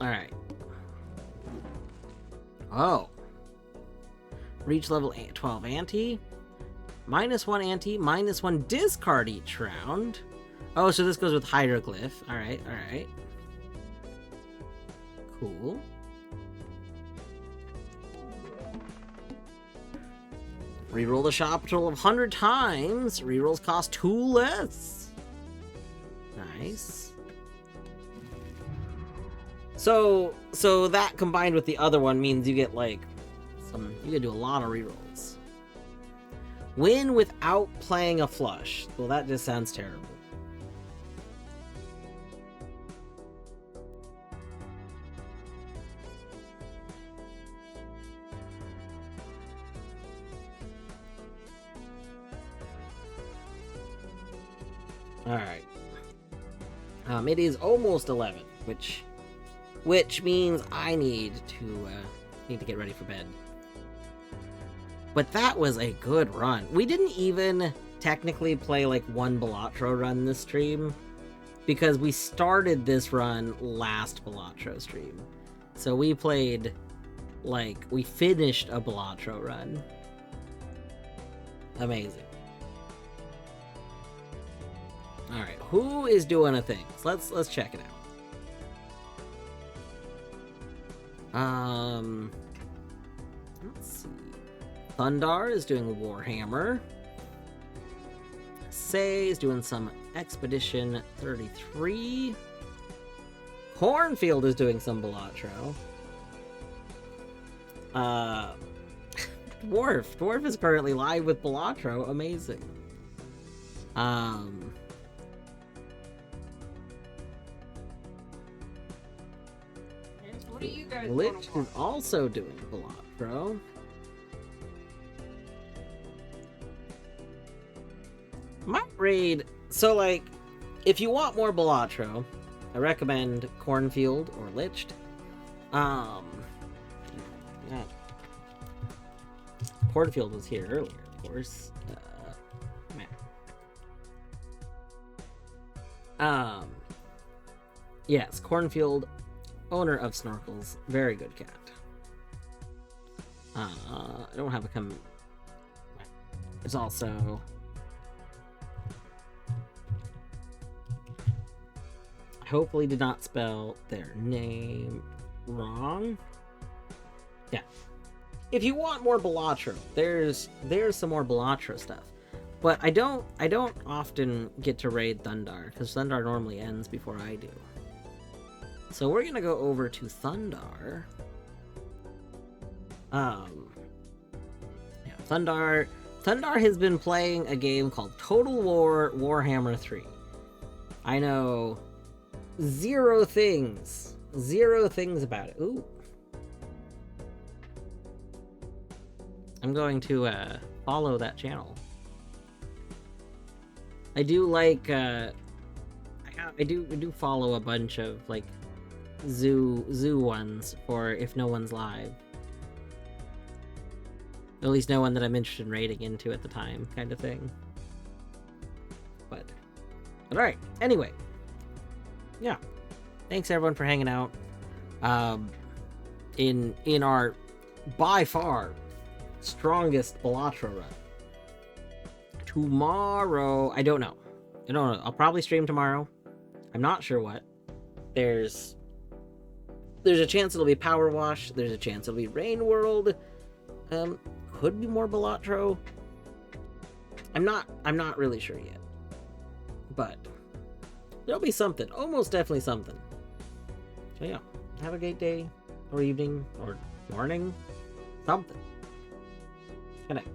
Alright. Oh. Reach level 12 ante. -1 ante, -1 discard each round. Oh, so this goes with Hieroglyph. Alright. Cool. Reroll the shop total of 100 times. Rerolls cost 2 less. Nice. So that combined with the other one means you get like you can do a lot of rerolls. Win without playing a flush. Well, that just sounds terrible. Alright. It is almost 11, which means I need to get ready for bed. But that was a good run. We didn't even technically play like one Balatro run this stream, because we started this run last Balatro stream. So we played, like, we finished a Balatro run. Amazing. Alright, who is doing a thing? So let's check it out. Let's see. Thundar is doing Warhammer. Say is doing some Expedition 33. Cornfield is doing some Balatro. Dwarf is currently live with Balatro. Amazing. What are you guys Lich is also doing Balatro. My raid, so like, if you want more Balatro, I recommend Cornfield or Liched. Yeah. Cornfield was here earlier, of course. Yes, Cornfield, owner of Snorkels, very good cat. I don't have a There's also hopefully did not spell their name wrong. Yeah. If you want more Balatro, there's some more Balatro stuff. But I don't often get to raid Thundar, because Thundar normally ends before I do. So we're gonna go over to Thundar. Yeah, Thundar has been playing a game called Total War Warhammer 3. I know zero things about it. Ooh. I'm going to follow that channel. I do like I do follow a bunch of like zoo ones for if no one's live. At least no one that I'm interested in raiding into at the time, kind of thing. But But alright, anyway. Yeah. Thanks everyone for hanging out. In our by far strongest Balatro run. Tomorrow, I don't know. I'll probably stream tomorrow. I'm not sure what. There's a chance it'll be Power Wash. There's a chance it'll be Rain World. Could be more Balatro. I'm not really sure yet. But there'll be something. Almost definitely something. So yeah, have a great day or evening or morning. Something. Good night.